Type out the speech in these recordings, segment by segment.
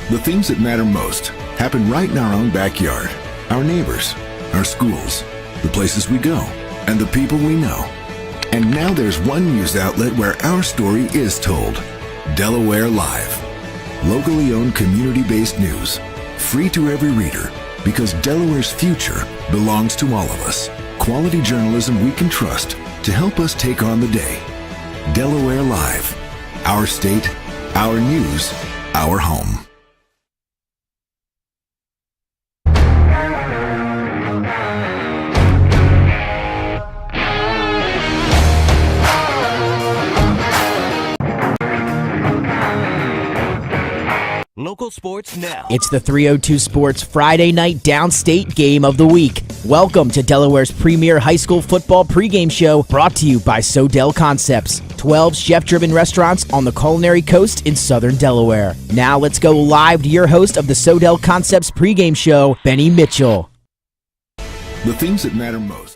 The things that matter most happen right in our own backyard. Our neighbors, our schools, the places we go, and the people we know. And now there's one news outlet where our story is told. Delaware Live. Locally owned, community-based news. Free to every reader, because Delaware's future belongs to all of us. Quality journalism we can trust to help us take on the day. Delaware Live. Our state, our news, our home. Local sports now. It's the 302 Sports Friday night downstate game of the week. Welcome to Delaware's premier high school football pregame show, brought to you by Sodell Concepts, 12 chef-driven restaurants on the culinary coast in southern Delaware. Now let's go live to your host of the Sodell Concepts pregame show, Benny Mitchell. The things that matter most.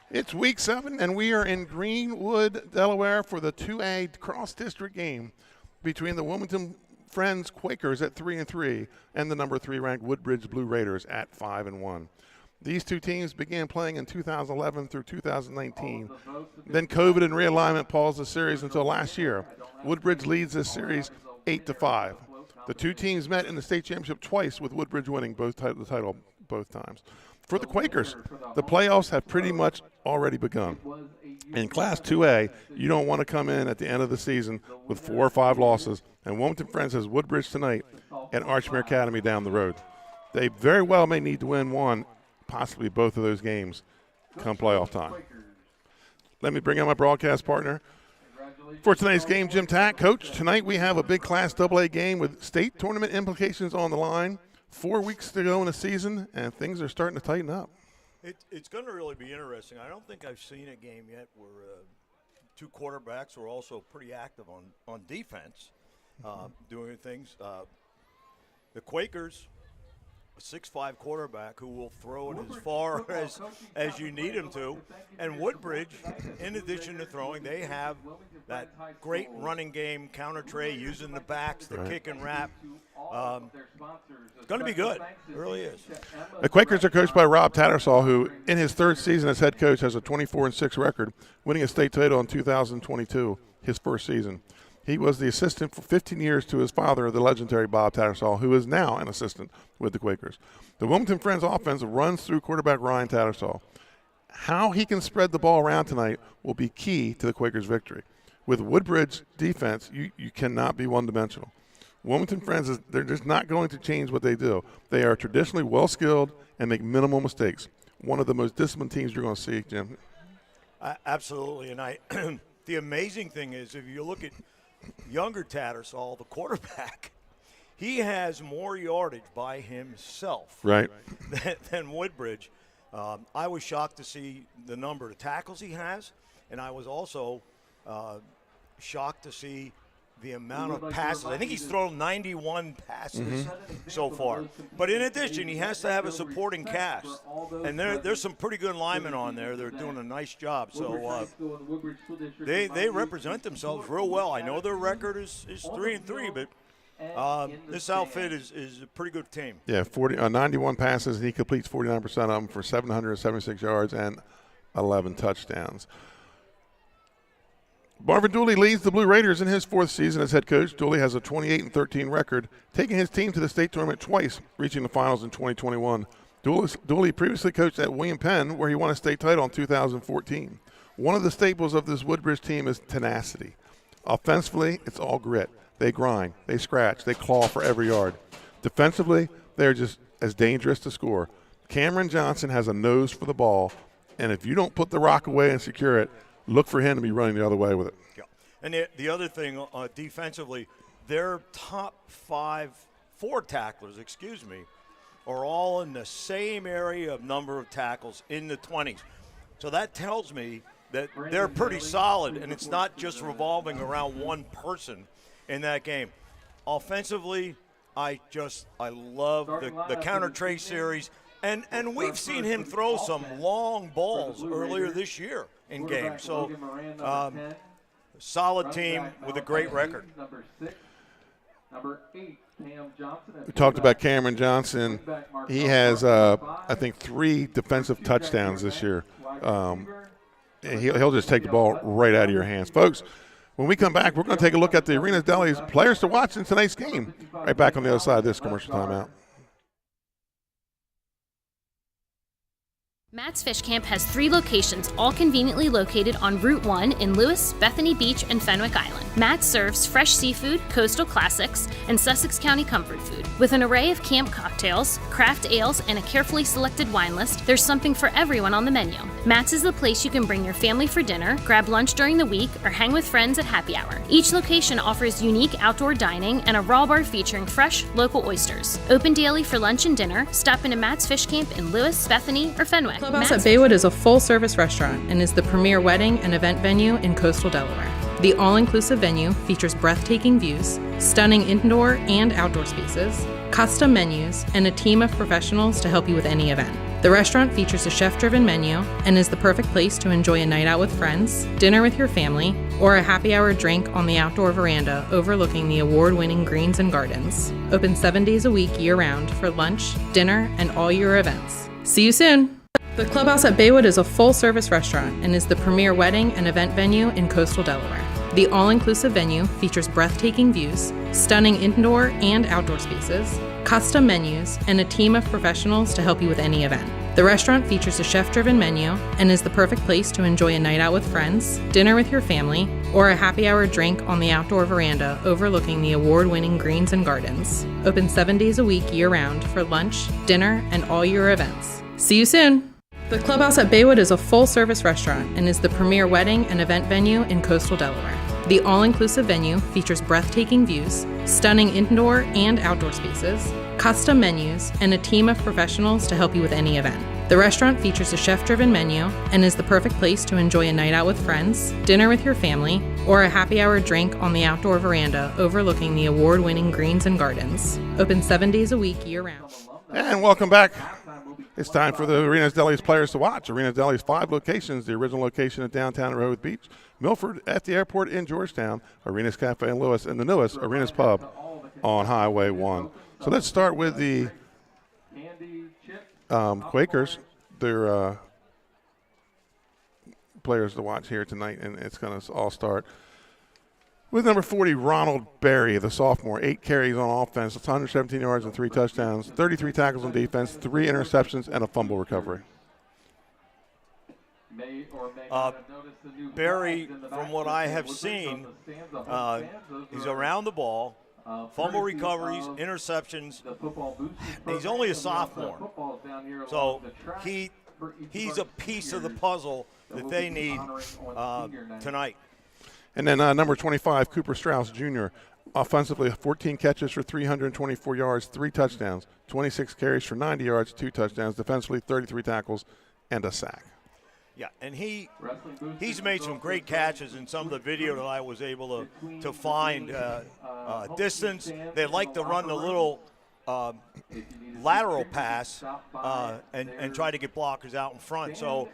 It's week 7, and we are in Greenwood, Delaware for the 2A cross-district game between the Wilmington Friends Quakers at 3-3 and the number 3 ranked Woodbridge Blue Raiders at 5-1. These two teams began playing in 2011 through 2019. Then COVID and realignment paused the series until last year. Woodbridge leads this series 8-5. The two teams met in the state championship twice, with Woodbridge winning the title both times. For the Quakers, the playoffs have pretty much already begun. In Class 2A, you don't want to come in at the end of the season with 4 or 5 losses, and Wilmington Friends has Woodbridge tonight and Archmere Academy down the road. They very well may need to win one, possibly both of those games come playoff time. Let me bring in my broadcast partner for tonight's game, Jim Tack. Coach, tonight we have a big Class AA game with state tournament implications on the line. 4 weeks to go in the season, and things are starting to tighten up. It's going to really be interesting. I don't think I've seen a game yet where two quarterbacks are also pretty active on defense, doing things. The Quakers, a 6'5" quarterback who will throw it as far as you need him to. And Woodbridge, in addition to throwing, they have that great running game, counter tray, using the backs, the kick and wrap. It's going to be good. It really is. The Quakers are coached by Rob Tattersall, who in his 3rd season as head coach has a 24-6 record, winning a state title in 2022, his first season. He was the assistant for 15 years to his father, the legendary Bob Tattersall, who is now an assistant with the Quakers. The Wilmington Friends offense runs through quarterback Ryan Tattersall. How he can spread the ball around tonight will be key to the Quakers' victory. With Woodbridge defense, you cannot be one-dimensional. Wilmington Friends, they're just not going to change what they do. They are traditionally well-skilled and make minimal mistakes. One of the most disciplined teams you're going to see, Jim. Absolutely. And the amazing thing is, if you look at younger Tattersall, the quarterback, he has more yardage by himself than Woodbridge. I was shocked to see the number of tackles he has, and I was also shocked to see the amount of passes. I think he's thrown 91 passes so far. But in addition, he has to have a supporting cast. And there's some pretty good linemen on there. They're doing a nice job. So they represent themselves real well. I know their record is 3-3, but this outfit is a pretty good team. Yeah, 91 passes, and he completes 49% of them for 776 yards and 11 touchdowns. Marvin Dooley leads the Blue Raiders in his 4th season as head coach. Dooley has a 28-13 record, taking his team to the state tournament twice, reaching the finals in 2021. Dooley previously coached at William Penn, where he won a state title in 2014. One of the staples of this Woodbridge team is tenacity. Offensively, it's all grit. They grind, they scratch, they claw for every yard. Defensively, they're just as dangerous to score. Cameron Johnson has a nose for the ball, and if you don't put the rock away and secure it, look for him to be running the other way with it. Yeah. And the other thing, defensively, their top 4 tacklers, are all in the same area of number of tackles in the 20s. So that tells me that they're pretty solid, and it's not just revolving around one person in that game. Offensively, I love the counter tray series, and we've seen him throw some long balls earlier this year in games. So solid team with a great record. We talked about Cameron Johnson. He has, I think, 3 defensive touchdowns this year. He'll just take the ball right out of your hands. Folks, when we come back, we're going to take a look at the Arenas Deli's players to watch in tonight's game. Right back on the other side of this commercial timeout. Matt's Fish Camp has 3 locations, all conveniently located on Route 1 in Lewis, Bethany Beach, and Fenwick Island. Matt's serves fresh seafood, coastal classics, and Sussex County comfort food. With an array of camp cocktails, craft ales, and a carefully selected wine list, there's something for everyone on the menu. Matt's is the place you can bring your family for dinner, grab lunch during the week, or hang with friends at happy hour. Each location offers unique outdoor dining and a raw bar featuring fresh, local oysters. Open daily for lunch and dinner. Stop into Matt's Fish Camp in Lewis, Bethany, or Fenwick. Clubhouse at Baywood is a full-service restaurant and is the premier wedding and event venue in coastal Delaware. The all-inclusive venue features breathtaking views, stunning indoor and outdoor spaces, custom menus, and a team of professionals to help you with any event. The restaurant features a chef-driven menu and is the perfect place to enjoy a night out with friends, dinner with your family, or a happy hour drink on the outdoor veranda overlooking the award-winning greens and gardens. Open 7 days a week year-round for lunch, dinner, and all your events. See you soon! The Clubhouse at Baywood is a full-service restaurant and is the premier wedding and event venue in coastal Delaware. The all-inclusive venue features breathtaking views, stunning indoor and outdoor spaces, custom menus, and a team of professionals to help you with any event. The restaurant features a chef-driven menu and is the perfect place to enjoy a night out with friends, dinner with your family, or a happy hour drink on the outdoor veranda overlooking the award-winning greens and gardens. Open 7 days a week year-round for lunch, dinner, and all your events. See you soon! The Clubhouse at Baywood is a full-service restaurant and is the premier wedding and event venue in coastal Delaware. The all-inclusive venue features breathtaking views, stunning indoor and outdoor spaces, custom menus, and a team of professionals to help you with any event. The restaurant features a chef-driven menu and is the perfect place to enjoy a night out with friends, dinner with your family, or a happy hour drink on the outdoor veranda overlooking the award-winning greens and gardens. Open 7 days a week year-round. And welcome back. It's time for the Arenas Deli's players to watch. Arenas Deli's 5 locations: the original location at downtown Rehoboth Beach, Milford at the airport in Georgetown, Arenas Cafe in Lewis, and the newest Arenas Pub on Highway 1. So let's start with the Quakers. Their players to watch here tonight, and it's going to all start with number 40, Ronald Berry, the sophomore. 8 carries on offense, 117 yards and 3 touchdowns, 33 tackles on defense, 3 interceptions, and a fumble recovery. Barry, from what I have seen, he's around the ball, fumble recoveries, interceptions. He's only a sophomore, so he's a piece of the puzzle that they need tonight. And then number 25, Cooper Strauss Jr., offensively 14 catches for 324 yards, 3 touchdowns, 26 carries for 90 yards, 2 touchdowns, defensively 33 tackles, and a sack. Yeah, and he's made some great catches in some of the video that I was able to find. Distance, they like to run the little lateral pass and try to get blockers out in front. So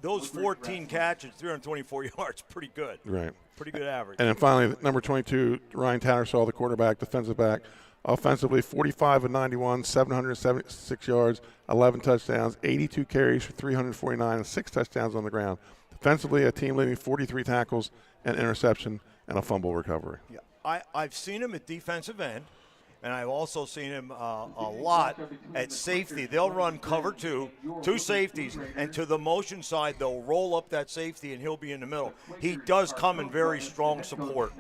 those 14 catches, 324 yards, pretty good. Right. Pretty good average. And then finally, number 22, Ryan Tattersall, the quarterback, defensive back. Offensively, 45 of 91, 776 yards, 11 touchdowns, 82 carries for 349, and 6 touchdowns on the ground. Defensively, a team leading 43 tackles, an interception, and a fumble recovery. Yeah, I've seen him at defensive end, and I've also seen him a lot at safety. They'll run cover 2 safeties, and to the motion side, they'll roll up that safety, and he'll be in the middle. He does come in very strong support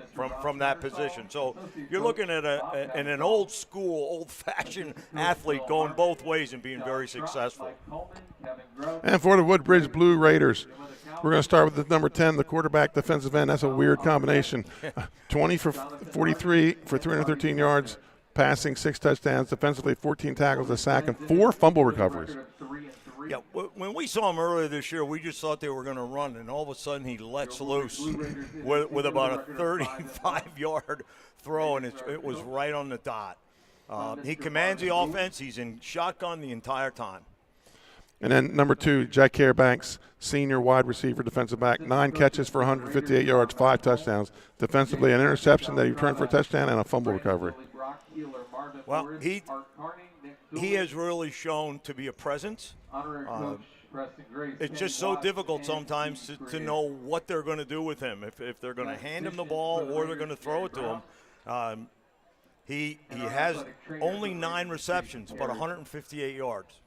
from that position. So you're looking at an old school, old-fashioned athlete going both ways and being very successful. And for the Woodbridge Blue Raiders, we're going to start with the number 10, the quarterback, defensive end. That's a weird combination. 20 for 43 for 313 yards. Passing 6 touchdowns, defensively 14 tackles, a sack, and 4 fumble recoveries. Yeah, when we saw him earlier this year, we just thought they were going to run, and all of a sudden he lets loose with about a 35-yard throw, and it was right on the dot. He commands the offense. He's in shotgun the entire time. And then number 2, Jack Banks, senior wide receiver, defensive back, 9 catches for 158 yards, 5 touchdowns. Defensively, an interception that he returned for a touchdown and a fumble recovery. Well, he has really shown to be a presence. It's just so difficult sometimes to know what they're going to do with him, if they're going to hand him the ball or they're going to throw it to him. He has only 9 receptions, but 158 yards.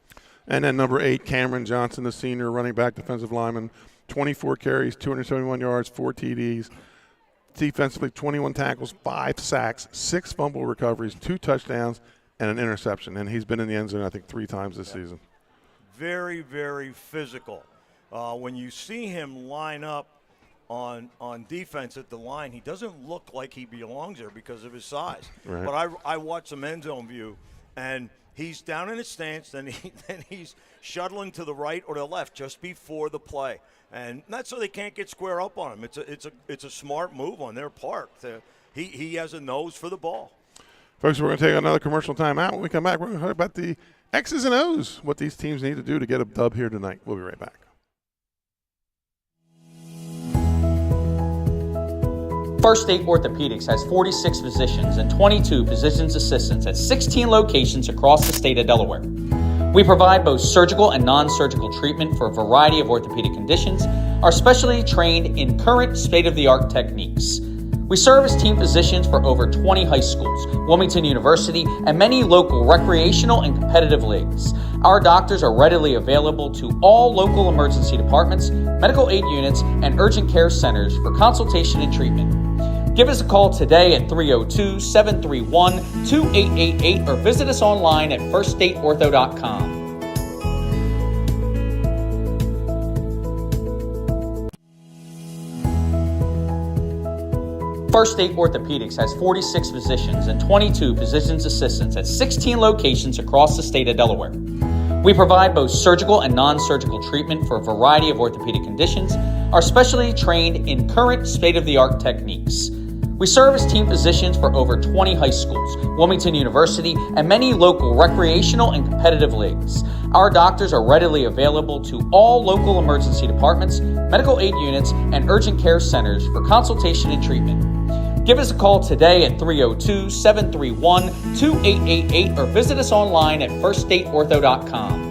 And then number 8, Cameron Johnson, the senior running back, defensive lineman, 24 carries, 271 yards, 4 TDs. Defensively, 21 tackles, 5 sacks, 6 fumble recoveries, 2 touchdowns, and an interception. And he's been in the end zone, I think, 3 times this season. Very, very physical. When you see him line up on defense at the line, he doesn't look like he belongs there because of his size. Right. But I watched some end zone view, and he's down in his stance, then he's shuttling to the right or the left just before the play. And that's so they can't get square up on him. It's a smart move on their part. He has a nose for the ball. Folks, we're going to take another commercial time out. When we come back, we're going to talk about the X's and O's, what these teams need to do to get a dub here tonight. We'll be right back. First State Orthopedics has 46 physicians and 22 physician's assistants at 16 locations across the state of Delaware. We provide both surgical and non-surgical treatment for a variety of orthopedic conditions, are specially trained in current state-of-the-art techniques. We serve as team physicians for over 20 high schools, Wilmington University, and many local recreational and competitive leagues. Our doctors are readily available to all local emergency departments, medical aid units, and urgent care centers for consultation and treatment. Give us a call today at 302-731-2888 or visit us online at firststateortho.com. First State Orthopedics has 46 physicians and 22 physician's assistants at 16 locations across the state of Delaware. We provide both surgical and non-surgical treatment for a variety of orthopedic conditions, are specially trained in current state-of-the-art techniques. We serve as team physicians for over 20 high schools, Wilmington University, and many local recreational and competitive leagues. Our doctors are readily available to all local emergency departments, medical aid units, and urgent care centers for consultation and treatment. Give us a call today at 302-731-2888 or visit us online at firststateortho.com.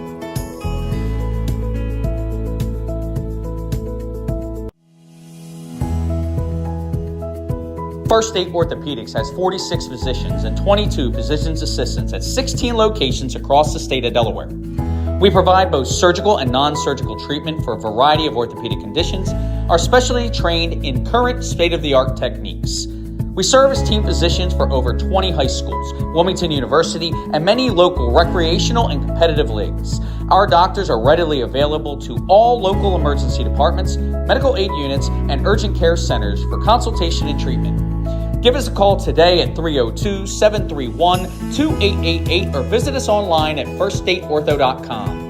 First State Orthopedics has 46 physicians and 22 physician's assistants at 16 locations across the state of Delaware. We provide both surgical and non-surgical treatment for a variety of orthopedic conditions, are specially trained in current state-of-the-art techniques. We serve as team physicians for over 20 high schools, Wilmington University, and many local recreational and competitive leagues. Our doctors are readily available to all local emergency departments, medical aid units, and urgent care centers for consultation and treatment. Give us a call today at 302-731-2888 or visit us online at firststateortho.com.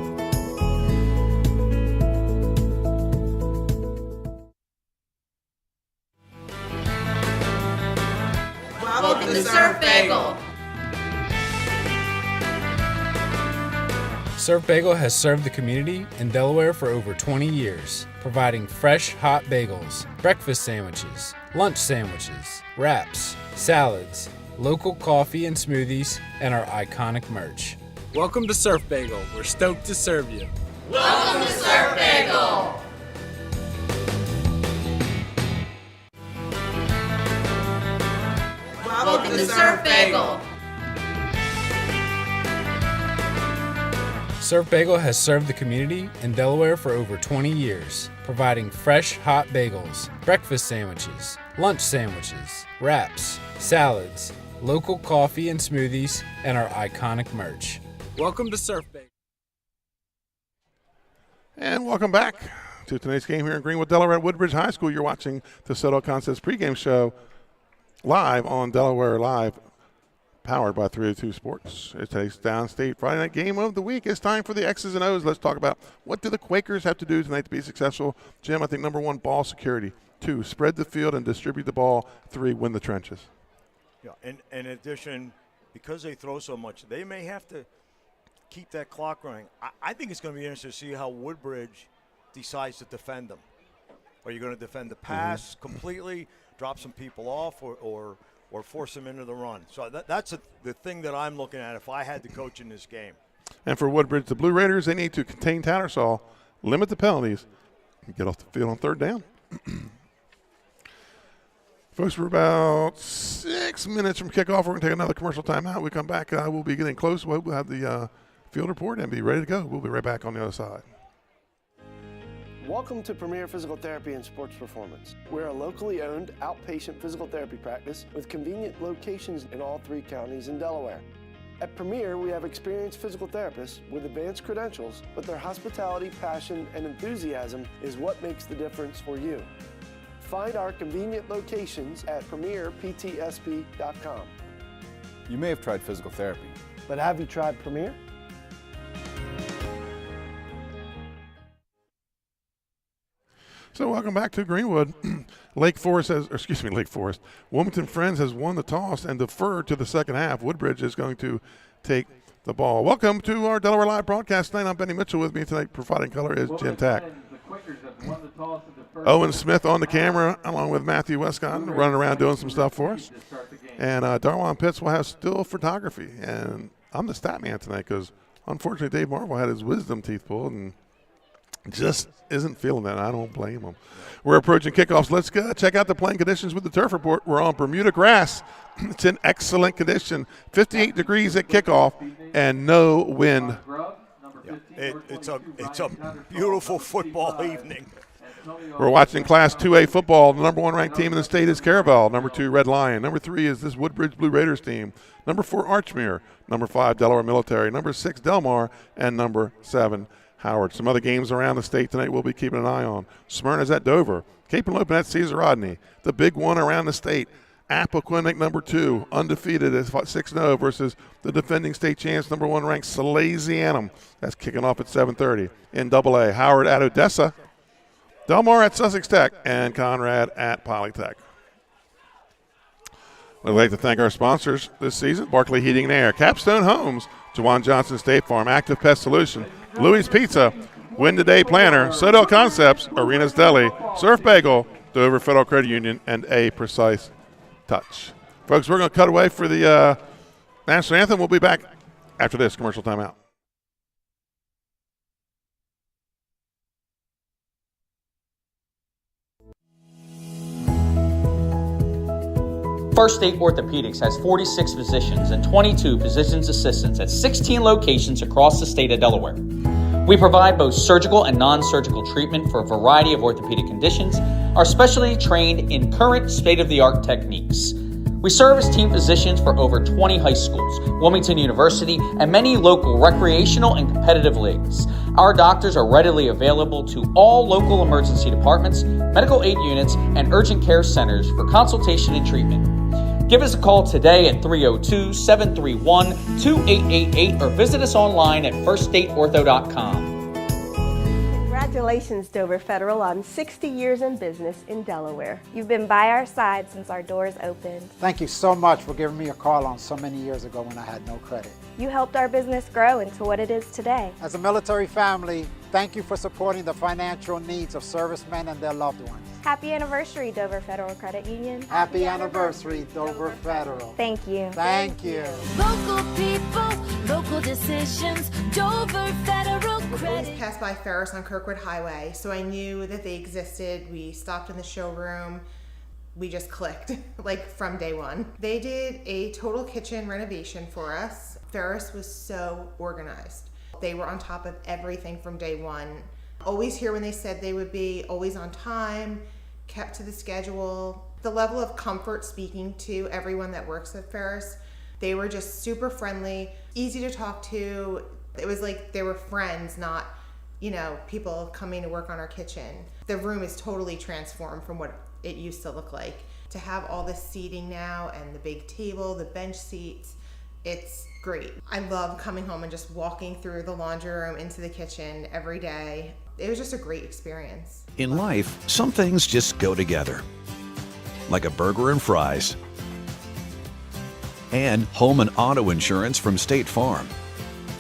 Welcome to Surf Bagel. Surf Bagel has served the community in Delaware for over 20 years, providing fresh, hot bagels, breakfast sandwiches, lunch sandwiches, wraps, salads, local coffee and smoothies, and our iconic merch. Welcome to Surf Bagel. We're stoked to serve you. Welcome to Surf Bagel. Welcome to Surf Bagel. Surf Bagel has served the community in Delaware for over 20 years, providing fresh, hot bagels, breakfast sandwiches, lunch sandwiches, wraps, salads, local coffee and smoothies, and our iconic merch. Welcome to Surf Bagel. And welcome back to tonight's game here in Greenwood, Delaware at Woodbridge High School. You're watching the Sodell Concepts pregame show live on Delaware Live, powered by 302 Sports. It's today's downstate Friday night game of the week. It's time for the X's and O's. Let's talk about what do the Quakers have to do tonight to be successful. Jim, I think number 1, ball security. 2, spread the field and distribute the ball. 3, win the trenches. Yeah, and in addition, because they throw so much, they may have to keep that clock running. I think it's going to be interesting to see how Woodbridge decides to defend them. Are you going to defend the pass completely, drop some people off, or force them into the run? So that's the thing that I'm looking at if I had to coach in this game. And for Woodbridge, the Blue Raiders, they need to contain Tattersall, limit the penalties, and get off the field on third down. Folks, we're about 6 minutes from kickoff. We're going to take another commercial timeout. We come back, we'll be getting close. We'll have the field report and be ready to go. We'll be right back on the other side. Welcome to Premier Physical Therapy and Sports Performance. We're a locally owned outpatient physical therapy practice with convenient locations in all 3 counties in Delaware. At Premier, we have experienced physical therapists with advanced credentials, but their hospitality, passion, and enthusiasm is what makes the difference for you. Find our convenient locations at premierptsp.com. You may have tried physical therapy, but have you tried Premier? So welcome back to Greenwood. Lake Forest. Wilmington Friends has won the toss and deferred to the second half. Woodbridge is going to take the ball. Welcome to our Delaware Live broadcast tonight. I'm Benny Mitchell. With me tonight providing color is Jim Tack. Owen Smith on the camera along with Matthew Westcott running around doing some stuff for us. And Darwan Pitts will have still photography. And I'm the stat man tonight because unfortunately Dave Marvel had his wisdom teeth pulled and just isn't feeling that. I don't blame him. We're approaching kickoffs. Let's go check out the playing conditions with the turf report. We're on Bermuda grass. It's in excellent condition. 58 degrees at kickoff and no wind. Yeah, it's a beautiful football evening. We're watching Class 2A football. The number 1 ranked team in the state is Caravel. Number 2, Red Lion. Number 3 is this Woodbridge Blue Raiders team. Number 4, Archmere. Number 5, Delaware Military. Number 6, Delmar. And number 7, Howard. Some other games around the state tonight we'll be keeping an eye on. Smyrna's at Dover. Cape and Lopin at Cesar Rodney. The big one around the state, Appoquinimink, number 2, undefeated at 6-0 versus the defending state champs, number 1 ranked Salesianum. That's kicking off at 7:30. In AA, Howard at Odessa, Delmar at Sussex Tech, and Conrad at Polytech. We'd like to thank our sponsors this season: Barclay Heating and Air, Capstone Homes, Jawan Johnson State Farm, Active Pest Solution, Louis Pizza, Win Today Planner, Sodell Concepts, Arenas Deli, Surf Bagel, Dover Federal Credit Union, and A Precise Touch. Folks, we're going to cut away for the national anthem. We'll be back after this commercial timeout. First State Orthopedics has 46 physicians and 22 physician's assistants at 16 locations across the state of Delaware. We provide both surgical and non-surgical treatment for a variety of orthopedic conditions, are specially trained in current state-of-the-art techniques. We serve as team physicians for over 20 high schools, Wilmington University, and many local recreational and competitive leagues. Our doctors are readily available to all local emergency departments, medical aid units, and urgent care centers for consultation and treatment. Give us a call today at 302-731-2888 or visit us online at firststateortho.com. Congratulations, Dover Federal, on 60 years in business in Delaware. You've been by our side since our doors opened. Thank you so much for giving me a call on so many years ago when I had no credit. You helped our business grow into what it is today. As a military family, thank you for supporting the financial needs of servicemen and their loved ones. Happy anniversary, Dover Federal Credit Union. Happy anniversary, Dover Federal. Thank you. Thank you. Local people, local decisions, Dover Federal Credit. We passed by Ferris on Kirkwood Highway, so I knew that they existed. We stopped in the showroom. We just clicked, like from day one. They did a total kitchen renovation for us. Ferris was so organized. They were on top of everything from day one. Always here when they said they would be, always on time, kept to the schedule. The level of comfort speaking to everyone that works at Ferris, they were just super friendly, easy to talk to. It was like they were friends, not, people coming to work on our kitchen. The room is totally transformed from what it used to look like. To have all the seating now and the big table, the bench seats, it's great. I love coming home and just walking through the laundry room into the kitchen every day. It was just a great experience. In life, some things just go together, like a burger and fries, and home and auto insurance from State Farm.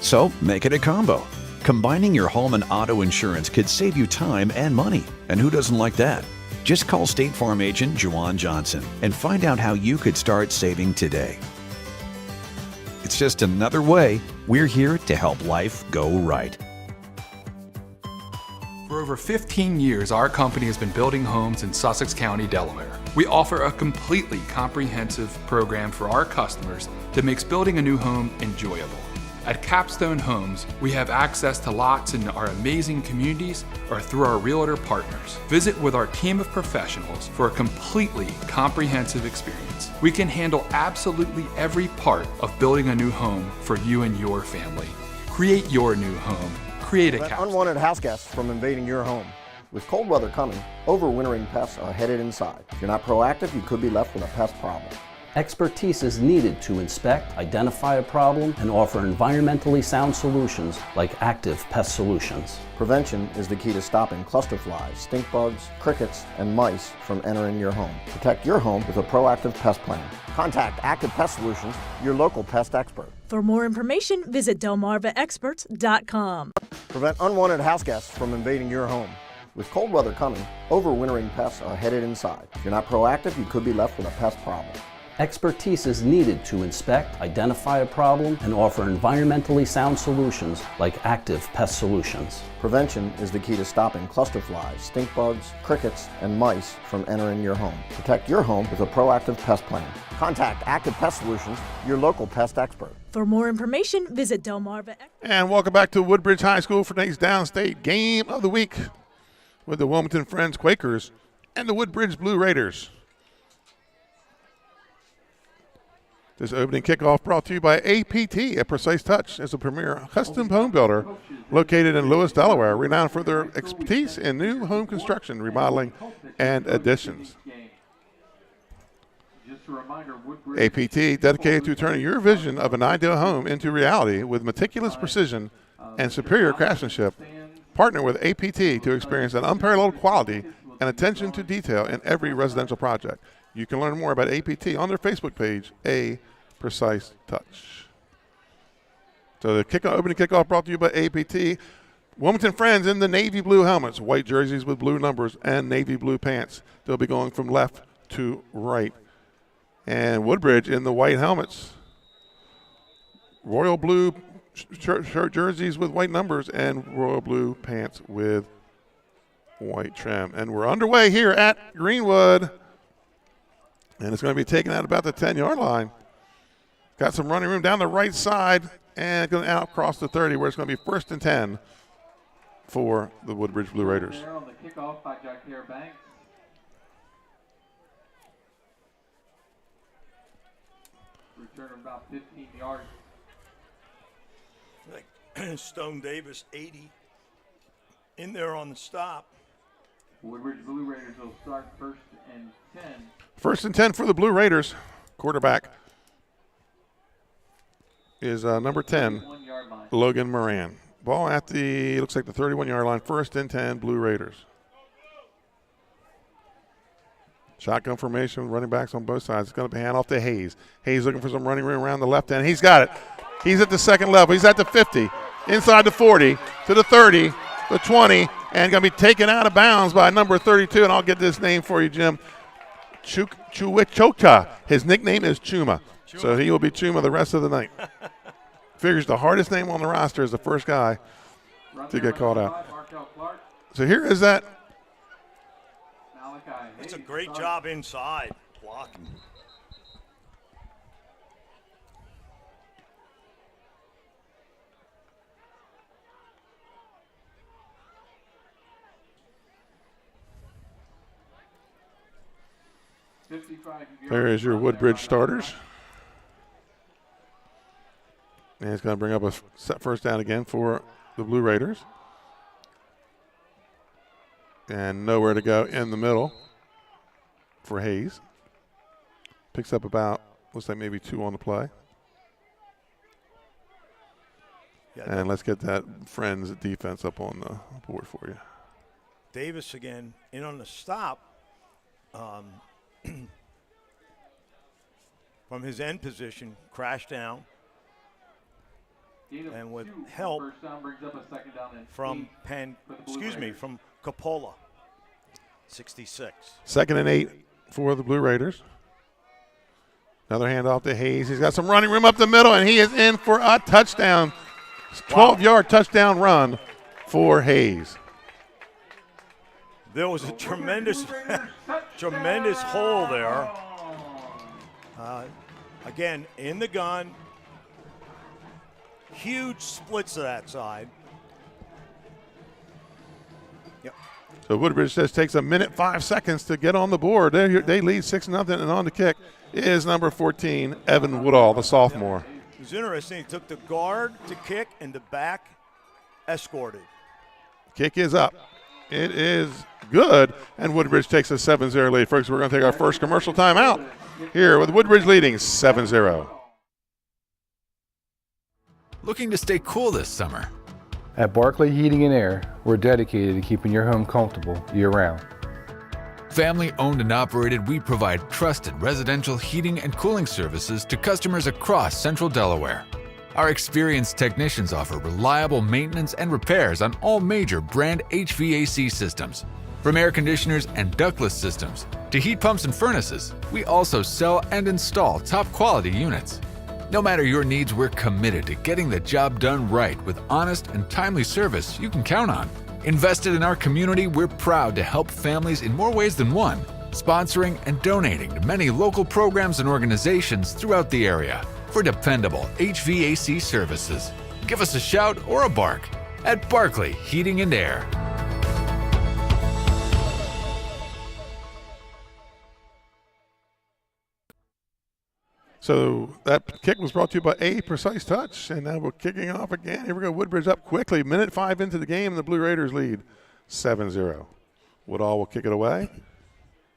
So make it a combo. Combining your home and auto insurance could save you time and money. And who doesn't like that? Just call State Farm agent Juwan Johnson and find out how you could start saving today. It's just another way we're here to help life go right. For over 15 years, our company has been building homes in Sussex County, Delaware. We offer a completely comprehensive program for our customers that makes building a new home enjoyable. At Capstone Homes, we have access to lots in our amazing communities or through our realtor partners. Visit with our team of professionals for a completely comprehensive experience. We can handle absolutely every part of building a new home for you and your family. Create your new home. Create a Capstone. Unwanted house guests from invading your home. With cold weather coming, overwintering pests are headed inside. If you're not proactive, you could be left with a pest problem. Expertise is needed to inspect, identify a problem, and offer environmentally sound solutions like active pest solutions. Prevention is the key to stopping cluster flies, stink bugs, crickets, and mice from entering your home. Protect your home with a proactive pest plan. Contact Active Pest Solutions, your local pest expert. For more information, visit delmarvaexperts.com. Prevent unwanted house guests from invading your home. With cold weather coming, overwintering pests are headed inside. If you're not proactive, you could be left with a pest problem. Expertise is needed to inspect, identify a problem, and offer environmentally sound solutions like active pest solutions. Prevention is the key to stopping cluster flies, stink bugs, crickets, and mice from entering your home. Protect your home with a proactive pest plan. Contact Active Pest Solutions, your local pest expert. For more information, visit Delmarva. And welcome back to Woodbridge High School for today's downstate game of the week with the Wilmington Friends Quakers and the Woodbridge Blue Raiders. This opening kickoff brought to you by APT, a Precise Touch, as a premier custom home builder located in Lewis, Delaware, renowned for their expertise in new home construction, remodeling, and additions. APT, dedicated to turning your vision of an ideal home into reality with meticulous precision and superior craftsmanship. Partner with APT to experience an unparalleled quality and attention to detail in every residential project. You can learn more about APT on their Facebook page, A Precise Touch. So the opening kickoff brought to you by APT. Wilmington Friends in the navy blue helmets, white jerseys with blue numbers, and navy blue pants. They'll be going from left to right. And Woodbridge in the white helmets, royal blue shirt jerseys with white numbers, and royal blue pants with white trim. And we're underway here at Greenwood. And it's going to be taken out about the 10-yard line. Got some running room down the right side and going out across the 30 where it's going to be 1st and 10 for the Woodbridge Blue Raiders. There on the kickoff by Jaquair Banks. Return of about 15 yards. Stone Davis, 80. In there on the stop. Woodbridge Blue Raiders will start 1st and 10. 1st and 10 for the Blue Raiders. Quarterback is number 10, Logan Moran. Ball at the, looks like the 31-yard line. 1st and 10, Blue Raiders. Shotgun formation, running backs on both sides. It's going to be hand off to Hayes. Hayes looking for some running room around the left end. He's got it. He's at the second level. He's at the 50, inside the 40, to the 30, the 20, and going to be taken out of bounds by number 32. And I'll get this name for you, Jim. Chuwichoka. His nickname is Chuma. So he will be Chuma the rest of the night. Figures the hardest name on the roster is the first guy to get called out. So here is that. It's a great job inside blocking. There is your Woodbridge starters. And he's going to bring up a set 1st down again for the Blue Raiders. And nowhere to go in the middle for Hayes. Picks up about, looks like maybe 2 on the play. And let's get that Friends defense up on the board for you. Davis again in on the stop. From his end position, crashed down. and with help from from Coppola. 66. 2nd and 8 for the Blue Raiders. Another handoff to Hayes. He's got some running room up the middle, and he is in for a touchdown. 12-yard touchdown run for Hayes. There was a tremendous hole there. Again, in the gun. Huge splits to that side. Yep. So Woodbridge just takes 1:05 to get on the board. They lead 6-0, and on the kick is number 14, Evan Woodall, the sophomore. It was interesting. He took the guard to kick and the back escorted. Kick is up. It is good, and Woodbridge takes a 7-0 lead. Folks, we're going to take our first commercial timeout here with Woodbridge leading 7-0. Looking to stay cool this summer? At Barclay Heating and Air, we're dedicated to keeping your home comfortable year-round. Family owned and operated, we provide trusted residential heating and cooling services to customers across Central Delaware. Our experienced technicians offer reliable maintenance and repairs on all major brand HVAC systems. From air conditioners and ductless systems to heat pumps and furnaces, we also sell and install top quality units. No matter your needs, we're committed to getting the job done right with honest and timely service you can count on. Invested in our community, we're proud to help families in more ways than one, sponsoring and donating to many local programs and organizations throughout the area for dependable HVAC services. Give us a shout or a bark at Barclay Heating and Air. So that kick was brought to you by A Precise Touch, and now we're kicking off again. Here we go. Woodbridge up quickly. 1:05 into the game, and the Blue Raiders lead 7-0. Woodall will kick it away,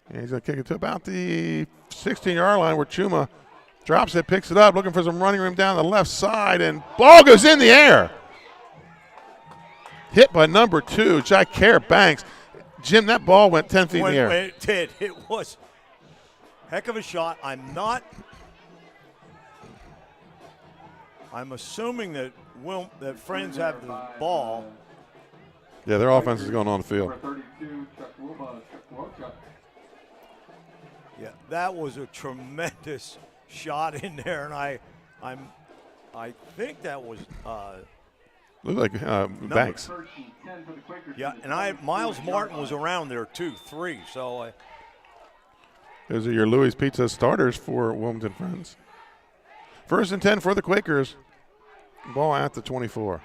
and he's going to kick it to about the 16-yard line where Chuma drops it, picks it up, looking for some running room down the left side, and ball goes in the air. Hit by number 2, Jacaire Banks. Jim, that ball went 10 feet in the air. It did. It was heck of a shot. I'm assuming that Friends have the ball. Yeah, their offense is going on the field. Yeah, that was a tremendous shot in there, and I think that was looked like Banks. Yeah, and Miles Martin was around there too, 3. So those are your Louis Pizza starters for Wilmington Friends. 1st and 10 for the Quakers. Ball at the 24.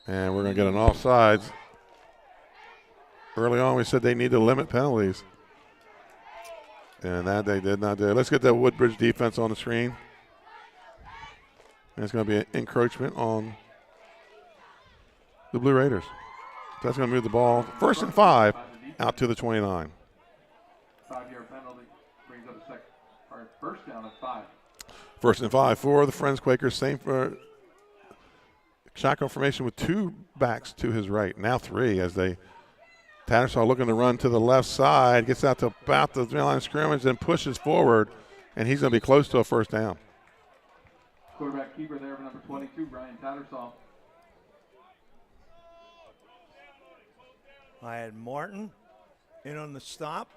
And we're going to get an offsides. Early on, we said they need to limit penalties. And that they did not do. Let's get that Woodbridge defense on the screen. And it's going to be an encroachment on the Blue Raiders. That's going to move the ball 1st and 5 out to the 29. 5-yard penalty brings up first down at 5. 1st and 5 for the Friends Quakers. Same for shotgun formation with 2 backs to his right. Now 3 as Tattersall looking to run to the left side. Gets out to about the line of scrimmage, then pushes forward, and he's going to be close to a 1st down. Quarterback keeper there for number 22, Brian Tattersall. I had Martin in on the stop,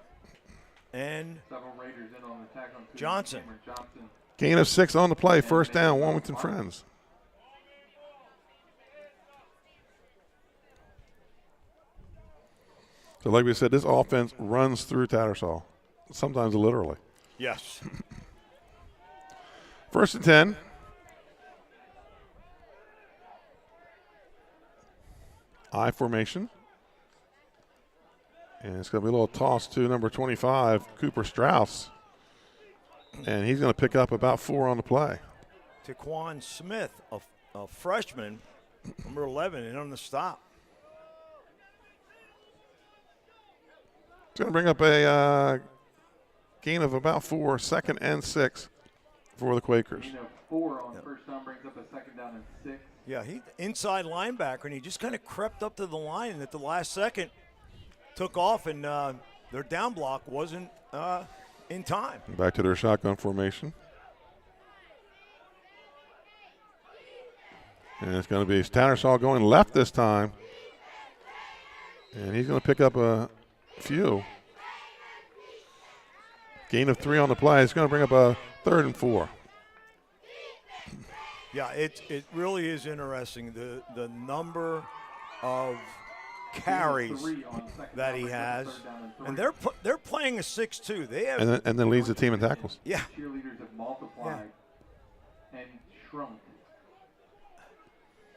and several Raiders in on the attack on Johnson. Gain of 6 on the play. 1st down, Wilmington Friends. So like we said, this offense runs through Tattersall, sometimes literally. Yes. 1st and 10. I formation. And it's going to be a little toss to number 25, Cooper Strauss. And he's going to pick up about 4 on the play. Taquan Smith, a freshman, number 11, and on the stop. It's going to bring up a gain of about 4, 2nd and 6 for the Quakers. 4 on 1st down brings up a 2nd down and 6. Yeah, he inside linebacker, and he just kind of crept up to the line, and at the last second took off, and their down block wasn't in time. Back to their shotgun formation. And it's going to be Tattersall going left this time. And he's going to pick up a few. Gain of 3 on the play. It's going to bring up a 3rd and 4. Yeah, it really is interesting, the number of carries that he has. And they're playing a 6-2. They have and then leads the team in tackles. Yeah. Cheerleaders have multiplied and shrunk.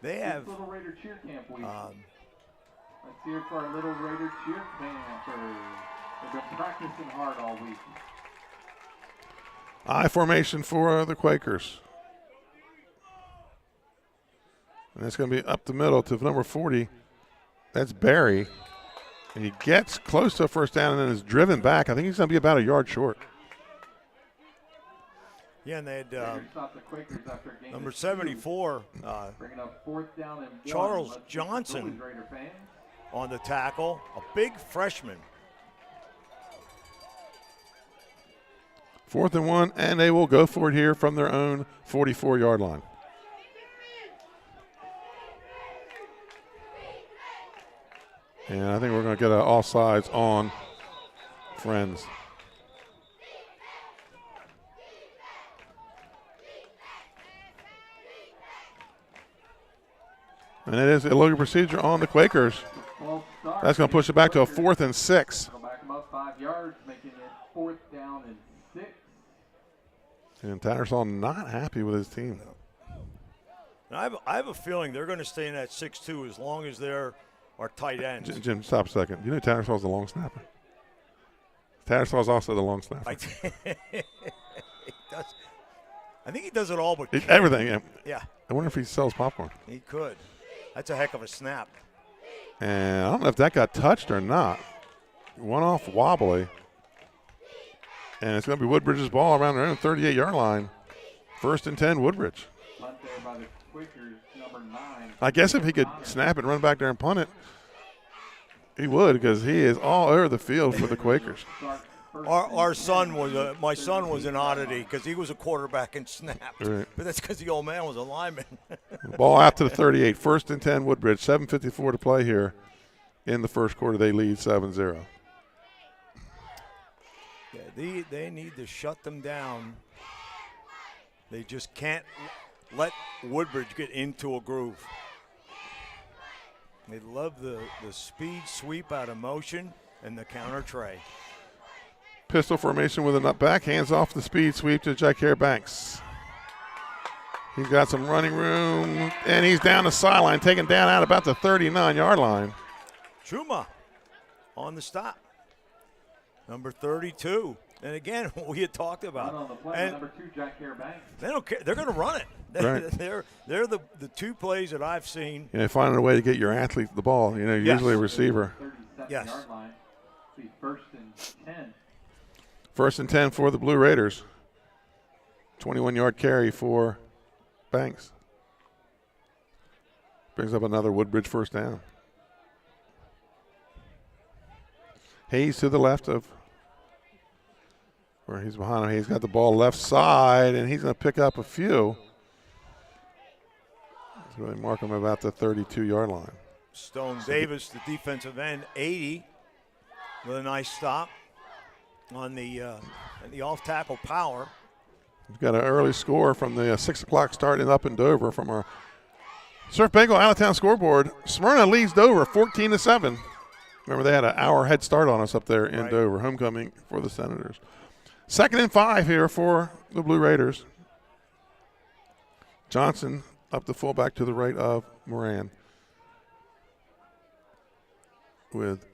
They have Little Raider Cheer Camp week. Let's hear it for our Little Raider Cheer Campers. They've been practicing hard all week. I formation for the Quakers. And it's going to be up the middle to number 40. That's Barry. And he gets close to a first down and then is driven back. I think he's going to be about a yard short. Yeah, and they had number 74, Charles Johnson on the tackle, a big freshman. 4th and 1, and they will go for it here from their own 44-yard line. And I think we're going to get an offsides on Friends. And it is illegal procedure on the Quakers. That's going to push it back to a 4th and 6. Back about 5 yards, making it 4th down and 6. And Tattersall not happy with his team. And I have a feeling they're going to stay in that 6-2 as long as there are tight ends. Jim, stop a second. You know Tattersall's the long snapper. Tattersall's also the long snapper. I think he does it all but everything. Yeah. I wonder if he sells popcorn. He could. That's a heck of a snap. And I don't know if that got touched or not. One off wobbly. And it's going to be Woodbridge's ball around their own 38-yard line. 1st and 10, Woodbridge. Left there by the Quakers, number 9. I guess if he could snap it, run back there and punt it, he would, because he is all over the field for the Quakers. My son was an oddity because he was a quarterback and snapped. Right. But that's because the old man was a lineman. Ball out to the 38. 1st and 10, Woodbridge. 7:54 to play here in the first quarter. They lead 7-0. Yeah, they need to shut them down. They just can't let Woodbridge get into a groove. They love the speed sweep out of motion and the counter tray. Pistol formation with a nut back. Hands off the speed sweep to Jacare Banks. He's got some running room, and he's down the sideline, taken down out about the 39-yard line. Chuma on the stop. Number 32. And again, we had talked about. On the play, number 2, Jacare Banks. They don't care. They're going to run it. Right. They're the 2 plays that I've seen. Finding a way to get your athlete the ball. Usually a receiver. 37-yard line. Be 1st and 10. 1st and 10 for the Blue Raiders. 21-yard carry for Banks. Brings up another Woodbridge first down. Hayes to the left of where he's behind him. He's got the ball left side, and he's going to pick up a few. He's really mark him about the 32-yard line. Stone Davis, the defensive end, 80, with a nice stop on the off-tackle power. We've got an early score from the 6 o'clock start up in Dover from our Surf Bagel out-of-town scoreboard. Smyrna leads Dover 14-7. Remember, they had an hour head start on us up there in Dover. Homecoming for the Senators. 2nd and 5 here for the Blue Raiders. Johnson up the fullback to the right of Moran with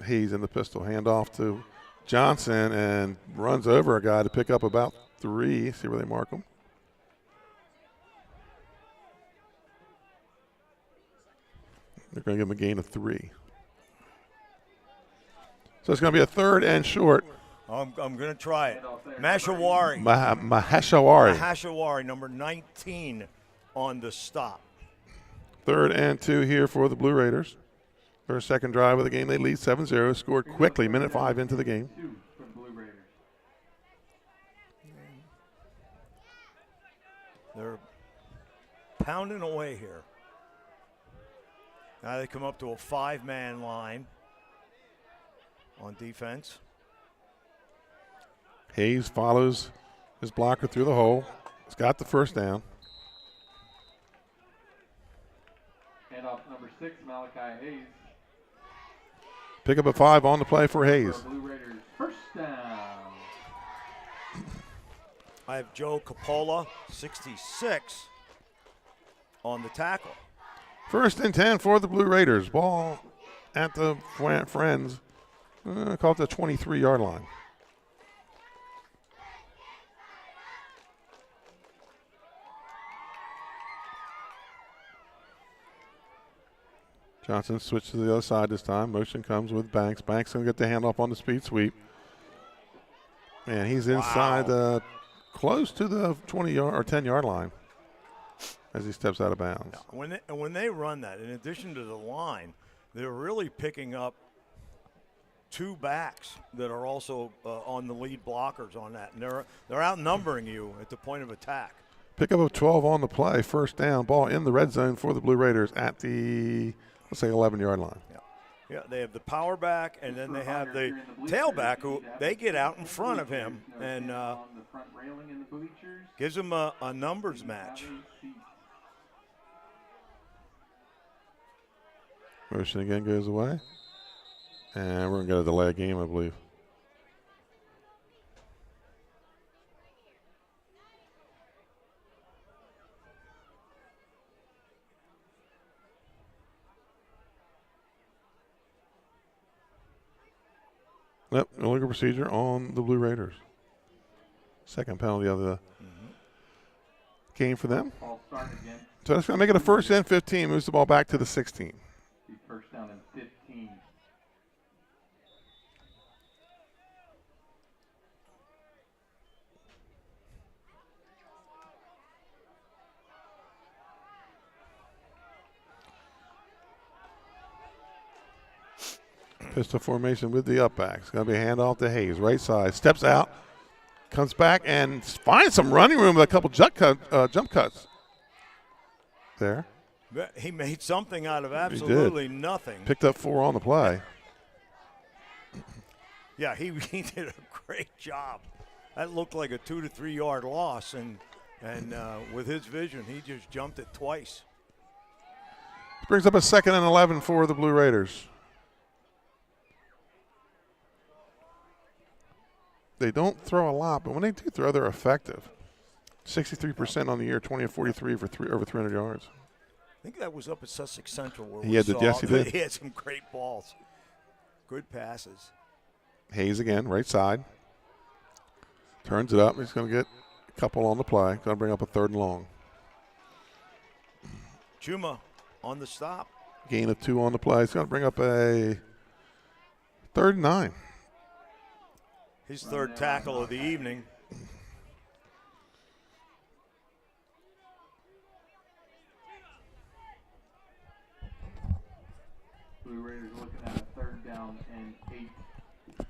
Hayes in the pistol. Hand off to Johnson and runs over a guy to pick up about 3. See where they mark him. They're going to give him a gain of 3. So it's going to be a 3rd and short. I'm going to try it. Maheshwari. Maheshwari, number 19 on the stop. 3rd and 2 here for the Blue Raiders. Their second drive of the game. They lead 7-0. Scored quickly, minute 5 into the game. They're pounding away here. Now they come up to a 5-man line on defense. Hayes follows his blocker through the hole. He's got the first down. Hand off number 6, Malachi Hayes. Pick up a 5 on the play for Hayes. Blue Raiders, first down. I have Joe Coppola, 66, on the tackle. 1st and 10 for the Blue Raiders. Ball at the Friends. Call it the 23-yard line. Johnson switched to the other side this time. Motion comes with Banks. Banks going to get the handoff on the speed sweep. And he's inside close to the 20-yard or 10-yard line as he steps out of bounds. When they run that, in addition to the line, they're really picking up 2 backs that are also on the lead blockers on that. And they're outnumbering you at the point of attack. Pick up of 12 on the play. First down. Ball in the red zone for the Blue Raiders at the, let's say, 11-yard line. Yeah, they have the power back, and then they have the tailback who they get out in front of him and gives him a numbers match. Motion again goes away. And we're going to get a delay game, I believe. Yep, illegal procedure on the Blue Raiders. Second penalty of the game for them. So that's going to make it a 1st and 15. Moves the ball back to the 16. First down and 15. Pistol formation with the up back. It's going to be a handoff to Hayes. Right side. Steps out. Comes back and finds some running room with a couple jump cuts. There. He made something out of absolutely nothing. Picked up 4 on the play. Yeah, he did a great job. That looked like a 2 to 3 yard loss, and with his vision, he just jumped it twice. Brings up a 2nd and 11 for the Blue Raiders. They don't throw a lot, but when they do throw, they're effective. 63% on the year, 20 of 43 for over 300 yards. I think that was up at Sussex Central where yes, he did. He had some great balls. Good passes. Hayes again, right side. Turns it up. He's going to get a couple on the play. Going to bring up a 3rd and long. Chuma on the stop. Gain of 2 on the play. He's going to bring up a 3rd and 9. His 3rd tackle of the evening. Blue Raiders looking at a 3rd down and 8.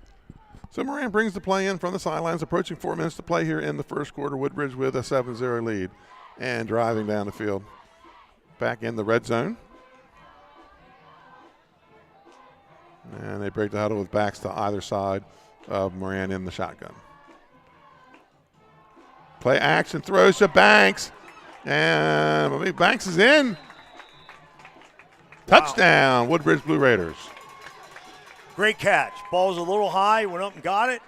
So Moran brings the play in from the sidelines, approaching 4 minutes to play here in the first quarter. Woodbridge with a 7-0 lead and driving down the field. Back in the red zone. And they break the huddle with backs to either side of Moran in the shotgun. Play action, throws to Banks. And I believe Banks is in. Touchdown, Woodbridge Blue Raiders. Great catch. Ball's a little high, went up and got it.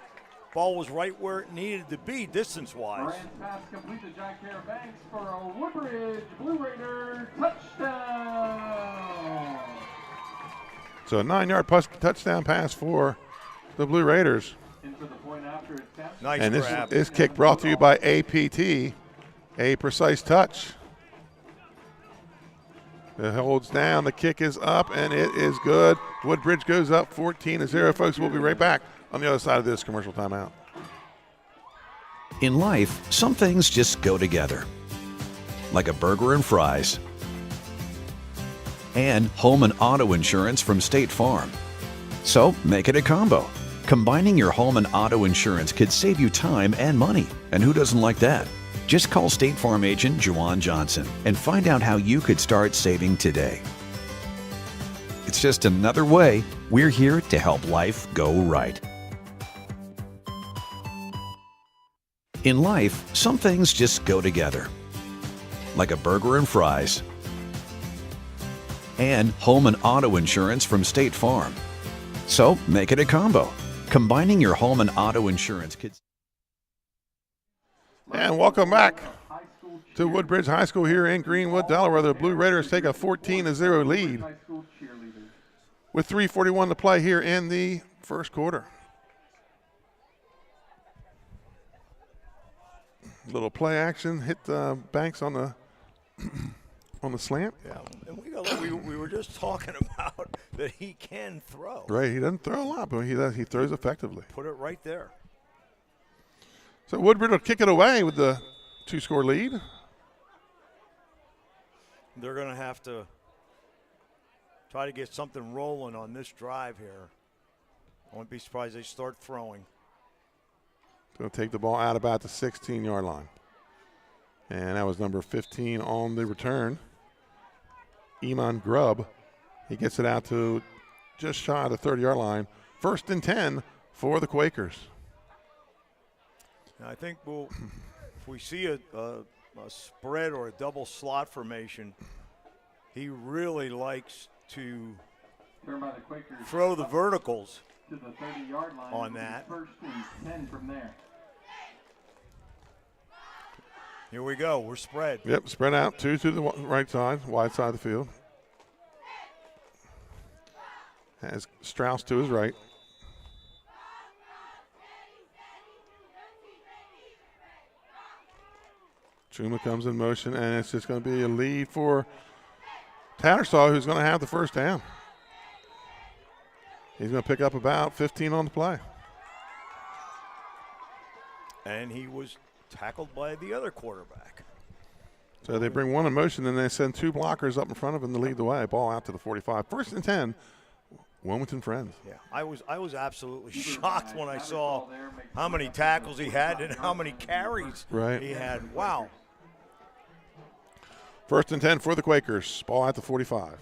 Ball was right where it needed to be distance-wise. Moran's pass complete to Jack Banks for a Woodbridge Blue Raiders touchdown. So a 9-yard touchdown pass for the Blue Raiders. In for the point after attempt. Nice and grab. This kick brought to you by APT, a precise touch. It holds down, the kick is up, and it is good. Woodbridge goes up 14-0. Folks, we'll be right back on the other side of this commercial timeout. In life, some things just go together, like a burger and fries. And home and auto insurance from State Farm. So make it a combo. Combining your home and auto insurance could save you time and money. And who doesn't like that? Just call State Farm agent Juwan Johnson and find out how you could start saving today. It's just another way we're here to help life go right. In life, some things just go together, like a burger and fries, and home and auto insurance from State Farm. So make it a combo. Combining your home and auto insurance could... And welcome back to Woodbridge High School here in Greenwood, Delaware. The Blue Raiders take a 14-0 lead with 3:41 to play here in the first quarter. Little play action, hit Banks on the on the slant. Yeah, and we were just talking about that he can throw. Right, he doesn't throw a lot, but he throws effectively. Put it right there. So Woodbridge will kick it away with the 2-score lead. They're going to have to try to get something rolling on this drive here. I wouldn't be surprised they start throwing. Going to take the ball out about the 16-yard line. And that was number 15 on the return, Iman Grubb. He gets it out to just shy of the 30-yard line. 1st and 10 for the Quakers. Now I think if we see a spread or a double slot formation, he really likes to throw the verticals to the 30-yard line on that. 1st and 10 from there. Here we go. We're spread. Yep, spread out. 2 to the right side, wide side of the field. Has Strauss to his right. Chuma comes in motion, and it's just going to be a lead for Tattersall, who's going to have the first down. He's going to pick up about 15 on the play. And he was tackled by the other quarterback. So they bring one in motion, and they send 2 blockers up in front of him to lead the way. Ball out to the 45. 1st and 10, Wilmington Friends. Yeah, I was absolutely shocked when I saw how many tackles he had and how many carries he had. Wow. 1st and 10 for the Quakers. Ball at the 45.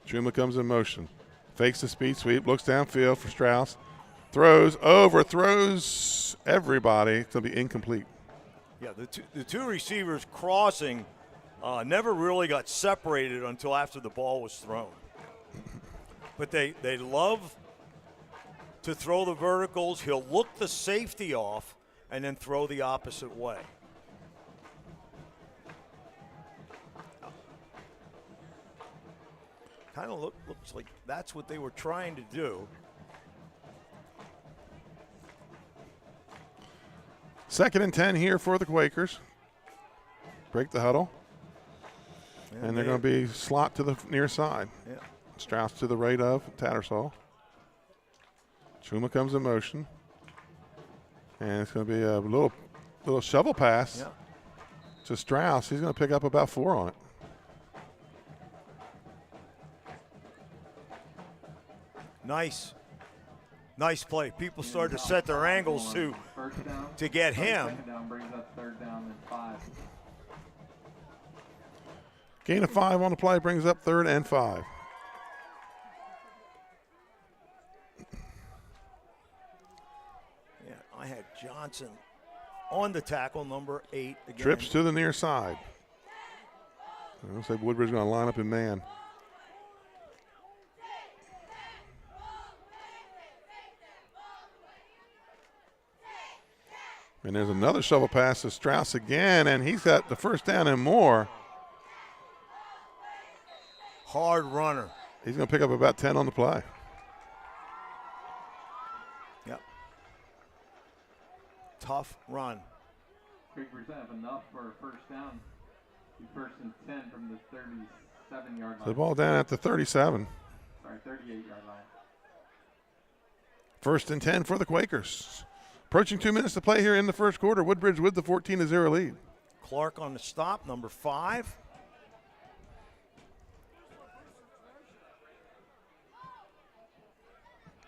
Chuma comes in motion. Fakes the speed sweep. Looks downfield for Strauss. Throws, overthrows everybody. It's going to be incomplete. Yeah, the two receivers crossing never really got separated until after the ball was thrown. But they love to throw the verticals. He'll look the safety off and then throw the opposite way. Kind of looks like that's what they were trying to do. 2nd and 10 here for the Quakers. Break the huddle. And they're going to be slot to the near side. Yeah. Strauss to the right of Tattersall. Chuma comes in motion. And it's going to be a little shovel pass to Strauss. He's going to pick up about 4 on it. Nice play. People started to set their angles to get him. 2nd down brings up 3rd down and 5. Gain of 5 on the play brings up 3rd and 5. Yeah, I had Johnson on the tackle, number 8 again. Trips to the near side. It looks like Woodbridge is going to line up in man. And there's another shovel pass to Strauss again, and he's got the first down and more. Hard runner. He's going to pick up about 10 on the play. Yep. Tough run. Quakers have enough for a first down. 1st and 10 from the 37-yard line. The ball down at the 37. Sorry, 38-yard line. 1st and 10 for the Quakers. Approaching 2 minutes to play here in the first quarter. Woodbridge with the 14-0 lead. Clark on the stop, number 5.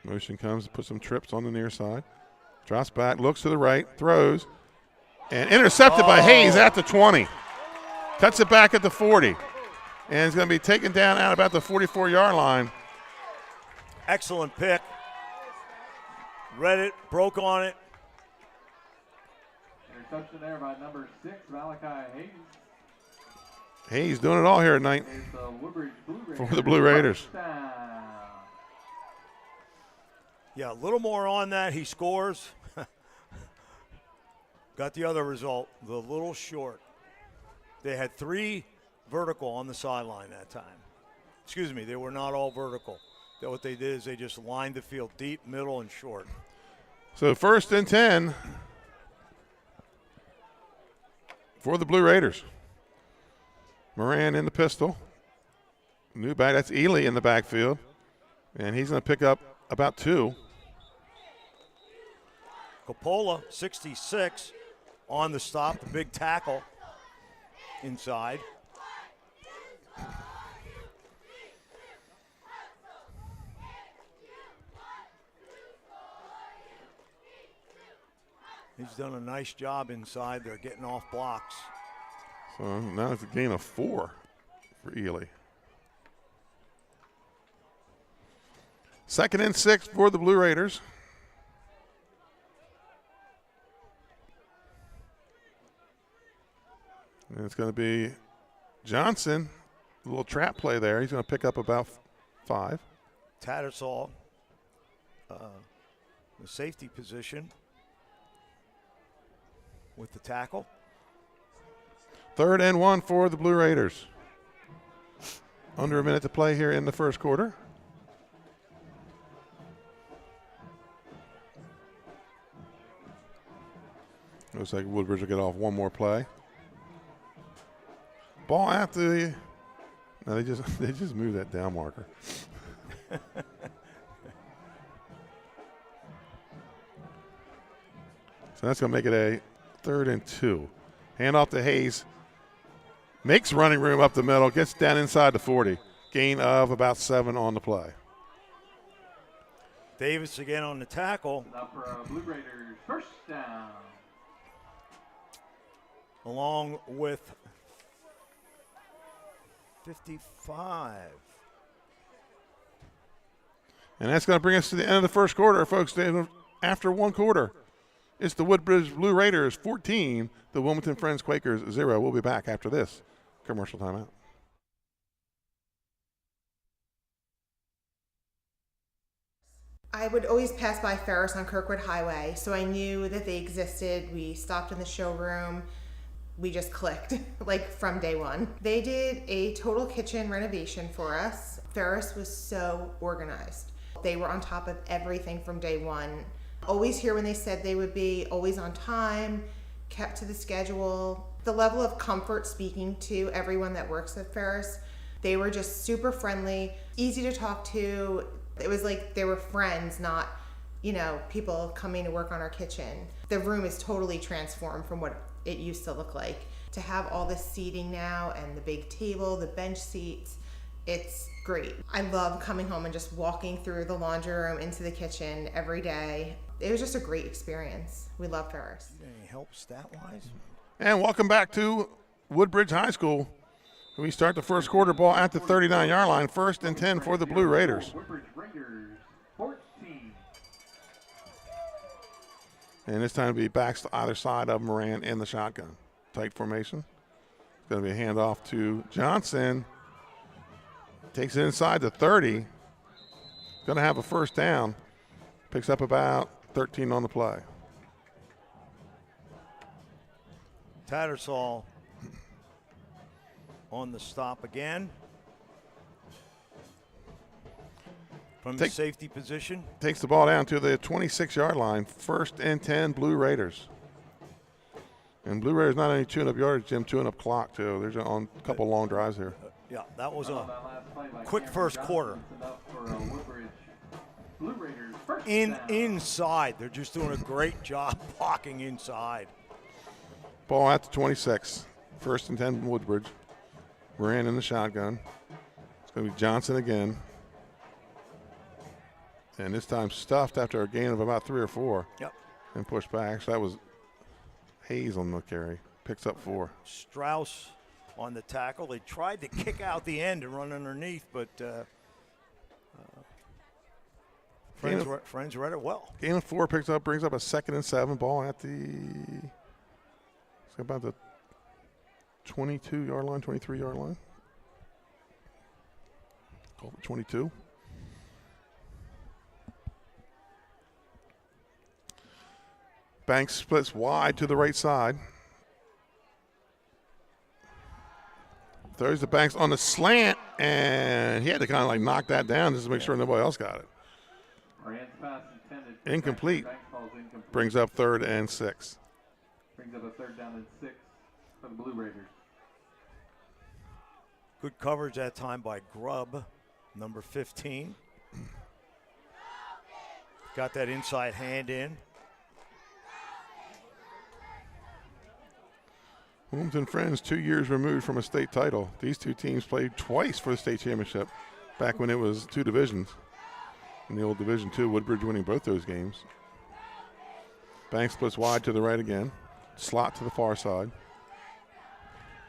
Motion comes to put some trips on the near side. Drops back, looks to the right, throws, and intercepted by Hayes at the 20. Cuts it back at the 40. And it's going to be taken down out about the 44-yard line. Excellent pick. Read it, broke on it. Interception there by number 6, Malachi Hayes. Hayes doing it all here tonight for the Blue Raiders. Yeah, a little more on that. He scores. Got the other result, the little short. They had 3 vertical on the sideline that time. Excuse me, they were not all vertical. What they did is they just lined the field deep, middle, and short. So 1st and 10 for the Blue Raiders. Moran in the pistol. New back, that's Ely in the backfield. And he's going to pick up about 2. Coppola, 66, on the stop, the big tackle inside. He's done a nice job inside. They're getting off blocks. So now it's a gain of 4 for Ely. 2nd and 6 for the Blue Raiders. And it's going to be Johnson. A little trap play there. He's going to pick up about 5. Tattersall, the safety position with the tackle. 3rd and 1 for the Blue Raiders. Under a minute to play here in the first quarter. Looks like Woodbridge will get off one more play. Ball at the. No, they just moved that down marker. So that's going to make it a 3rd and 2. Hand off to Hayes. Makes running room up the middle. Gets down inside the 40. Gain of about 7 on the play. Davis again on the tackle. Now for Blue Raiders, 1st down. Along with 55. And that's going to bring us to the end of the first quarter, folks. After 1 quarter, it's the Woodbridge Blue Raiders 14, the Wilmington Friends Quakers 0. We'll be back after this commercial timeout. I would always pass by Ferris on Kirkwood Highway, so I knew that they existed. We stopped in the showroom. We just clicked, like from day one. They did a total kitchen renovation for us. Ferris was so organized. They were on top of everything from day one. Always here when they said they would be, always on time, kept to the schedule. The level of comfort speaking to everyone that works at Ferris, they were just super friendly, easy to talk to. It was like they were friends, not, people coming to work on our kitchen. The room is totally transformed from what it used to look like. To have all this seating now and the big table, the bench seats, it's great. I love coming home and just walking through the laundry room into the kitchen every day. It was just a great experience. We loved Ferris. Any help stat-wise? And welcome back to Woodbridge High School. We start the first quarter ball at the 39-yard line. 1st and 10 for the Blue Raiders. Woodbridge Raiders 14. And it's time to be backs to either side of Moran in the shotgun. Tight formation. It's going to be a handoff to Johnson. Takes it inside the 30. Going to have a 1st down. Picks up about 13 on the play. Tattersall on the stop again. From the safety position. Takes the ball down to the 26-yard line. 1st and 10, Blue Raiders. And Blue Raiders not only chewing up yardage, Jim, chewing up clock, too. There's on a couple long drives here. Yeah, that was a quick first quarter. Inside. They're just doing a great job blocking inside. Ball at the 26. 1st and 10, Woodbridge. Moran in the shotgun. It's going to be Johnson again. And this time stuffed after a gain of about 3 or 4. Yep. and push back. So that was Hayes on the carry. Picks up 4. Strauss on the tackle. They tried to kick out the end and run underneath, but Friends read it well. Gain of 4 brings up a 2nd and 7. Ball at about the 22-yard line, 23-yard line. Call it 22. Banks splits wide to the right side. Throws the Banks on the slant, and he had to kind of like knock that down just to make sure nobody else got it. Incomplete. Brings up 3rd and 6. Brings up a 3rd down and 6 for the Blue Raiders. Good coverage that time by Grubb, number 15. Got that inside hand in. Wilmington Friends, 2 years removed from a state title. These two teams played twice for the state championship back when it was 2 divisions. In the old Division II, Woodbridge winning both those games. Banks splits wide to the right again. Slot to the far side.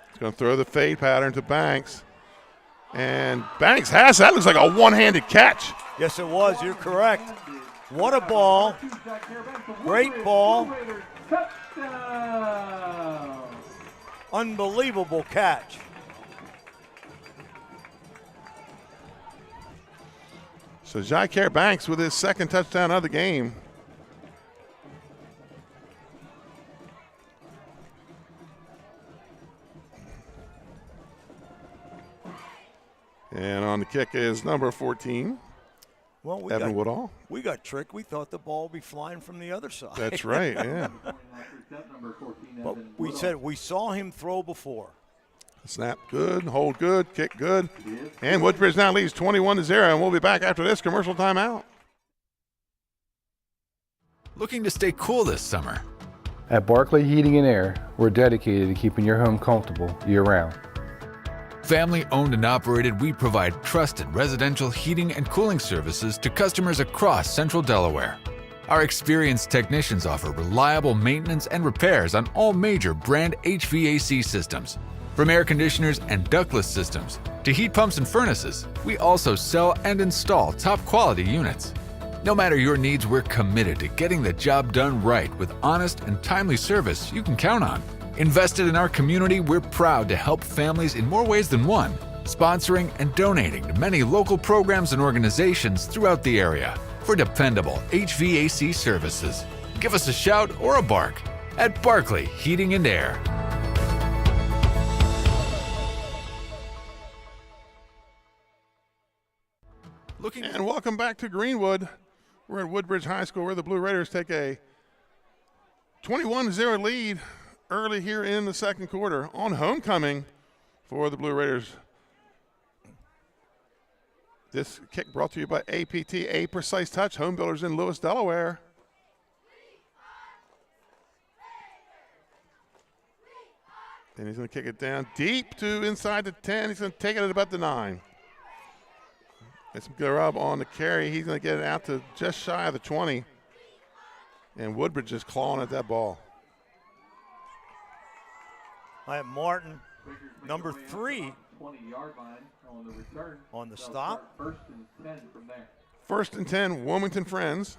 He's going to throw the fade pattern to Banks. And Banks has that. Looks like a one-handed catch. Yes, it was. You're correct. What a ball. Great ball. Unbelievable catch. So Jaquair Banks with his 2nd touchdown of the game. And on the kick is number 14, well, Evan Woodall. We got tricked. We thought the ball would be flying from the other side. That's right, yeah. But we said we saw him throw before. Snap good, hold good, kick good. And Woodbridge now leads 21-0, and we'll be back after this commercial timeout. Looking to stay cool this summer? At Barclay Heating and Air, we're dedicated to keeping your home comfortable year-round. Family owned and operated, we provide trusted residential heating and cooling services to customers across central Delaware. Our experienced technicians offer reliable maintenance and repairs on all major brand HVAC systems. From air conditioners and ductless systems to heat pumps and furnaces, we also sell and install top quality units. No matter your needs, we're committed to getting the job done right with honest and timely service you can count on. Invested in our community, we're proud to help families in more ways than one, sponsoring and donating to many local programs and organizations throughout the area for dependable HVAC services. Give us a shout or a bark at Barclay Heating and Air. And welcome back to Greenwood. We're at Woodbridge High School where the Blue Raiders take a 21-0 lead early here in the 2nd quarter on homecoming for the Blue Raiders. This kick brought to you by APT, A Precise Touch, home builders in Lewis, Delaware. And he's going to kick it down deep to inside the 10. He's going to take it at about the 9. It's Grubb on the carry. He's going to get it out to just shy of the 20. And Woodbridge is clawing at that ball. I have Martin, number 3. 20-yard line on the return. On the stop. 1st and 10 from there. 1st and 10, Wilmington Friends.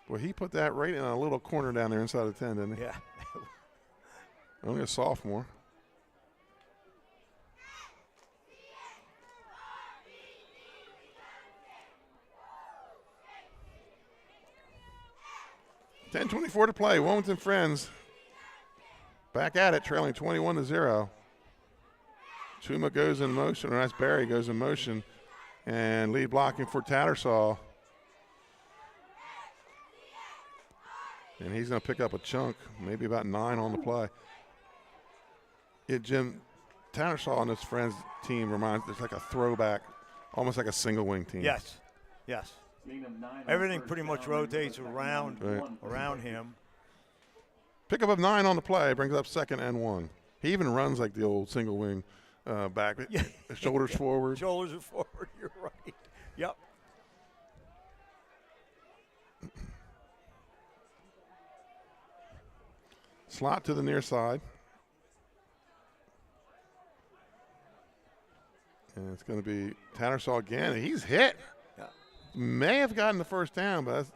Well, he put that right in a little corner down there inside the 10, didn't he? Yeah. Only a sophomore. $10:24 to play. Wilmington Friends back at it, trailing 21-0. Chuma goes in motion, or that's Barry goes in motion, and lead blocking for Tattersall. And he's going to pick up a chunk, maybe about 9 on the play. Jim, Tattersall and his Friends team it's like a throwback, almost like a single wing team. Yes, yes. Everything pretty much rotates around him. Pickup of 9 on the play, brings up 2nd and 1. He even runs like the old single wing back. Shoulders forward. Shoulders are forward, you're right. Yep. Slot to the near side. And it's going to be Tattersall again. He's hit. Yeah. May have gotten the first down, but that's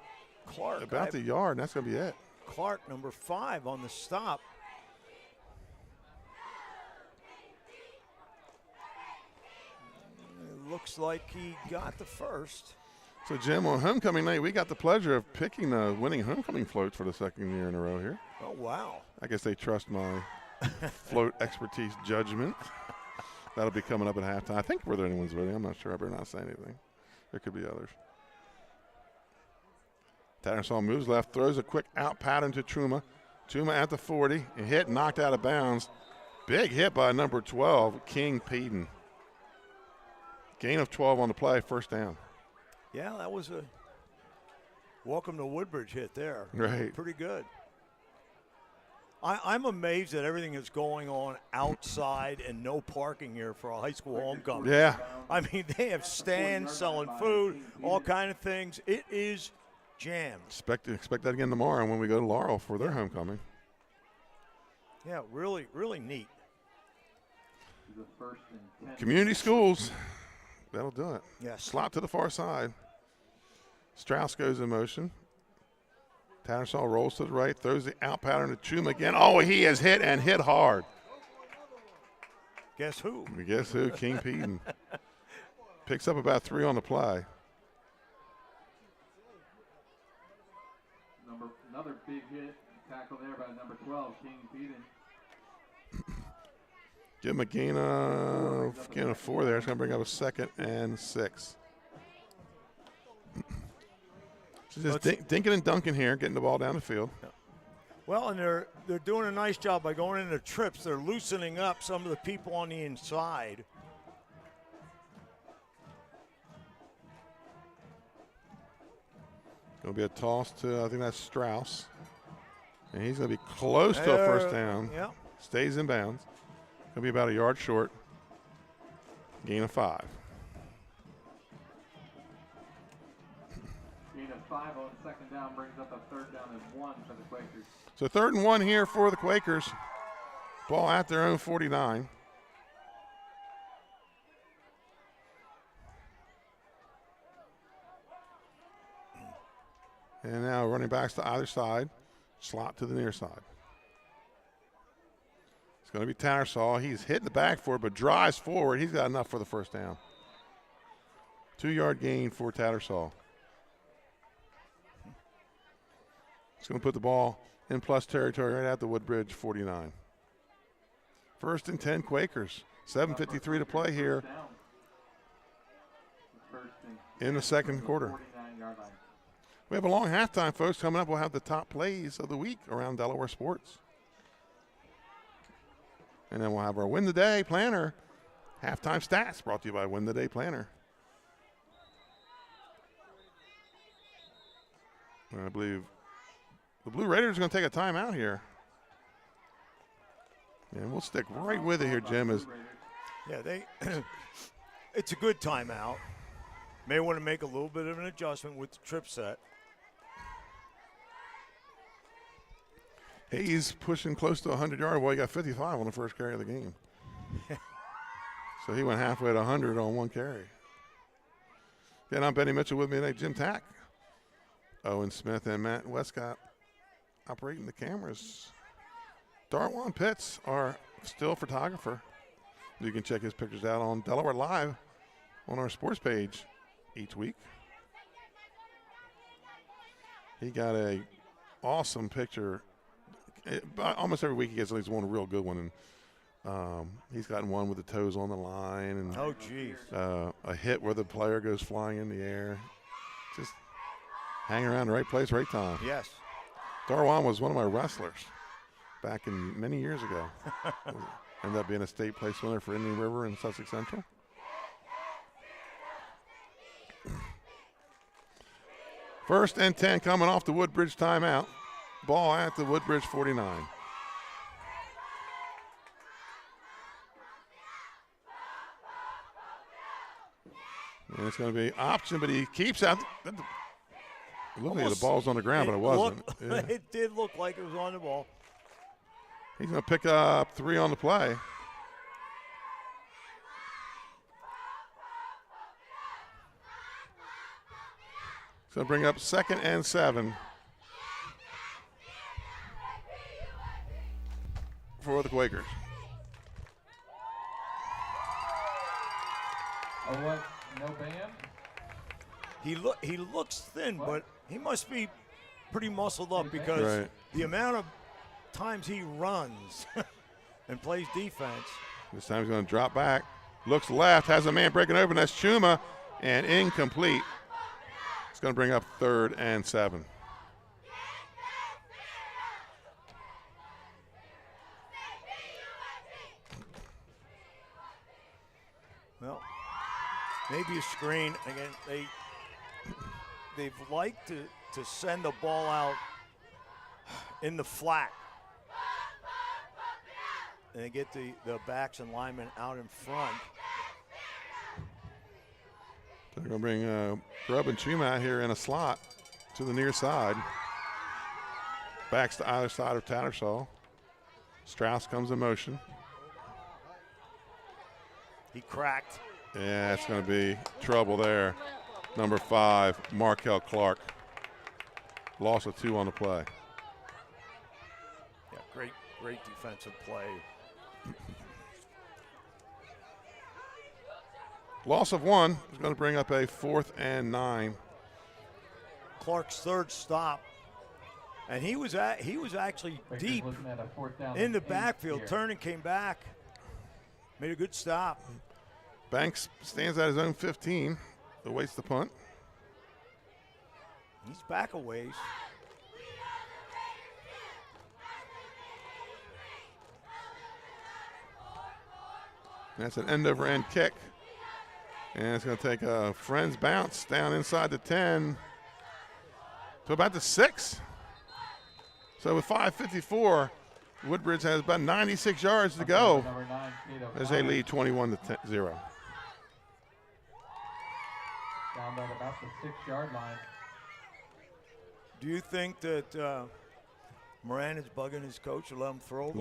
Clark. about the yard, and that's going to be it. Clark, number 5 on the stop. It looks like he got the first. So, Jim, on homecoming night, we got the pleasure of picking the winning homecoming floats for the second year in a row here. Oh, wow. I guess they trust my float expertise judgment. That'll be coming up at halftime. I think were there anyone's voting. I'm not sure. I better not say anything. There could be others. Tattersall moves left, throws a quick out pattern to Truma. Truma at the 40, and hit, knocked out of bounds. Big hit by number 12, King Peden. Gain of 12 on the play, first down. Yeah, that was a welcome to Woodbridge hit there. Right. Pretty good. I'm amazed that everything is going on outside and no parking here for a high school homecoming. Yeah. I mean, they have stands selling food, all kind of things. It is jammed. Expect that again tomorrow when we go to Laurel for their homecoming. Yeah, really, really neat. Community schools. That'll do it. Yes. Slot to the far side. Strauss goes in motion. Tattersall rolls to the right, throws the out pattern to Chuma again. Oh, he has hit and hit hard. Guess who? Guess who? King Peden. Picks up about 3 on the play. Another big hit, tackle there by number 12, King Peden. Give him a gain of 4 there. It's going to bring up a 2nd and 6. So just dinking and dunking here, getting the ball down the field. Yeah. Well, and they're doing a nice job by going into trips. They're loosening up some of the people on the inside. Going to be a toss to, I think that's Strauss. And he's going to be close to a first down. Yeah. Stays in bounds. Going to be about a yard short. Gain of 5. Gain of 5 on second down brings up a third down and 1 for the Quakers. So 3rd and 1 here for the Quakers. Ball at their own 49. And now running backs to either side. Slot to the near side. It's going to be Tattersall. He's hitting the back for it, but drives forward. He's got enough for the first down. 2-yard gain for Tattersall. It's going to put the ball in plus territory right at the Woodbridge 49. 1st and 10 Quakers. 7:53 to play here in the second quarter. We have a long halftime, folks. Coming up, we'll have the top plays of the week around Delaware sports. And then we'll have our Win the Day Planner. Halftime stats brought to you by Win the Day Planner. And I believe the Blue Raiders are going to take a timeout here. And we'll stick right with it here, Jim. Yeah, it's a good timeout. May want to make a little bit of an adjustment with the trip set. He's pushing close to 100 yards. Well, he got 55 on the first carry of the game. So he went halfway to 100 on one carry. Again, I'm Benny Mitchell, with me tonight, Jim Tack, Owen Smith, and Matt Westcott operating the cameras. Darwan Pitts, our still photographer. You can check his pictures out on Delaware Live on our sports page each week. He got a awesome picture. Almost every week he gets at least one real good one, and he's gotten one with the toes on the line, and oh geez, a hit where the player goes flying in the air. Just hanging around the right place, right time. Yes. Darwan was one of my wrestlers back in many years ago. Ended up being a state place winner for Indian River and Sussex Central. First and 10 coming off the Woodbridge timeout. Ball at the Woodbridge 49. And it's going to be option, but he keeps out. Looked like the ball's on the ground, but it wasn't. It did look like it was on the ball. He's going to pick up 3 on the play. He's going to bring up 2nd and 7 for the Quakers. Oh, what? No band? He looks thin, but he must be pretty muscled up because the amount of times he runs and plays defense. This time he's going to drop back. Looks left, has a man breaking open. That's Chuma, and incomplete. It's going to bring up 3rd and 7. Well, maybe a screen. Again, they've liked to send the ball out in the flat. And they get the backs and linemen out in front. They're going to bring Grubb and Chuma out here in a slot to the near side. Backs to either side of Tattersall. Strauss comes in motion. He cracked. Yeah, it's going to be trouble there. Number 5, Markel Clark. Loss of 2 on the play. Yeah, great defensive play. Loss of 1 is going to bring up a 4th and 9. Clark's 3rd stop, and he was actually deep in the backfield. Turned and came back, made a good stop. Banks stands at his own 15, awaits the punt. He's back a ways. That's an end-over-end kick. And it's going to take a Friends bounce down inside the 10 to about the 6. So with 5:54, Woodbridge has about 96 yards to go as they lead 21-0. Down at about the 6-yard line. Do you think that Moran is bugging his coach to let him throw?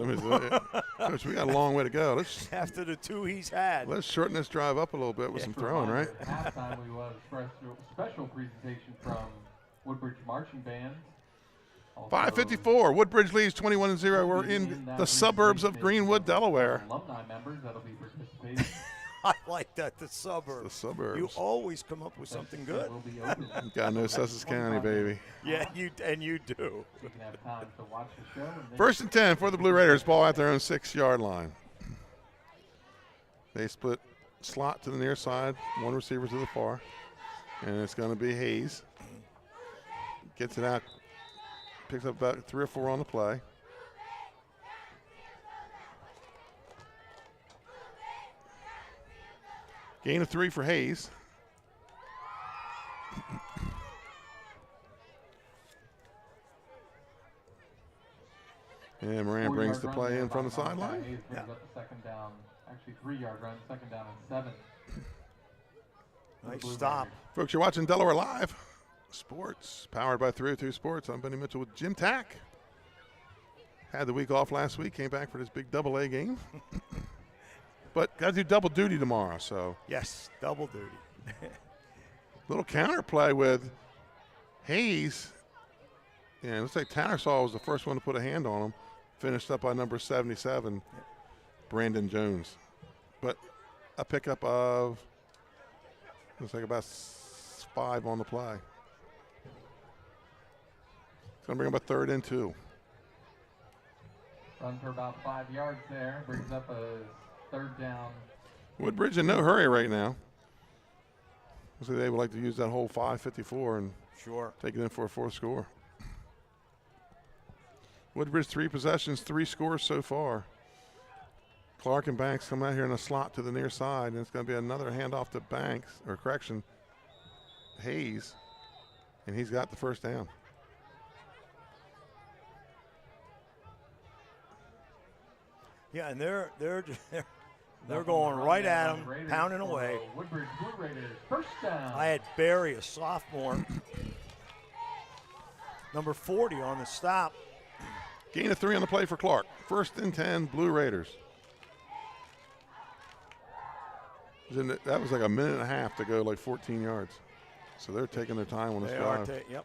Coach, we got a long way to go. After the 2 he's had. Let's shorten this drive up a little bit with some throwing, right? At halftime, we will have a special presentation from Woodbridge Marching Band. 5:54. Woodbridge leads 21-0. We're in the suburbs of Greenwood, Delaware. Alumni members that'll be participating. I like that, the suburbs. The suburbs. You always come up with something good. Gotta know Sussex County, baby. Yeah, you do. You can have time to watch the show. 1st and 10 for the Blue Raiders. Ball at their own 6-yard line. They split slot to the near side, 1 receiver to the far, and it's going to be Hayes. Gets it out, picks up about 3 or 4 on the play. Gain of 3 for Hayes. And Moran brings the play in from the sideline. Hayes brings up the 2nd down, actually 3-yard run, 2nd down and 7. Nice stop. Folks, you're watching Delaware Live Sports, powered by 302 Sports. I'm Benny Mitchell with Jim Tack. Had the week off last week, came back for this big AA game. But got to do double duty tomorrow, so. Yes, double duty. Little counterplay with Hayes. Yeah, it looks like Tattersall was the first one to put a hand on him. Finished up by number 77, Brandon Jones. But a pickup of, looks like about 5 on the play. It's going to bring up a 3rd and 2. Run for about 5 yards there, brings up a 3rd down. Woodbridge in no hurry right now. So they would like to use that whole 5:54 and take it in for a 4th score. Woodbridge 3 possessions, 3 scores so far. Clark and Banks come out here in a slot to the near side, and it's going to be another handoff to Banks, or correction, Hayes, and he's got the 1st down. Yeah, and they're going right at him, pounding away. Woodbridge Blue Raiders, 1st down. I had Barry, a sophomore, number 40 on the stop. Gain of 3 on the play for Clark. 1st and 10, Blue Raiders. That was like a minute and a half to go like 14 yards. So they're taking their time on this drive. Yep.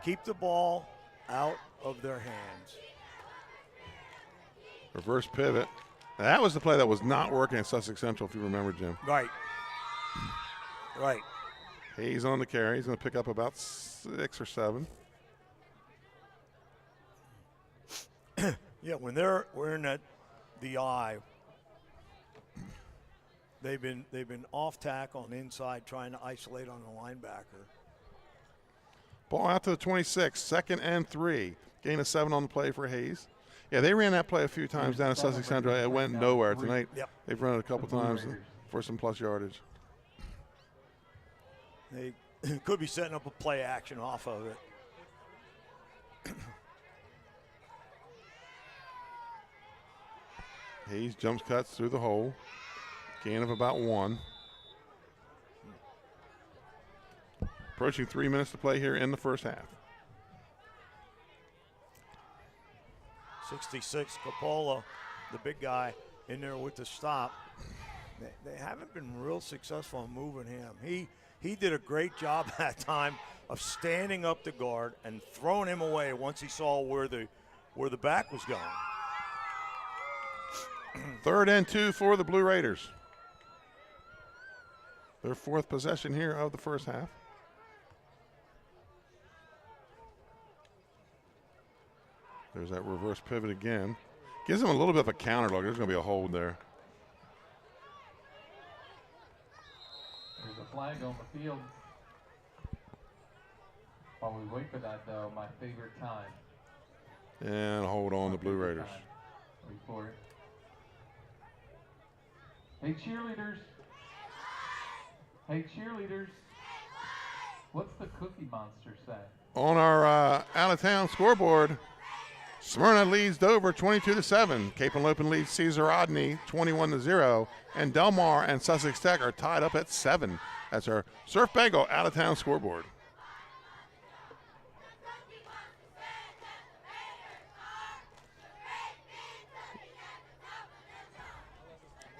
Keep the ball out of their hands. Reverse pivot. Now, that was the play that was not working at Sussex Central, if you remember, Jim. Right. Right. Hayes on the carry. He's going to pick up about 6 or 7. Yeah, when we're in the eye, they've been off tack on inside, trying to isolate on the linebacker. Ball out to the 26, 2nd and 3. Gain of 7 on the play for Hayes. Yeah, they ran that play a few times down at Sussex Central. It went nowhere tonight. Yep. They've run it a couple times for some plus yardage. They could be setting up a play action off of it. Hayes jumps cuts through the hole. Gain of about 1. Approaching 3 minutes to play here in the first half. 66, Coppola, the big guy in there with the stop. They haven't been real successful in moving him. He did a great job that time of standing up the guard and throwing him away once he saw where the back was going. 3rd and 2 for the Blue Raiders. Their 4th possession here of the first half. There's that reverse pivot again. Gives them a little bit of a counter look. There's going to be a hold there. There's a flag on the field. While we wait for that, though, my favorite time. And hold on the Blue Raiders. Wait for it. Hey, cheerleaders. Hey, cheerleaders. What's the Cookie Monster say? On our out-of-town scoreboard, Smyrna leads Dover 22-7. Cape and Lopin leads Cesar Rodney 21-0. And Del Mar and Sussex Tech are tied up at 7. That's our Surf Bagel out-of-town scoreboard.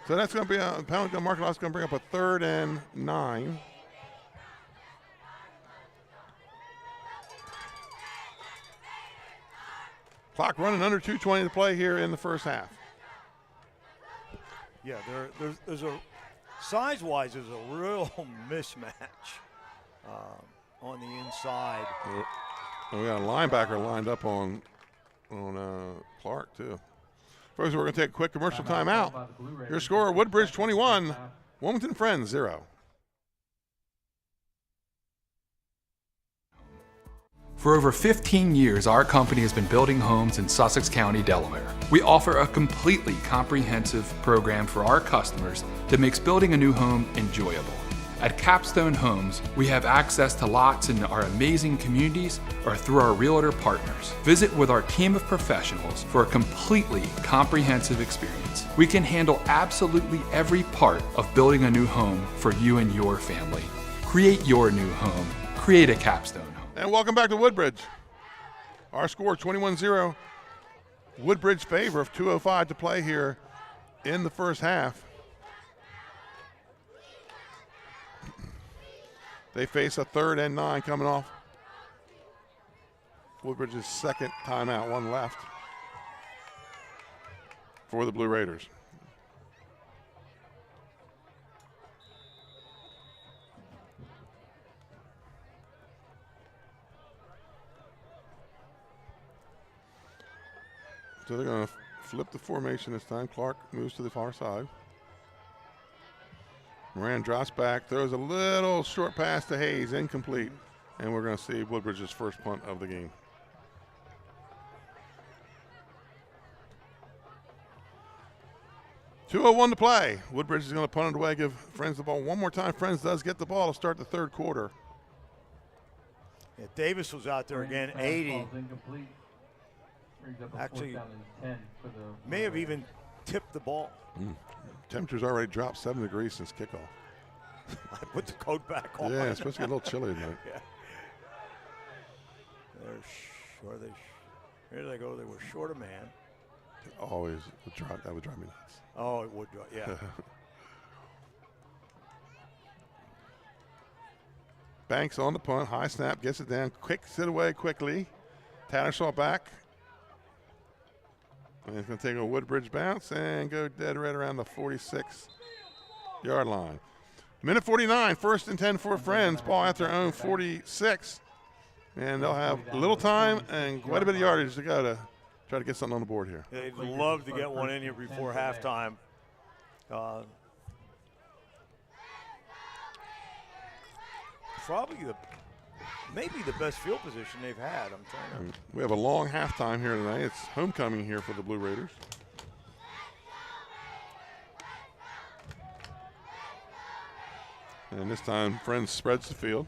So that's going to be a penalty gun market. That's going to bring up a 3rd and 9. Clock running under 2:20 to play here in the first half. Yeah, there's a size-wise, there's a real mismatch on the inside. And we got a linebacker lined up on Clark too. Folks, we're going to take a quick commercial timeout. Your score: Woodbridge 21, Wilmington Friends 0. For over 15 years, our company has been building homes in Sussex County, Delaware. We offer a completely comprehensive program for our customers that makes building a new home enjoyable. At Capstone Homes, we have access to lots in our amazing communities or through our realtor partners. Visit with our team of professionals for a completely comprehensive experience. We can handle absolutely every part of building a new home for you and your family. Create your new home. Create a Capstone home. And welcome back to Woodbridge. Our score 21-0. Woodbridge favor of 2:05 to play here in the first half. They face a 3rd and 9 coming off Woodbridge's 2nd timeout, 1 left for the Blue Raiders. So they're going to flip the formation this time. Clark moves to the far side. Moran drops back, throws a little short pass to Hayes, incomplete. And we're going to see Woodbridge's first punt of the game. .201 to play. Woodbridge is going to punt it away, give Friends the ball one more time. Friends does get the ball to start the 3rd quarter. Yeah, Davis was out there again, 80. Actually, may have even tipped the ball. Temperature's already dropped 7 degrees since kickoff. I put the coat back on. Yeah, it's supposed to get a little chilly tonight. Yeah. Here they go. They were short a man. Always that would drive me nuts. Oh, it would drive, yeah. Banks on the punt, high snap, gets it down, quick sit away quickly. Tattersall back. And it's going to take a Woodbridge bounce and go dead right around the 46-yard line. Minute 49, 1st and 10 for Friends. Ball at their own 46. And they'll have a little time and quite a bit of yardage to go to try to get something on the board here. They'd love to get one in here before halftime. Probably maybe the best field position they've had. I'm trying to. We have a long halftime here tonight. It's homecoming here for the Blue Raiders. And this time, Friends spreads the field.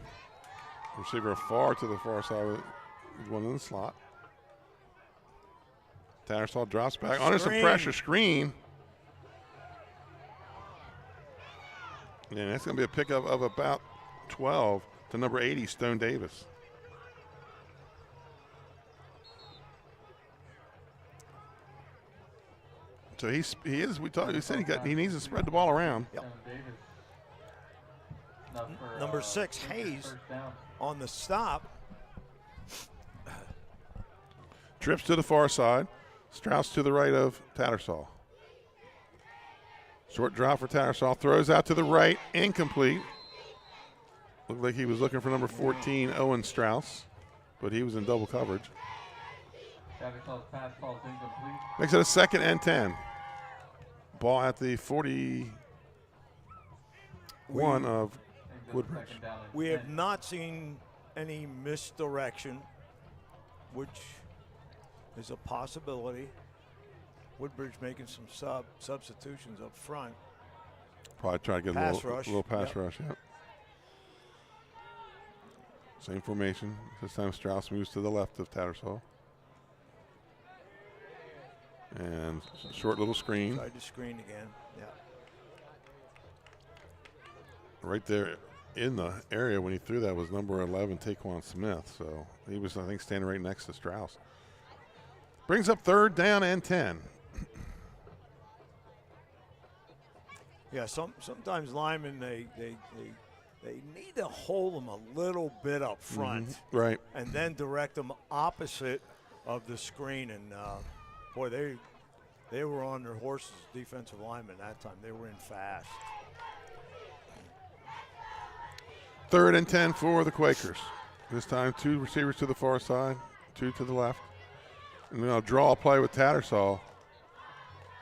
Receiver far to the far side with one in the slot. Tattersall drops back under some pressure, screen. And that's going to be a pickup of about 12 to number 80, Stone Davis. So he said he needs to spread the ball around. Yep. Number 6, Hayes, on the stop. Trips to the far side. Strauss to the right of Tattersall. Short drop for Tattersall. Throws out to the right. Incomplete. Looked like he was looking for number 14, Owen Strauss, but he was in double coverage. Tattersall's pass falls incomplete. Makes it a 2nd and 10. Ball at the 41 of Woodbridge. We have not seen any misdirection, which is a possibility. Woodbridge making some substitutions up front. Probably try to get a little pass rush. Yep. Same formation. This time Strauss moves to the left of Tattersall. And short little screen. Tried to screen again. Yeah. Right there in the area when he threw that was number 11, Taquan Smith. So he was, I think, standing right next to Strauss. Brings up 3rd down and 10. Yeah, sometimes linemen, they need to hold them a little bit up front. Mm-hmm. Right. And then direct them opposite of the screen. And, boy, they were on their horses, defensive linemen, that time. They were in fast. 3rd and 10 for the Quakers. This time 2 receivers to the far side, 2 to the left. And then I'll draw a play with Tattersall.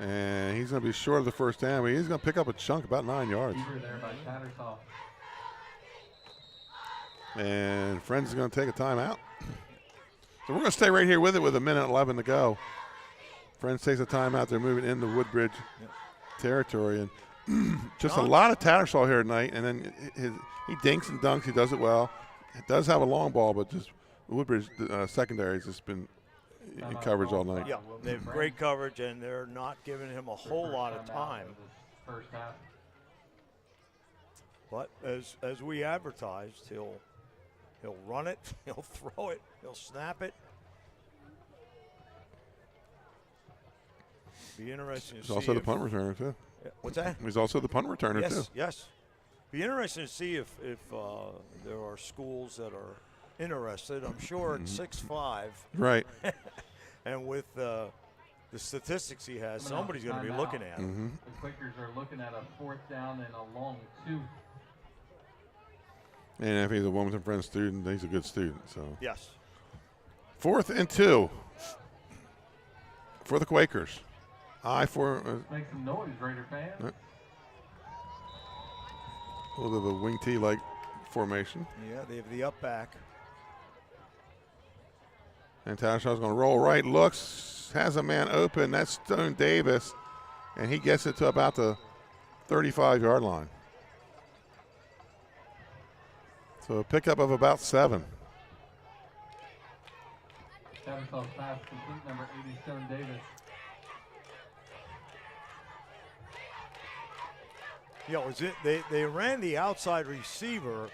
And he's going to be short of the first down, but he's going to pick up a chunk, about 9 yards. There by Tattersall. And Friends is going to take a timeout. So we're going to stay right here with it with 1:11 to go. Friends takes a timeout. They're moving into Woodbridge territory. And just a lot of Tattersall here tonight. And then he dinks and dunks. He does it well. It does have a long ball, but just Woodbridge secondary has just been in coverage all night. Yeah, they have great coverage, and they're not giving him a whole lot of time. First half. But as we advertised, he'll run it, he'll throw it, he'll snap it. Be interesting to He's see. also the punt returner too. What's that? He's also the punt returner too. Yes. Be interesting to see if there are schools that are interested. I'm sure at 6'5". Right. And with the statistics he has, somebody's going to be looking at him. The Quakers are looking at a 4th down and a long 2. And if he's a Wilmington Friends student, he's a good student. So yes. 4th and 2 for the Quakers. Make some noise, Raider fans. A little bit of a wing T-like formation. Yeah, they have the up back. And Tattershaw's going to roll right, looks, has a man open. That's Stone Davis, and he gets it to about the 35-yard line. So a pickup of about 7. Tattersall's pass complete, number 80, Stone Davis. Yeah, was it? They ran the outside receiver.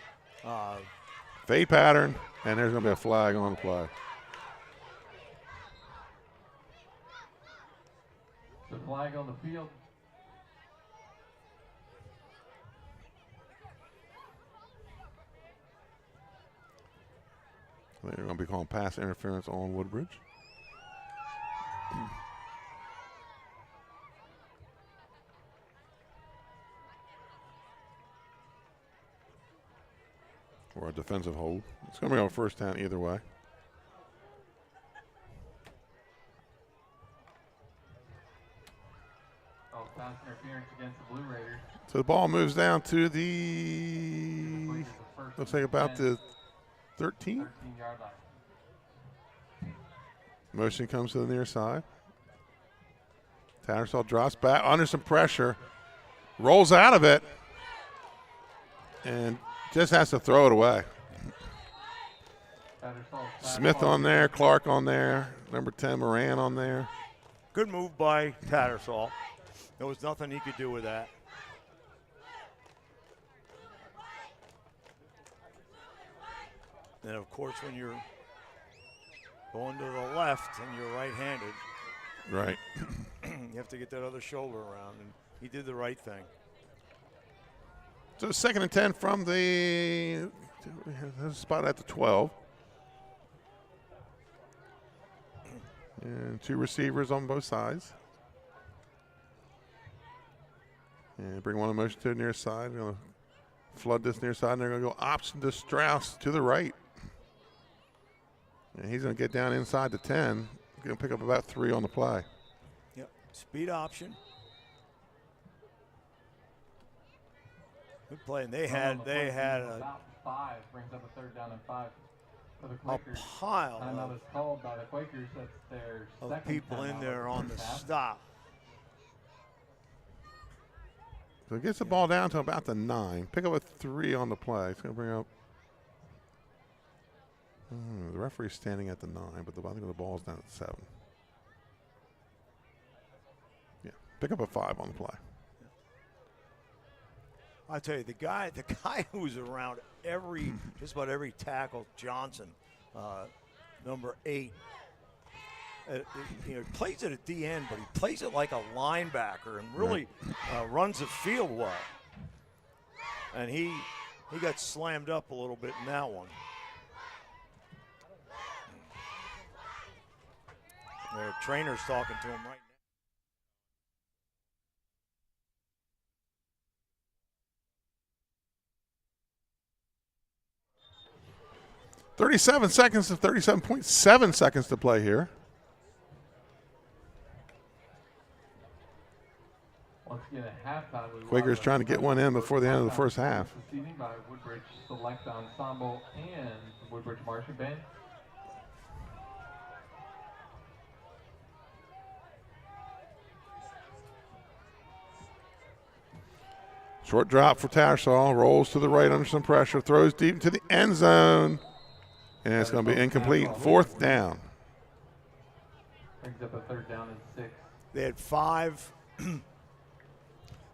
Fade pattern, and there's going to be a flag on the play. flag on the field. They're going to be calling pass interference on Woodbridge. Or a defensive hold. It's going to be on first down either way. Oh, pass interference against the Blue Raiders. So the ball moves down to the, looks like about the 13. 13-yard line. Motion comes to the near side. Tattersall drops back under some pressure, rolls out of it, and just has to throw it away. Smith on there, Clark on there, number 10, Moran on there. Good move by Tattersall. There was nothing he could do with that. And of course, when you're going to the left and you're right-handed, right, you have to get that other shoulder around, and he did the right thing. So 2nd and 10 from the spot at the 12. And 2 receivers on both sides. And bring one in motion to the near side. Going to flood this near side, and they're going to go option to Strauss to the right. And he's going to get down inside the 10. Going to pick up about 3 on the play. Yep, speed option. Good play, and they had about 5, brings up a 3rd down and 5 for the Quakers. A pile Timeout is called by the Quakers. That's their of second people in timeout there of on the half. stop. So it gets the ball down to about the 9. Pick up a 3 on the play. It's going to bring up. The referee's standing at the 9, but I think the ball's down at 7. Yeah, pick up a 5 on the play. I tell you, the guy who's around just about every tackle, Johnson, number 8. He plays it at the end, but he plays it like a linebacker and really runs the field well. And he got slammed up a little bit in that one. Their trainer's talking to him right now. 37.7 seconds to play here. Once again, at halftime, Quakers trying to get one in before the end of the first half. Proceeding by Woodbridge Select Ensemble and the Woodbridge Marching Band. Short drop for Tattersall, rolls to the right under some pressure, throws deep into the end zone, and it's going to be incomplete. 4th down. Brings up a 3rd down and 6. They had 5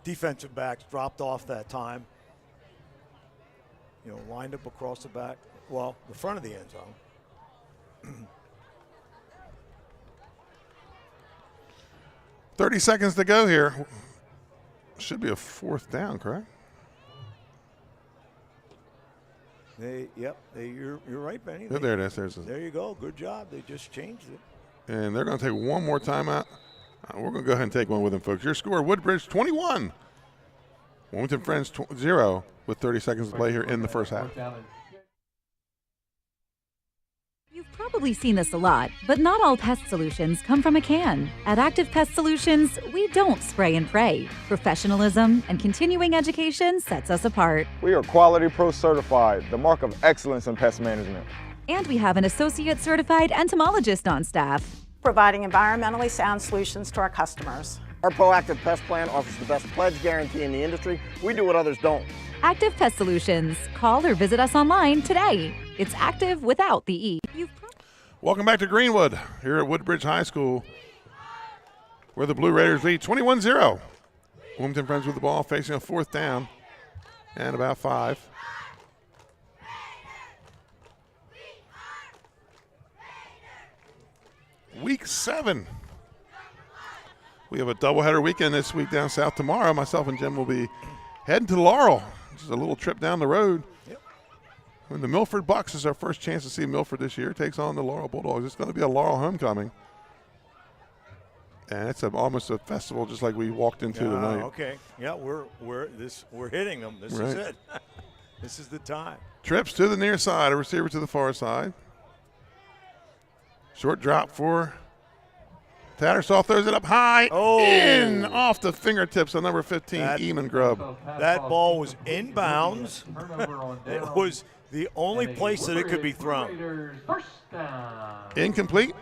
defensive backs dropped off that time. You know, lined up across the back, well, the front of the end zone. 30 seconds to go here. Should be a 4th down, correct? You're right, Benny. There it is. There you go. Good job. They just changed it. And they're going to take one more timeout. We're going to go ahead and take one with them, folks. Your score, Woodbridge 21. Wilmington Friends 0 with 30 seconds to play here in the first half. You've probably seen this a lot, but not all pest solutions come from a can. At Active Pest Solutions, we don't spray and pray. Professionalism and continuing education sets us apart. We are Quality Pro certified, the mark of excellence in pest management. And we have an associate certified entomologist on staff, providing environmentally sound solutions to our customers. Our proactive pest plan offers the best pledge guarantee in the industry. We do what others don't. Active Pest Solutions. Call or visit us online today. It's active without the E. Welcome back to Greenwood here at Woodbridge High School, where the Blue Raiders lead 21-0. Wilmington Friends with the ball, facing a 4th down and about 5. Week 7. We have a doubleheader weekend this week down south tomorrow. Myself and Jim will be heading to Laurel, which is a little trip down the road. Yep. And the Milford Bucks is our first chance to see Milford this year. Takes on the Laurel Bulldogs. It's going to be a Laurel homecoming. And it's almost a festival just like we walked into tonight. Okay. Yeah, we're hitting them. This is it. This is the time. Trips to the near side, a receiver to the far side. Short drop for Tattersall, throws it up high. Oh. In off the fingertips of number 15, Eamon Grubb. That ball was inbounds. It was the only place that it could be thrown. Incomplete.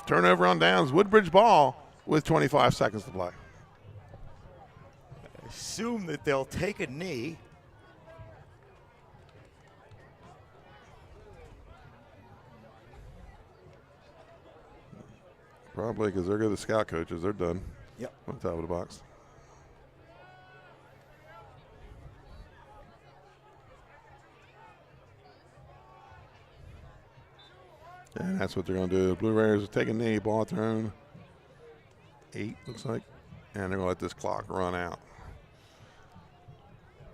Turnover on downs. Woodbridge ball with 25 seconds to play. I assume that they'll take a knee. Probably because they're good, the scout coaches. They're done. Yep. On top of the box. And that's what they're going to do. The Blue Raiders will take a knee, ball at their own 8, looks like. And they're going to let this clock run out.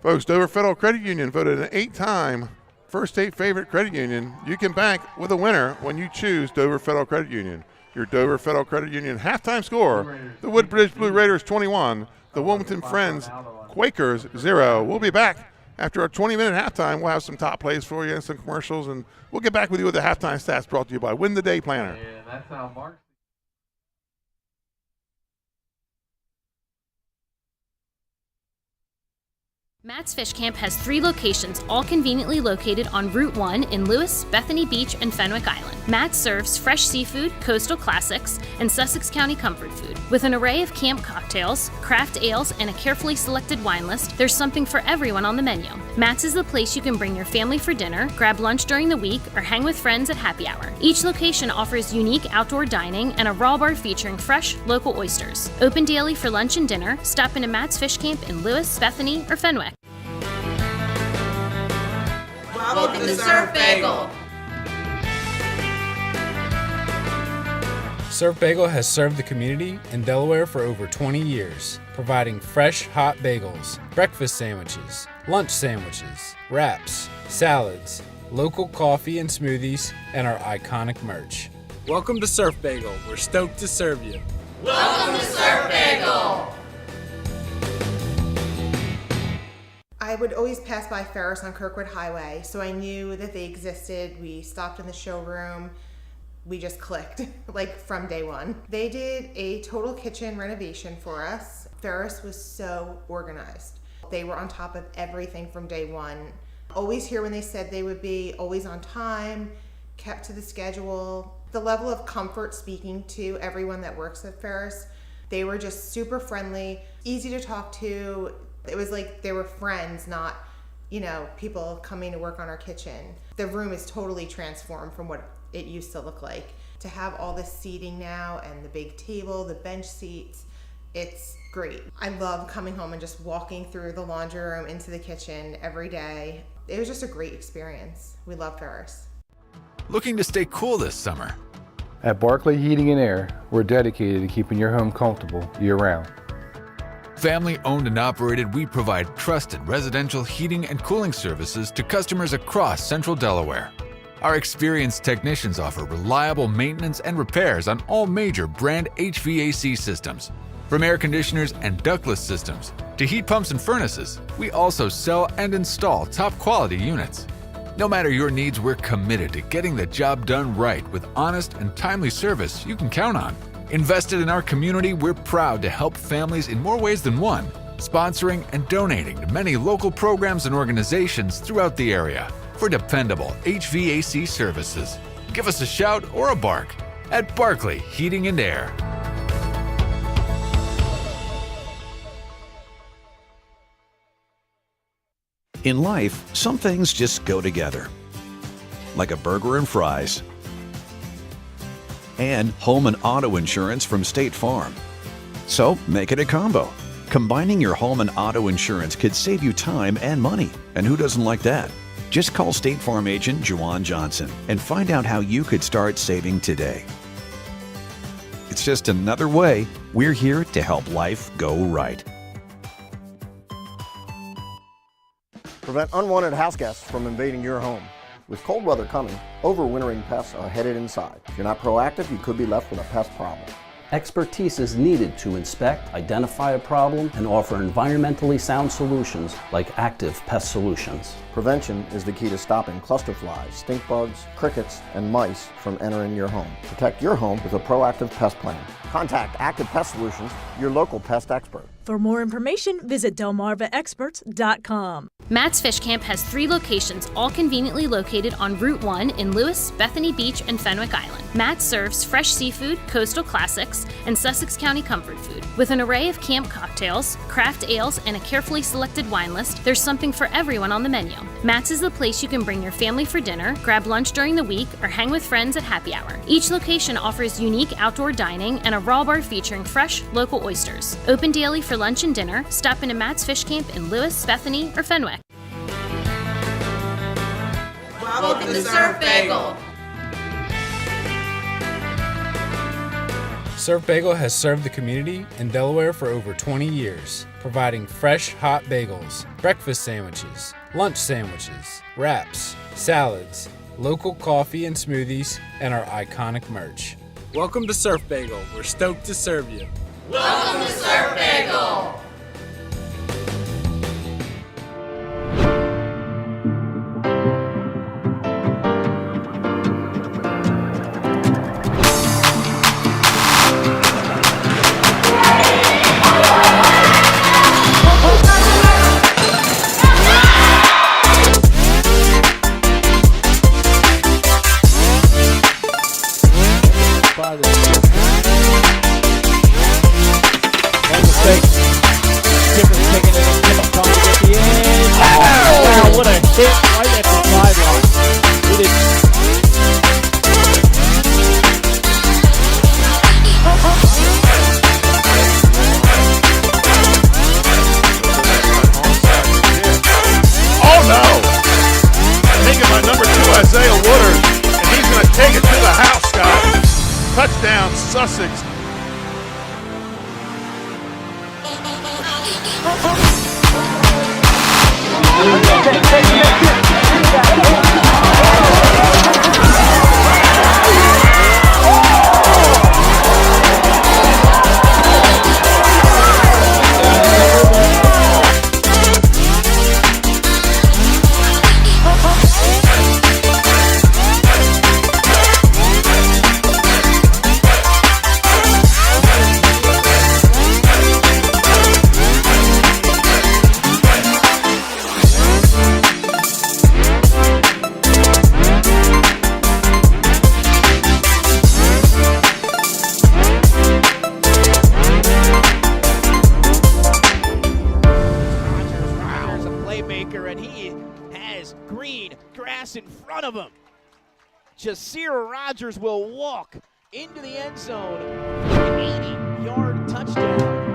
Folks, Dover Federal Credit Union voted an 8-time First State favorite credit union. You can bank with a winner when you choose Dover Federal Credit Union. Your Dover Federal Credit Union halftime score, the Woodbridge Blue Raiders 21, the Wilmington Friends Quakers 0. We'll be back after our 20-minute halftime. We'll have some top plays for you and some commercials, and we'll get back with you with the halftime stats brought to you by Win the Day Planner. Yeah, that's how Mark. Matt's Fish Camp has 3 locations, all conveniently located on Route 1 in Lewis, Bethany Beach, and Fenwick Island. Matt serves fresh seafood, coastal classics, and Sussex County comfort food. With an array of camp cocktails, craft ales, and a carefully selected wine list, there's something for everyone on the menu. Matt's is the place you can bring your family for dinner, grab lunch during the week, or hang with friends at happy hour. Each location offers unique outdoor dining and a raw bar featuring fresh, local oysters. Open daily for lunch and dinner. Stop into Matt's Fish Camp in Lewis, Bethany, or Fenwick. Welcome to Surf Bagel. Surf Bagel has served the community in Delaware for over 20 years, providing fresh, hot bagels, breakfast sandwiches, lunch sandwiches, wraps, salads, local coffee and smoothies, and our iconic merch. Welcome to Surf Bagel. We're stoked to serve you. Welcome to Surf Bagel. I would always pass by Ferris on Kirkwood Highway, so I knew that they existed. We stopped in the showroom. We just clicked, like from day one. They did a total kitchen renovation for us. Ferris was so organized. They were on top of everything from day one. Always here when they said they would be, always on time, kept to the schedule. The level of comfort speaking to everyone that works at Ferris, they were just super friendly, easy to talk to. It was like they were friends, not, people coming to work on our kitchen. The room is totally transformed from what it used to look like. To have all this seating now and the big table, the bench seats, it's great. I love coming home and just walking through the laundry room into the kitchen every day. It was just a great experience. We love Ferris. Looking to stay cool this summer? At Barclay Heating and Air, we're dedicated to keeping your home comfortable year-round. Family owned and operated, we provide trusted residential heating and cooling services to customers across central Delaware. Our experienced technicians offer reliable maintenance and repairs on all major brand HVAC systems. From air conditioners and ductless systems to heat pumps and furnaces, we also sell and install top quality units. No matter your needs, we're committed to getting the job done right with honest and timely service you can count on. Invested in our community, we're proud to help families in more ways than one, sponsoring and donating to many local programs and organizations throughout the area for dependable HVAC services. Give us a shout or a bark at Barclay Heating and Air. In life, some things just go together, like a burger and fries, and home and auto insurance from State Farm. So make it a combo. Combining your home and auto insurance could save you time and money, and who doesn't like that? Just call State Farm agent Juwan Johnson and find out how you could start saving today. It's just another way we're here to help life go right. Prevent unwanted house guests from invading your home. With cold weather coming, overwintering pests are headed inside. If you're not proactive, you could be left with a pest problem. Expertise is needed to inspect, identify a problem, and offer environmentally sound solutions like active pest solutions. Prevention is the key to stopping cluster flies, stink bugs, crickets, and mice from entering your home. Protect your home with a proactive pest plan. Contact Active Pest Solutions, your local pest expert. For more information, visit delmarvaexperts.com. Matt's Fish Camp has 3 locations, all conveniently located on Route 1 in Lewis, Bethany Beach, and Fenwick Island. Matt serves fresh seafood, coastal classics, and Sussex County comfort food. With an array of camp cocktails, craft ales, and a carefully selected wine list, there's something for everyone on the menu. Matt's is the place you can bring your family for dinner, grab lunch during the week, or hang with friends at happy hour. Each location offers unique outdoor dining and a raw bar featuring fresh, local oysters. Open daily for lunch and dinner. Stop into Matt's Fish Camp in Lewis, Bethany, or Fenwick. Welcome to Surf Bagel. Surf Bagel has served the community in Delaware for over 20 years, providing fresh, hot bagels, breakfast sandwiches, lunch sandwiches, wraps, salads, local coffee and smoothies, and our iconic merch. Welcome to Surf Bagel. We're stoked to serve you. Welcome to Surf Bagel. What a hit right at the sideline. Oh no! I'm thinking my number 2, Isaiah Woodard, and he's going to take it to the house, Scott. Touchdown, Sussex. Jasira Rogers will walk into the end zone for an 80-yard touchdown.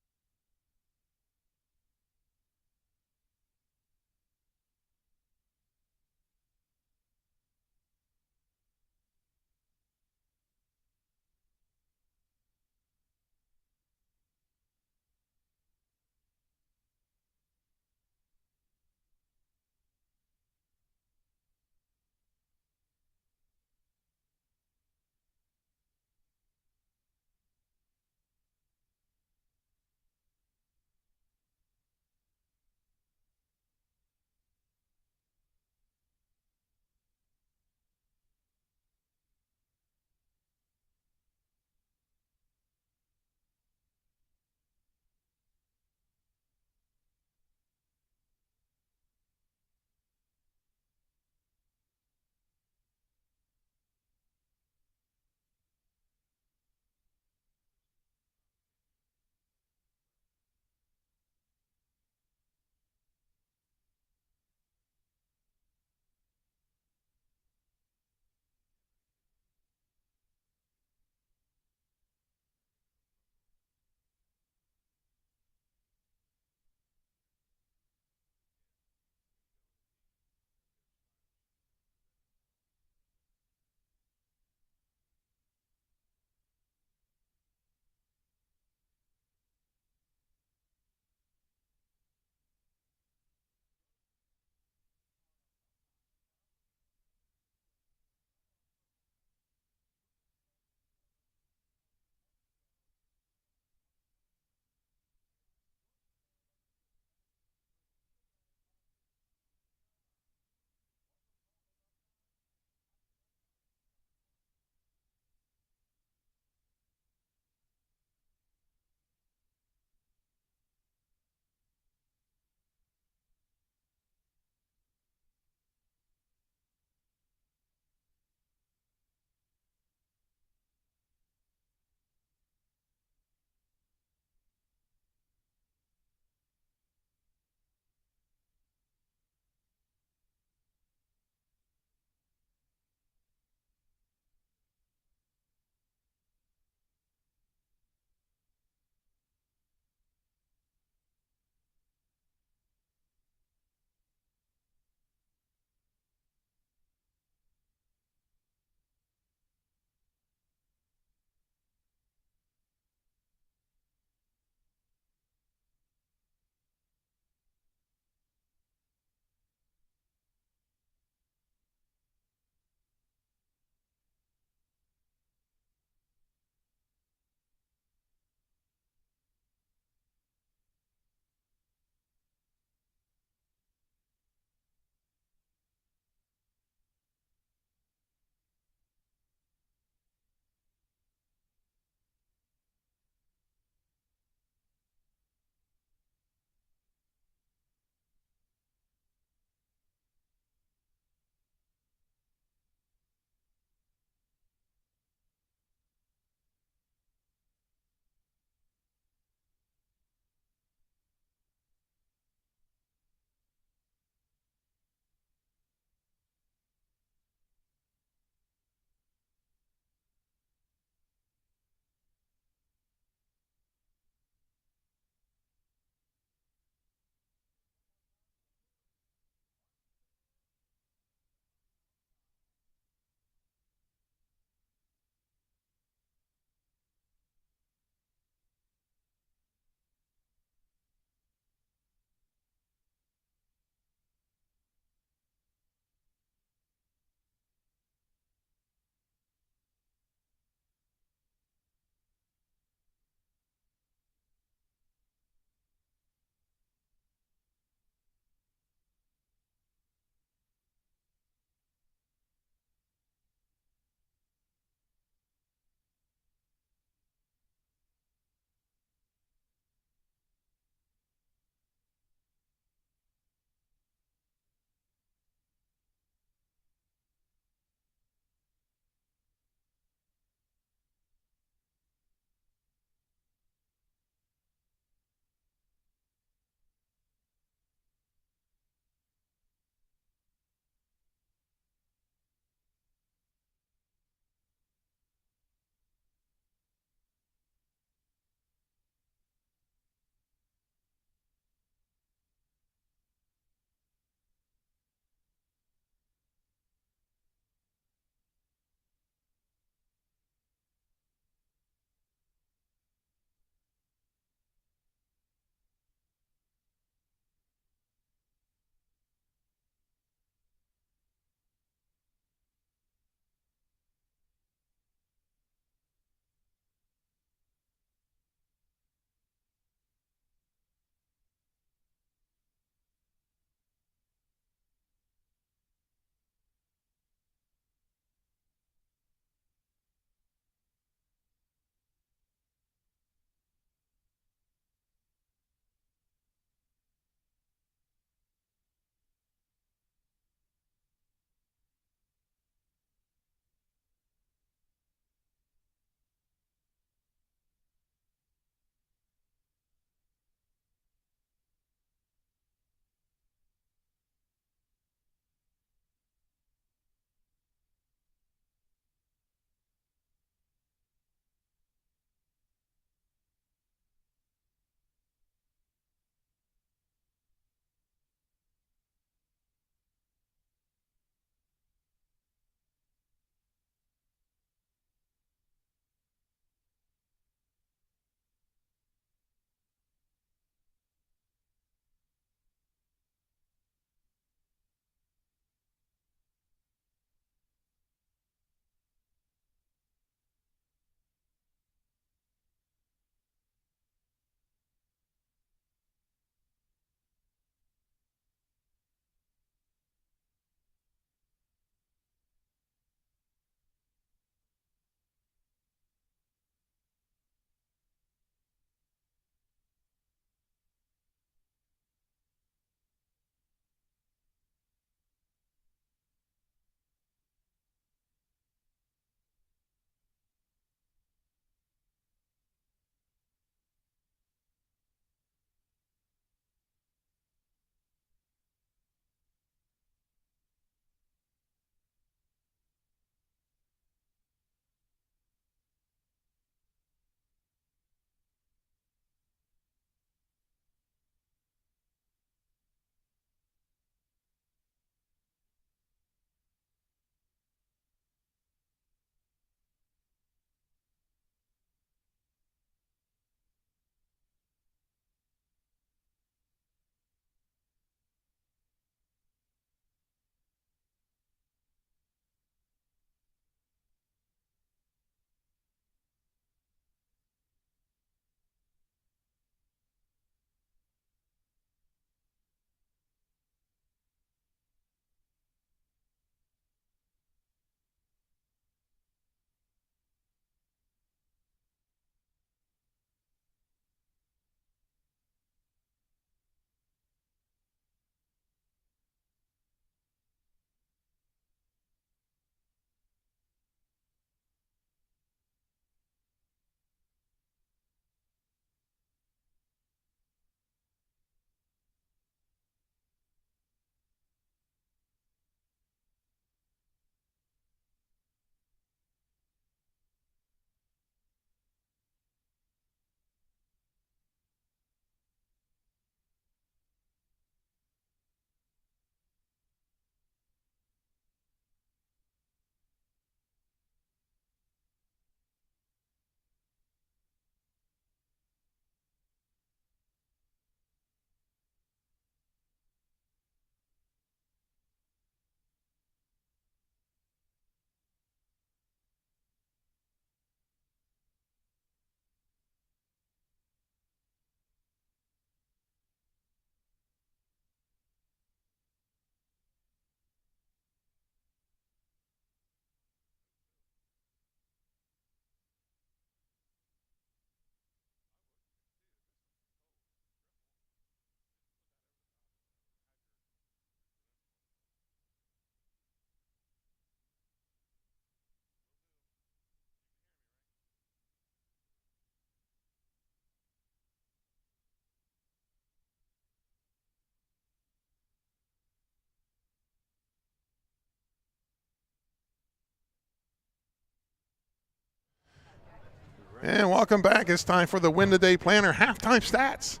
And welcome back. It's time for the Win the Day Planner halftime stats.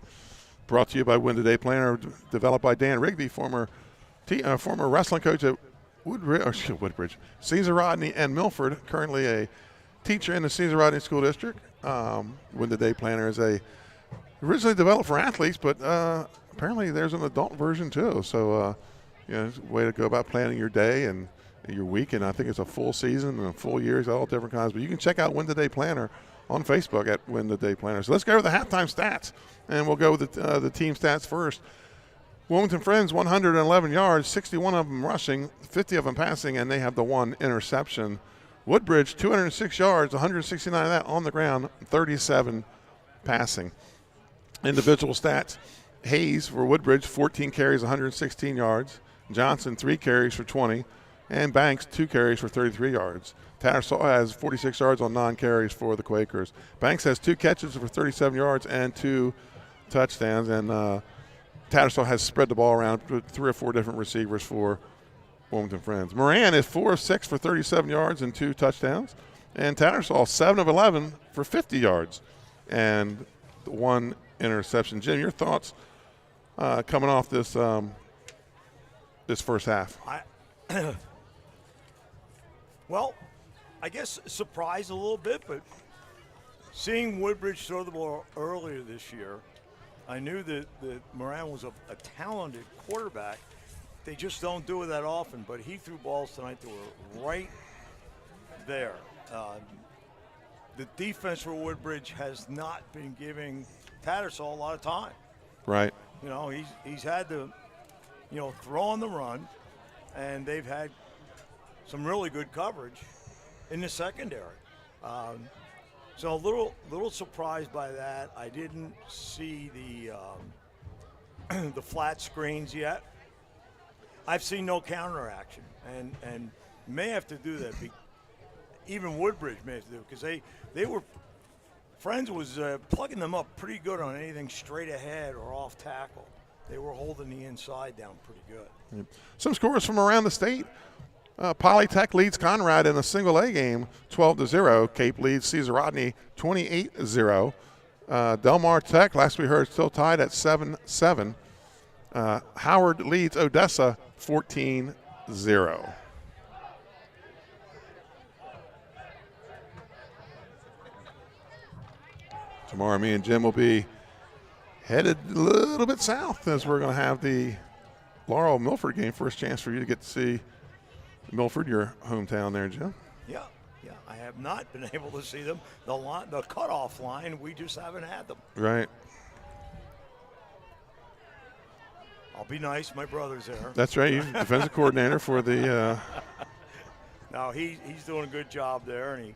Brought to you by Win the Day Planner, developed by Dan Rigby, former wrestling coach at Woodbridge, Caesar Rodney, and Milford. Currently a teacher in the Caesar Rodney School District. Win the Day Planner is originally developed for athletes, but apparently there's an adult version too. So, it's a way to go about planning your day and your week. And I think it's a full season and a full year. It's all different kinds. But you can check out Win the Day Planner on Facebook at Win the Day Planner. So let's go over the halftime stats, and we'll go with the team stats first. Wilmington Friends, 111 yards, 61 of them rushing, 50 of them passing, and they have the one interception. Woodbridge, 206 yards, 169 of that on the ground, 37 passing. Individual stats, Hayes for Woodbridge, 14 carries, 116 yards. Johnson, 3 carries for 20. And Banks, 2 carries for 33 yards. Tattersall has 46 yards on 9 carries for the Quakers. Banks has 2 catches for 37 yards and 2 touchdowns. And Tattersall has spread the ball around with 3 or 4 different receivers for Wilmington Friends. Moran is 4 of 6 for 37 yards and 2 touchdowns. And Tattersall, 7 of 11 for 50 yards and 1 interception. Jim, your thoughts coming off this this first half? Well, I guess surprised a little bit, but seeing Woodbridge throw the ball earlier this year, I knew that Moran was a talented quarterback. They just don't do it that often, but he threw balls tonight that were right there. The defense for Woodbridge has not been giving Tattersall a lot of time. Right. He's had to, throw on the run, and they've had some really good coverage in the secondary. So a little surprised by that. I didn't see the flat screens yet. I've seen no counteraction, and may have to do that. Even Woodbridge may have to do it because they were Friends was plugging them up pretty good on anything straight ahead or off tackle. They were holding the inside down pretty good. Some scores from around the state. Polytech leads Conrad in a single A game, 12-0. Cape leads Caesar Rodney, 28-0. Del Mar Tech, last we heard, still tied at 7-7. Howard leads Odessa, 14-0. Tomorrow, me and Jim will be headed a little bit south as we're going to have the Laurel-Milford game. First chance for you to get to see Milford, your hometown there, Jim. Yeah. I have not been able to see them. The cutoff line, we just haven't had them. Right. I'll be nice. My brother's there. That's right. You're defensive coordinator for the. No, he's doing a good job there, and he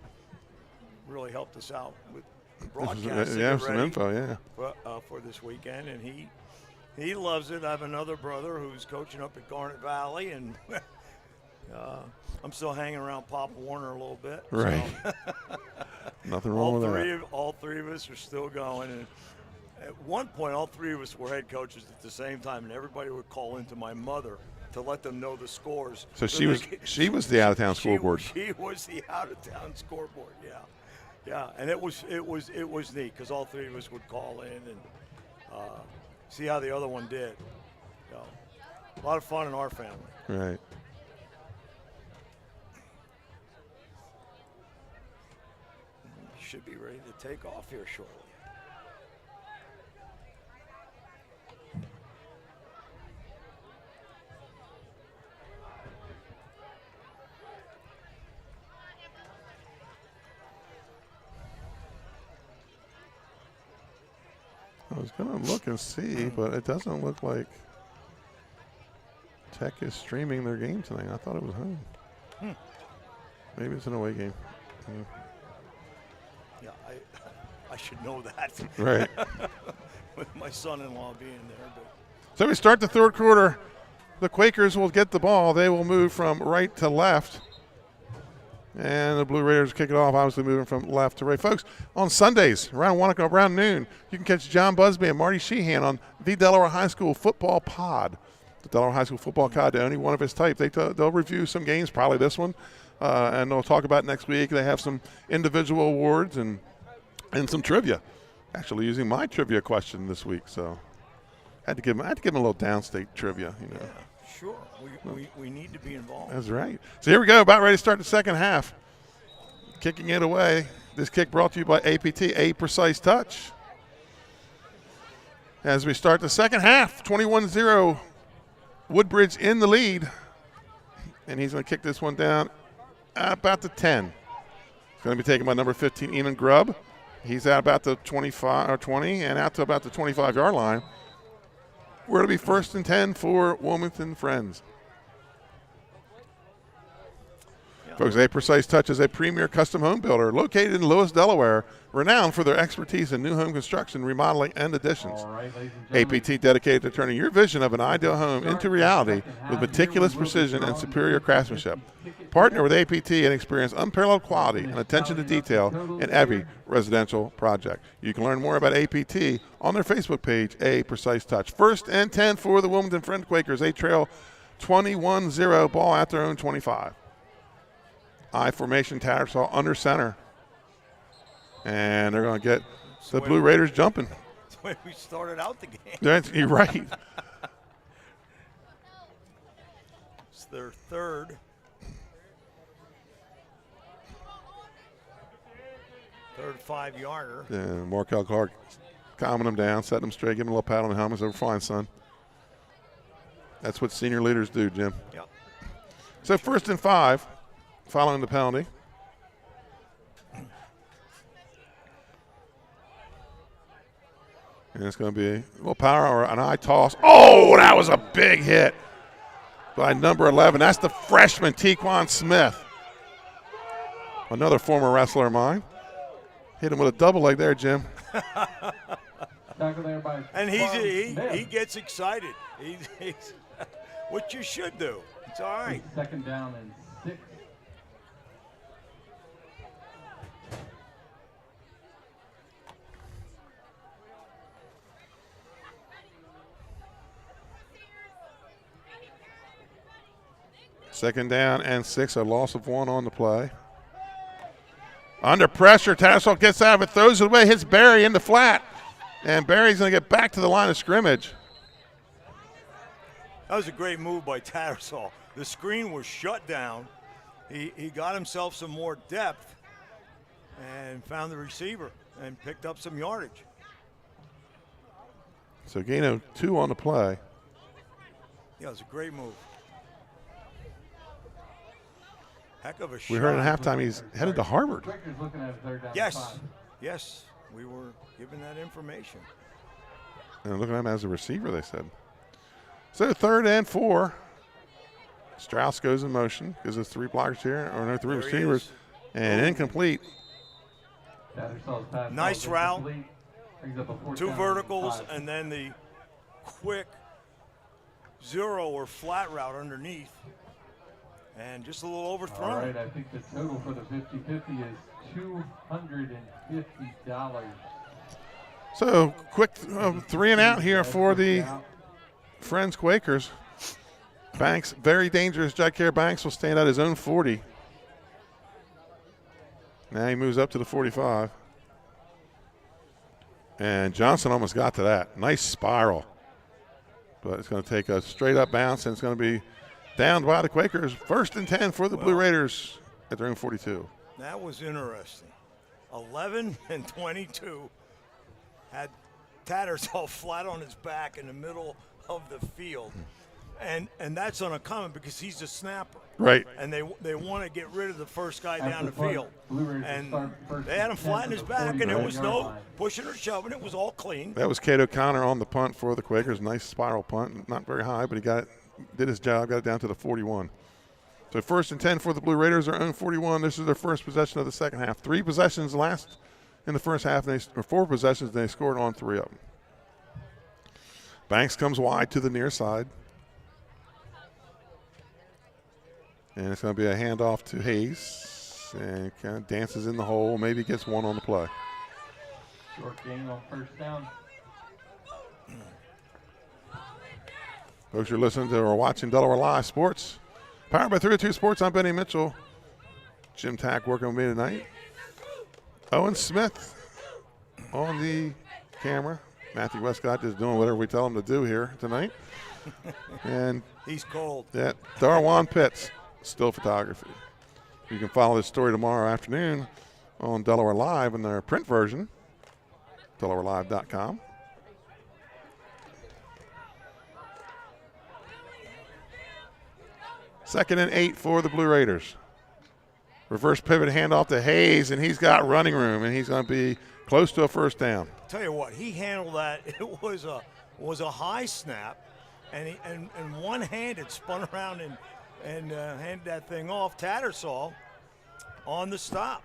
really helped us out with broadcasting. Yeah, some info, for this weekend, and he loves it. I have another brother who's coaching up at Garnet Valley, and I'm still hanging around Pop Warner a little bit. Right. So. Nothing wrong with that. All three of us are still going. And at one point, all three of us were head coaches at the same time, and everybody would call into my mother to let them know the scores. So she was the out-of-town scoreboard. She was the out-of-town scoreboard. Yeah, and it was neat because all three of us would call in and see how the other one did. So, a lot of fun in our family. Right. Should be ready to take off here shortly. I was going to look and see, but it doesn't look like Tech is streaming their game tonight. I thought it was home. Maybe it's an away game. Yeah, I should know that. Right. With my son-in-law being there. But. So we start the third quarter. The Quakers will get the ball. They will move from right to left. And the Blue Raiders kick it off, obviously moving from left to right. Folks, on Sundays, around 1 o'clock, around noon, you can catch John Busby and Marty Sheehan on the Delaware High School Football Pod. The Delaware High School Football Pod, the only one of its type. They'll review some games, probably this one, and they'll talk about next week. They have some individual awards and And some trivia. Actually using my trivia question this week, so I had to give him a little downstate trivia, you know. Yeah, sure. We need to be involved. That's right. So here we go, about ready to start the second half. Kicking it away. This kick brought to you by APT, A Precise Touch. As we start the second half, 21-0, Woodbridge in the lead. And he's going to kick this one down at about the 10. It's going to be taken by number 15, Eamon Grubb. He's at about the 25 or 20 and out to about the 25-yard line. We're going to be first and 10 for Wilmington Friends. Folks, A Precise Touch is a premier custom home builder located in Lewis, Delaware, renowned for their expertise in new home construction, remodeling, and additions. APT dedicated to turning your vision of an ideal home into reality with meticulous precision and superior craftsmanship. Partner with APT and experience unparalleled quality and attention to detail in every residential project. You can learn more about APT on their Facebook page, A Precise Touch. First and 10 for the Wilmington Friend Quakers. They trail 21-0, ball at their own 25. I formation, Tattersall under center. And they're going to get the Blue Raiders jumping. That's the way we started out the game. You're right. It's their third. Third 5-yarder. Yeah, Markel Clark calming them down, setting them straight, giving them a little pat on the helmet. So we're fine, son. That's what senior leaders do, Jim. Yep. So first and 5. Following the penalty. And it's going to be a little power or an eye toss. Oh, that was a big hit by number 11. That's the freshman, Tequan Smith. Another former wrestler of mine. Hit him with a double leg there, Jim. And he gets excited. He's what you should do. It's all right. Second down and 6. Second down and 6, a loss of 1 on the play. Under pressure, Tattersall gets out of it, throws it away, hits Barry in the flat. And Barry's going to get back to the line of scrimmage. That was a great move by Tattersall. The screen was shut down. He got himself some more depth and found the receiver and picked up some yardage. So gain of 2 on the play. Yeah, it was a great move. Heck of a shot. We heard at halftime he's headed to Harvard. Yes, yes, we were given that information. And looking at him as a receiver, they said. So third and 4. Strauss goes in motion because there's 3 blockers here, or no, 3 receivers, and incomplete. Nice route, 2 verticals, and then the quick 0 or flat route underneath. And just a little overthrown. All right, I think the total for the 50-50 is $250. So quick 3 and out here for the Friends Quakers. Banks, very dangerous. Jacare Banks will stand at his own 40. Now he moves up to the 45. And Johnson almost got to that. Nice spiral. But it's going to take a straight up bounce, and it's going to be down by the Quakers. First and 10 for the Blue Raiders at their own 42. That was interesting. 11 and 22 had Tattersall flat on his back in the middle of the field. And that's uncommon because he's a snapper. Right. And they want to get rid of the first guy down the field. And they had him flat in his back, and there was no pushing or shoving. It was all clean. That was Kate O'Connor on the punt for the Quakers. Nice spiral punt. Not very high, but he got it, did his job, got it down to the 41. So first and 10 for the Blue Raiders, their own 41. This is their first possession of the second half. 3 possessions last in the first half, or 4 possessions, and they scored on 3 of them. Banks comes wide to the near side. And it's going to be a handoff to Hayes. And kind of dances in the hole. Maybe gets 1 on the play. Short gain on first down. Folks, you're listening to or watching Delaware Live Sports. Powered by 302 Sports. I'm Benny Mitchell. Jim Tack working with me tonight. Owen Smith on the camera. Matthew Westcott just doing whatever we tell him to do here tonight. And he's cold. Yeah, Darwan Pitts, still photography. You can follow this story tomorrow afternoon on Delaware Live in their print version, DelawareLive.com. Second and 8 for the Blue Raiders. Reverse pivot handoff to Hayes, and he's got running room, and he's going to be close to a first down. Tell you what, he handled that. It was a high snap, and one-handed spun around and handed that thing off. Tattersall on the stop.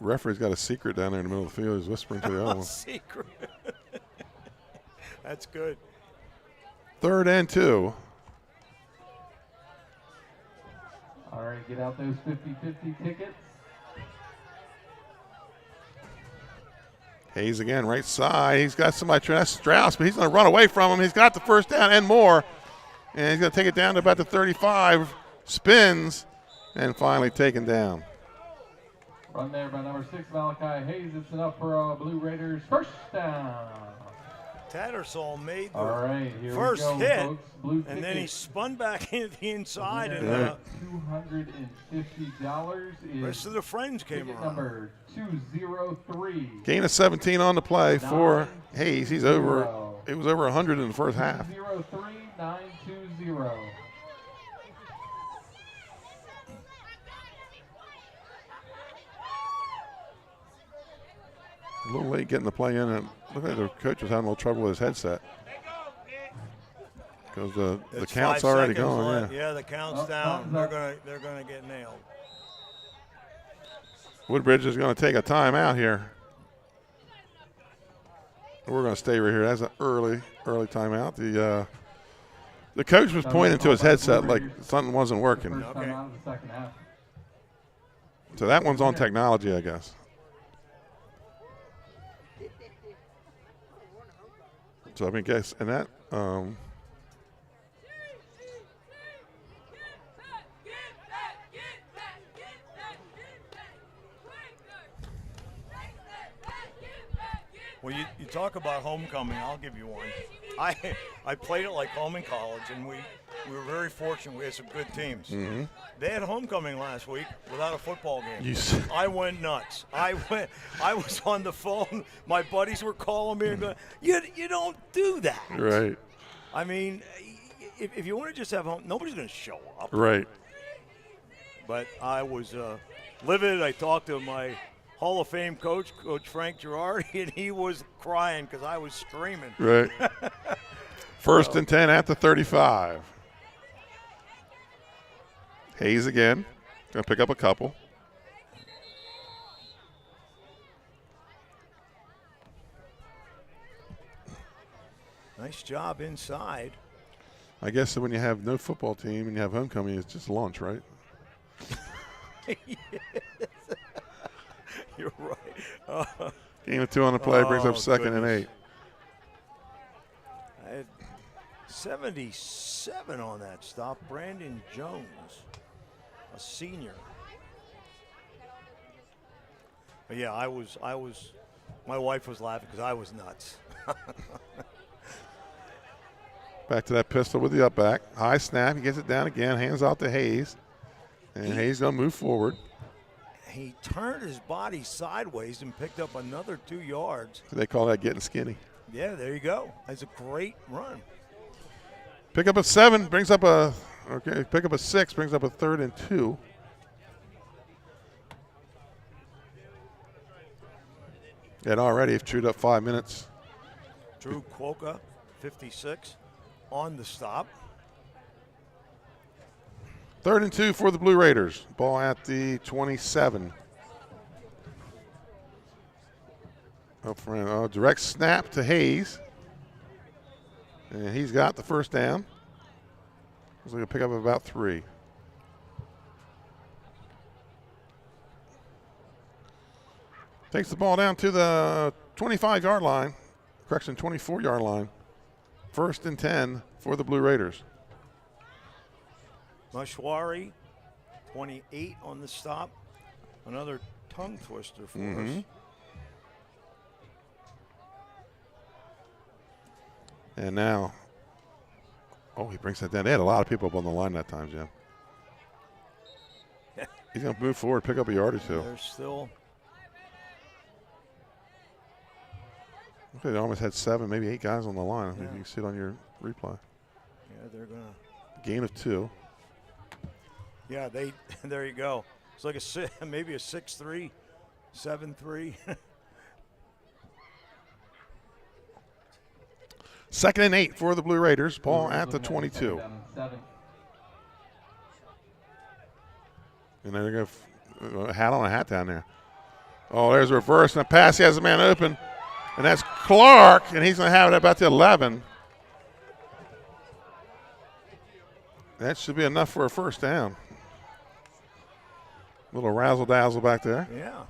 Referee's got a secret down there in the middle of the field. He's whispering to the other one. Secret. That's good. 3rd and 2. All right, get out those 50-50 tickets. Hayes again, right side. He's got somebody trying to Strauss, but he's going to run away from him. He's got the first down and more. And he's going to take it down to about the 35. Spins and finally taken down. Run there by number 6, Malachi Hayes. It's enough for Blue Raiders. First down. Tattersall made the first hit, folks. Blue and then he spun back into the inside. And $250 is rest of the friends came around. Number 203. Gain of 17 on the play for Hayes. He's over. It was over 100 in the first half. 203-920. A little late getting the play in, and looked like the coach was having a little trouble with his headset because the count's already gone. Yeah, the count's down. They're gonna get nailed. Woodbridge is going to take a timeout here. We're going to stay right here. That's an early timeout. The coach was pointing to his headset like something wasn't working. Okay. So that one's on technology, I guess. So I mean, guess, and that well, you talk about homecoming. I'll give you one. I played it like home in college, and we were very fortunate. We had some good teams. Mm-hmm. They had homecoming last week without a football game. You I went nuts. I was on the phone. My buddies were calling me and going, "You don't do that." Right. I mean, if you want to just have home, nobody's going to show up. Right. But I was livid. I talked to my Hall of Fame coach, Coach Frank Girardi, and he was crying because I was screaming. Right. First and 10 at the 35. Hayes again. Going to pick up a couple. Nice job inside. I guess when you have no football team and you have homecoming, it's just lunch, right? Yes. You're right. Gain of 2 on the play brings up 2nd and 8. I had 77 on that stop. Brandon Jones, a senior. But yeah, I was. My wife was laughing because I was nuts. Back to that pistol with the up back. High snap. He gets it down again. Hands out to Hayes. And Hayes going to move forward. He turned his body sideways and picked up another 2 yards. They call that getting skinny. Yeah, there you go. That's a great run. Pick up a 7, brings up a – okay, pick up a 6, brings up a 3rd and 2. And already have chewed up 5 minutes. Drew Quokka, 56, on the stop. 3rd and 2 for the Blue Raiders. Ball at the 27. Up front, direct snap to Hayes. And he's got the first down. He's going to pick up about 3. Takes the ball down to the 25-yard line. Correction, 24-yard line. 1st and 10 for the Blue Raiders. Mashwari, 28 on the stop. Another tongue twister for us. And now, he brings that down. They had a lot of people up on the line that time, Jim. He's going to move forward, pick up a yard or two. They're still. Okay, they almost had 7, maybe 8 guys on the line. You can see it on your replay. Yeah, they're going to. Gain of 2. Yeah, there you go. It's like maybe a 6-3, 7-3. 2nd and 8 for the Blue Raiders. Ball at the 22. And they're going to a hat on a hat down there. Oh, there's a reverse and a pass. He has a man open. And that's Clark, and he's going to have it about the 11. That should be enough for a first down. Little razzle-dazzle back there. Yeah.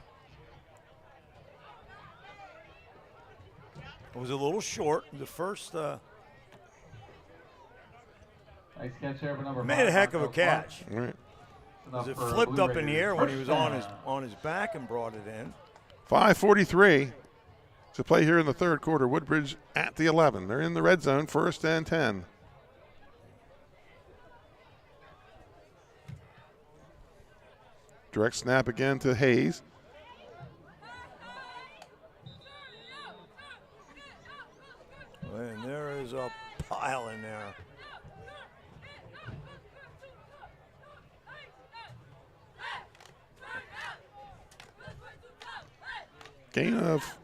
It was a little short. The first nice catch there, number made a heck of a catch. Right. It flipped up in the air when he was on his back and brought it in. 5:43 to play here in the third quarter. Woodbridge at the 11. They're in the red zone, 1st and 10. Direct snap again to Hayes. And there is a pile in there. Gain of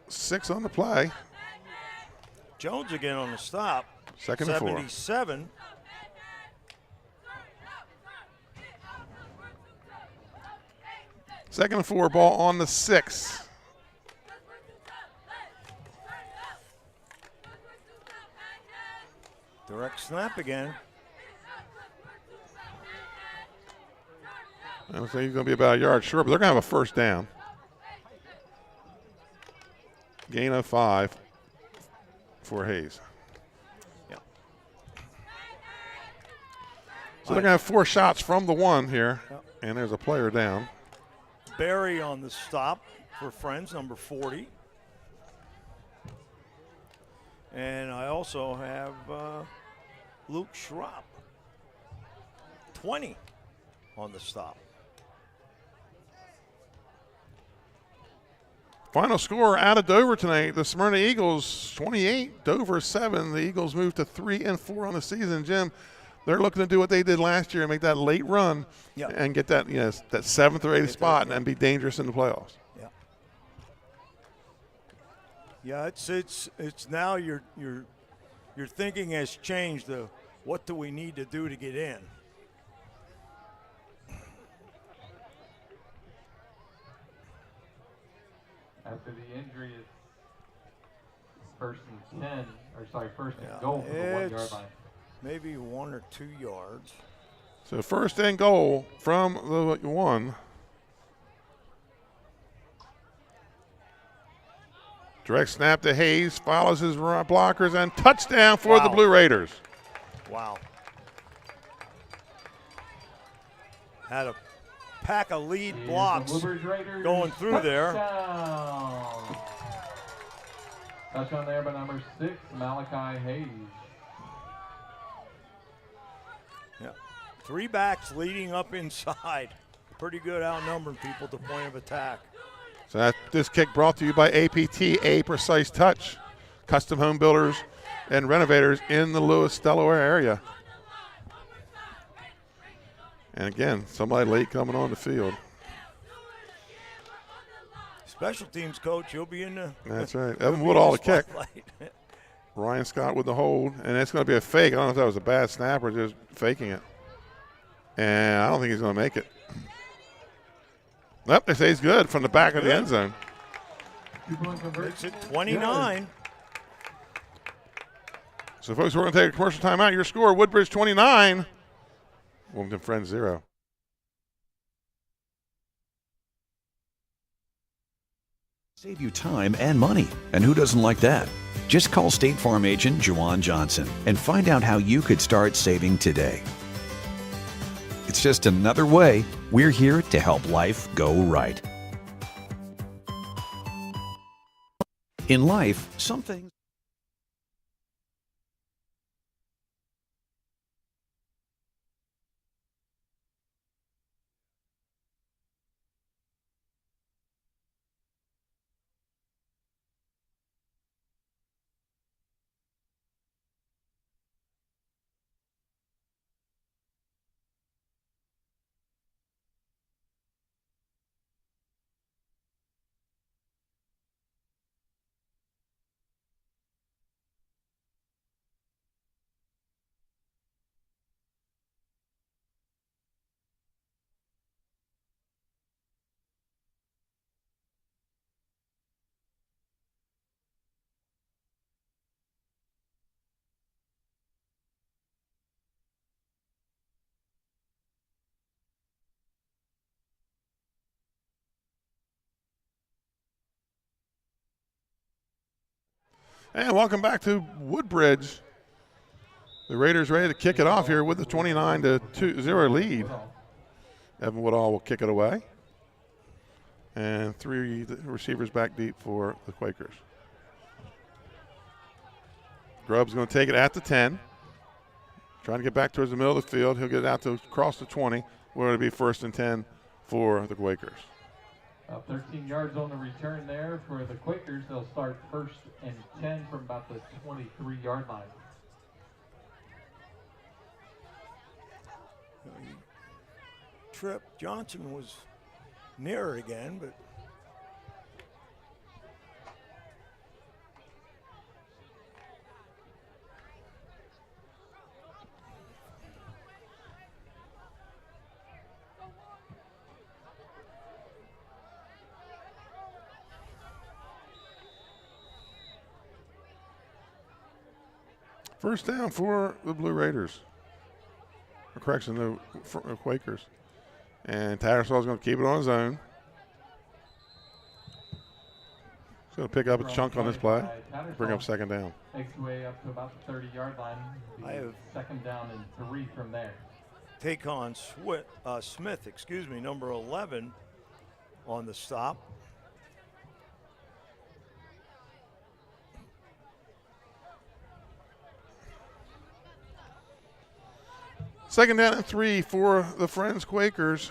6 on the play. Jones again on the stop. 2nd and 4. 77. Second and 4, ball on the 6. Direct snap again. I don't think he's going to be about a yard short, but they're going to have a first down. Gain of 5 for Hayes. Yeah. So they're going to have 4 shots from the 1 here, and there's a player down. Barry on the stop for Friends, number 40. And I also have Luke Schrapp, 20 on the stop. Final score out of Dover tonight. The Smyrna Eagles 28, Dover 7. The Eagles move to 3-4 on the season. Jim, they're looking to do what they did last year and make that late run and get that that 7th or 8th spot and be dangerous in the playoffs. Yeah. Yeah, it's now your thinking has changed. What do we need to do to get in? After the injury, it's 1st and 10, or sorry, 1st and goal for the 1 yard line. Maybe 1 or 2 yards. So 1st and goal from the 1. Direct snap to Hayes, follows his blockers, and touchdown for the Blue Raiders. Wow. Had a pack of lead blocks going through there. Touchdown there by number 6, Malachi Hayes. Yeah. 3 backs leading up inside. Pretty good outnumbering people at the point of attack. So this kick brought to you by APT, A Precise Touch, custom home builders and renovators in the Lewis, Delaware area. And again, somebody late coming on the field. Special teams coach, he'll be in the. That's right. Evan Wood all the kick. Ryan Scott with the hold, and it's going to be a fake. I don't know if that was a bad snap or just faking it. And I don't think he's going to make it. Nope, they say he's good from the back of the end zone. Makes it 29. So, folks, we're going to take a commercial timeout. Your score, Woodbridge 29, Wilmington Friends 0. Save you time and money. And who doesn't like that? Just call State Farm agent Juwan Johnson and find out how you could start saving today. It's just another way we're here to help life go right. In life, some things. And welcome back to Woodbridge. The Raiders ready to kick it off here with the 29-0 lead. Evan Woodall will kick it away. And 3 receivers back deep for the Quakers. Grubb's going to take it at the 10. Trying to get back towards the middle of the field. He'll get it out to across the 20. Where it'll be 1st and 10 for the Quakers. 13 yards on the return there for the Quakers. They'll start 1st and 10 from about the 23-yard line. Trip. Johnson was near it again, but first down for the Blue Raiders. Or correction, the Quakers. And Tattersall's going to keep it on his own. He's going to pick up a chunk on this play. Bring up 2nd down. Takes away up to about the 30-yard line. I have 2nd down and 3 from there. Take on Smith, number 11 on the stop. Second down and 3 for the Friends Quakers.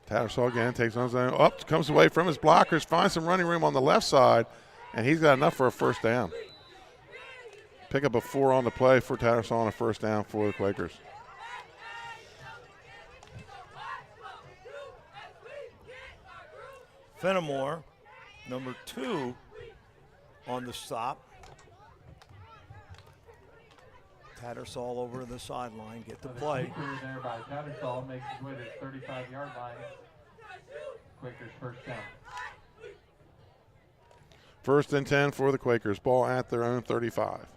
Tattersall again takes on his own. Up, comes away from his blockers, finds some running room on the left side, and he's got enough for a 1st down. Pick up a 4 on the play for Tattersall on a 1st down for the Quakers. Fenimore, number 2 on the stop. Tattersall over to the sideline, get the play. There by Tattersall makes his way to the 35-yard line. Quakers 1st down. 1st and 10 for the Quakers. Ball at their own 35.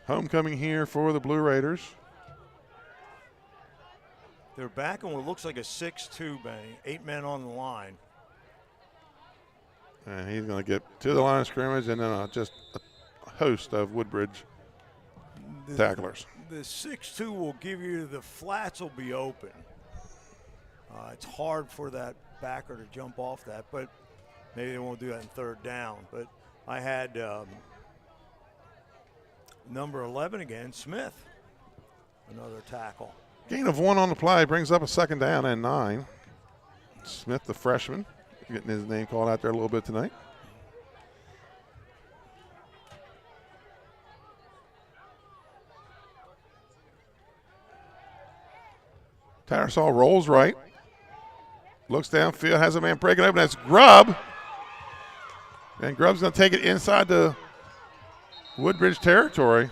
Homecoming here for the Blue Raiders. They're back on what looks like a 6-2, Benny. 8 men on the line. And he's going to get to the line of scrimmage and then just a host of Woodbridge tacklers. The 6-2 will give you the flats will be open. It's hard for that backer to jump off that, but maybe they won't do that in 3rd down. But I had number 11 again, Smith, another tackle. Gain of 1 on the play brings up a 2nd down and 9. Smith, the freshman, getting his name called out there a little bit tonight. Tattersall rolls right. Looks downfield, has a man breaking open. That's Grubb. And Grubb's going to take it inside the Woodbridge territory.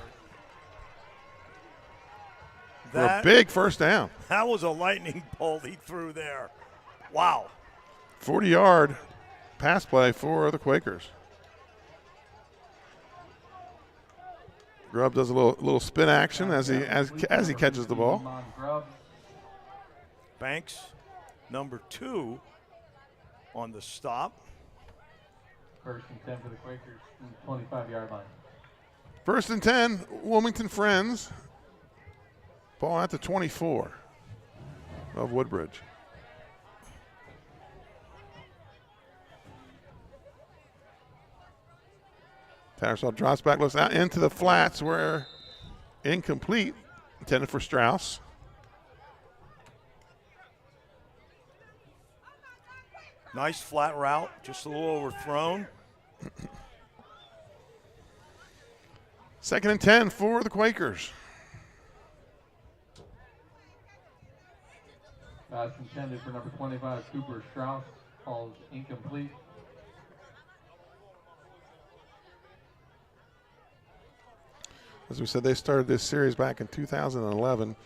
For a big 1st down. That was a lightning bolt he threw there. Wow. 40-yard pass play for the Quakers. Grubb does a little spin action as he catches the ball. Banks, number 2 on the stop. 1st and 10 for the Quakers from the 25-yard line. 1st and 10, Wilmington Friends. Ball at the 24 of Woodbridge. Tattersall drops back, looks out into the flats where incomplete, intended for Strauss. Nice flat route, just a little overthrown. 2nd and 10 for the Quakers. Pass intended for number 25, Cooper Strauss. Calls incomplete. As we said, they started this series back in 2011,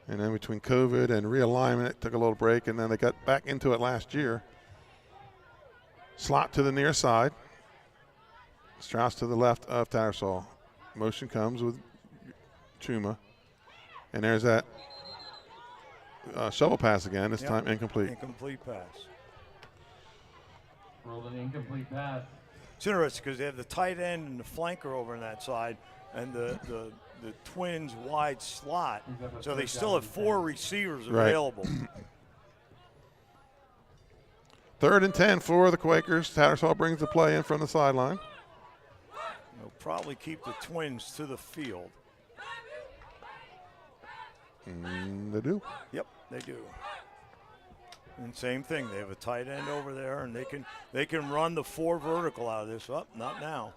and then between COVID and realignment, it took a little break, and then they got back into it last year. Slot to the near side. Strauss to the left of Tattersall. Motion comes with Chuma, and there's that shovel pass again, this time incomplete. Incomplete pass. Rolled an incomplete pass. It's interesting because they have the tight end and the flanker over on that side, and the Twins wide slot. So they still have 4 receivers available. 3rd and 10 for the Quakers. Tattersall brings the play in from the sideline. They'll probably keep the Twins to the field. They do. Yep, they do. And same thing, they have a tight end over there, and they can run the 4 vertical out of this. Oh, not now.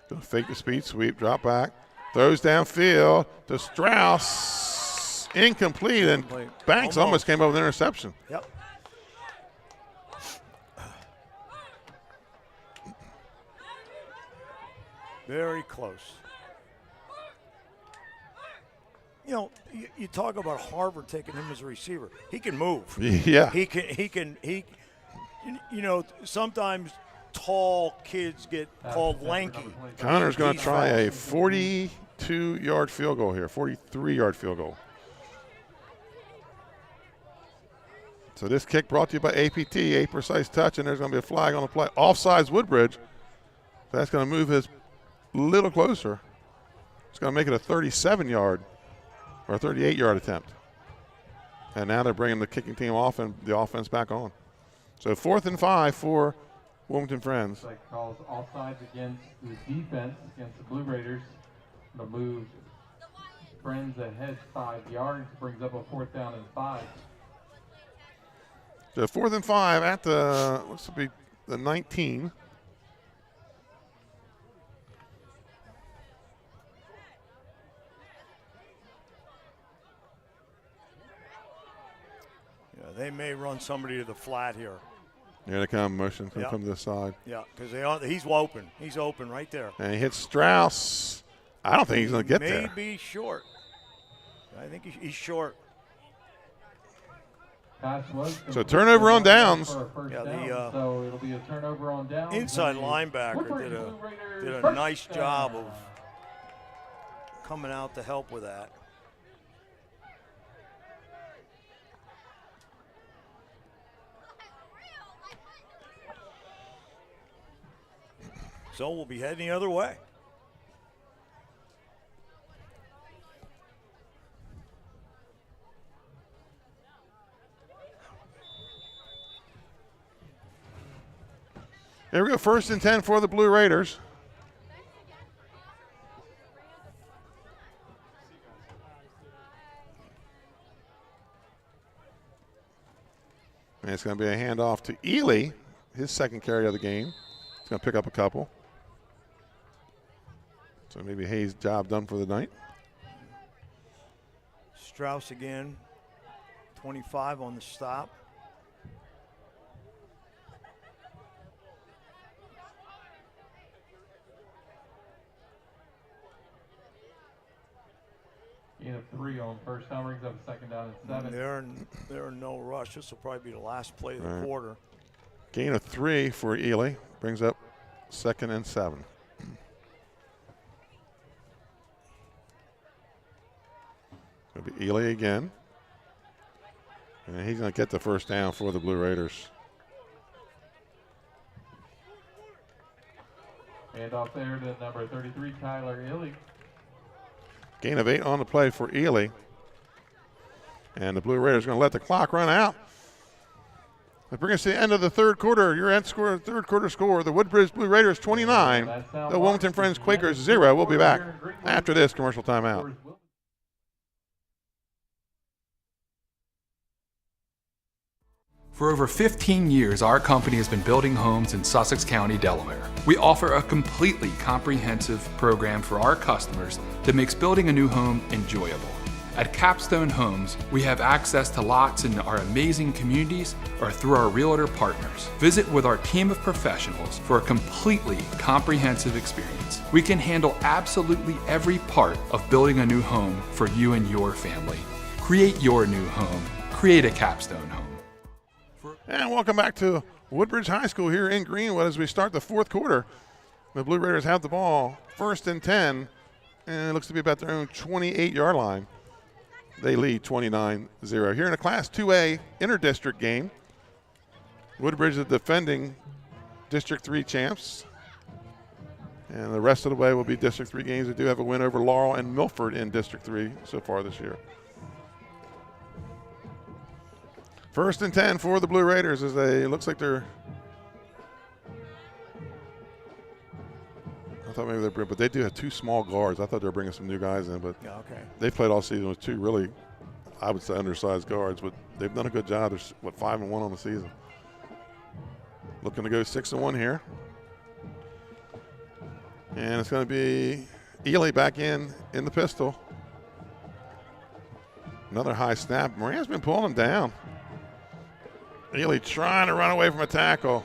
Gonna fake the speed sweep, drop back, throws downfield to Strauss, incomplete, and Banks almost came up with an interception. Yep. Very close. You know, you talk about Harvard taking him as a receiver. He can move. Yeah. He can. You know, sometimes tall kids get called lanky. Connor's going to try a 42-yard field goal here, 43-yard field goal. So this kick brought to you by APT, a precise touch, and there's going to be a flag on the play. Offsides Woodbridge. That's going to move his a little closer. It's going to make it a 37-yard or a 38-yard attempt. And now they're bringing the kicking team off and the offense back on. So 4th and 5 for Wilmington Friends. Like calls offsides against the defense against the Blue Raiders. The move Friends ahead 5 yards, brings up a 4th down and 5. So 4th and 5 at the, looks to be the 19. Yeah, they may run somebody to the flat here. Here they come, motion from the side. Yeah, because he's open. He's open right there. And he hits Strauss. I don't think he's going to get there. Maybe short. I think he's short. So turnover on downs. Yeah, so it'll be a turnover on downs. Inside linebacker did a nice job of coming out to help with that. So we'll be heading the other way. Here we go, 1st and 10 for the Blue Raiders. And it's going to be a handoff to Ely, his 2nd carry of the game. He's going to pick up a couple. So maybe Hayes' job done for the night. Strauss again, 25 on the stop. Gain of 3 on 1st down, brings up a 2nd down and 7. They're in no rush. This will probably be the last play of the quarter. Gain of 3 for Ely, brings up 2nd and 7. It'll be Ely again. And he's going to get the 1st down for the Blue Raiders. And off there to number 33, Tyler Illy. Gain of 8 on the play for Ely. And the Blue Raiders are going to let the clock run out. That brings us to the end of the third quarter. Your end score, third quarter score, the Woodbridge Blue Raiders 29, the Wilmington Friends Quakers 0. We'll be back after this commercial timeout. For over 15 years, our company has been building homes in Sussex County, Delaware. We offer a completely comprehensive program for our customers that makes building a new home enjoyable. At Capstone Homes, we have access to lots in our amazing communities or through our realtor partners. Visit with our team of professionals for a completely comprehensive experience. We can handle absolutely every part of building a new home for you and your family. Create your new home. Create a Capstone home. And welcome back to Woodbridge High School here in Greenwood as we start the fourth quarter. The Blue Raiders have the ball, 1st and 10, and it looks to be about their own 28-yard line. They lead 29-0. Here in a Class 2A inter-district game, Woodbridge is the defending District 3 champs. And the rest of the way will be District 3 games. They do have a win over Laurel and Milford in District 3 so far this year. 1st and 10 for the Blue Raiders as they looks like they're. I thought maybe they're, but they do have 2 small guards. I thought they were bringing some new guys in, but okay. They played all season with 2 really, I would say, undersized guards. But they've done a good job. They're 5-1 on the season. Looking to go 6-1 here, and it's going to be Ely back in the pistol. Another high snap. Moran's been pulling him down. Ely trying to run away from a tackle.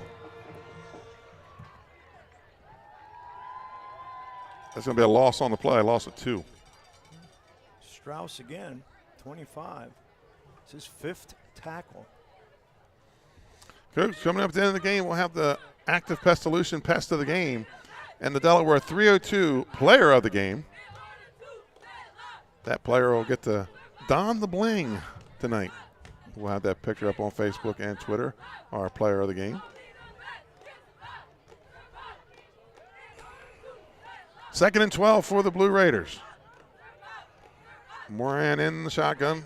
That's going to be a loss on the play, a loss of 2. Strauss again, 25. It's his 5th tackle. Coach, coming up at the end of the game, we'll have the Active Pest Solution Pest of the Game and the Delaware 302 Player of the Game. That player will get to don the bling tonight. We'll have that picture up on Facebook and Twitter, our player of the game. 2nd and 12 for the Blue Raiders. Moran in the shotgun.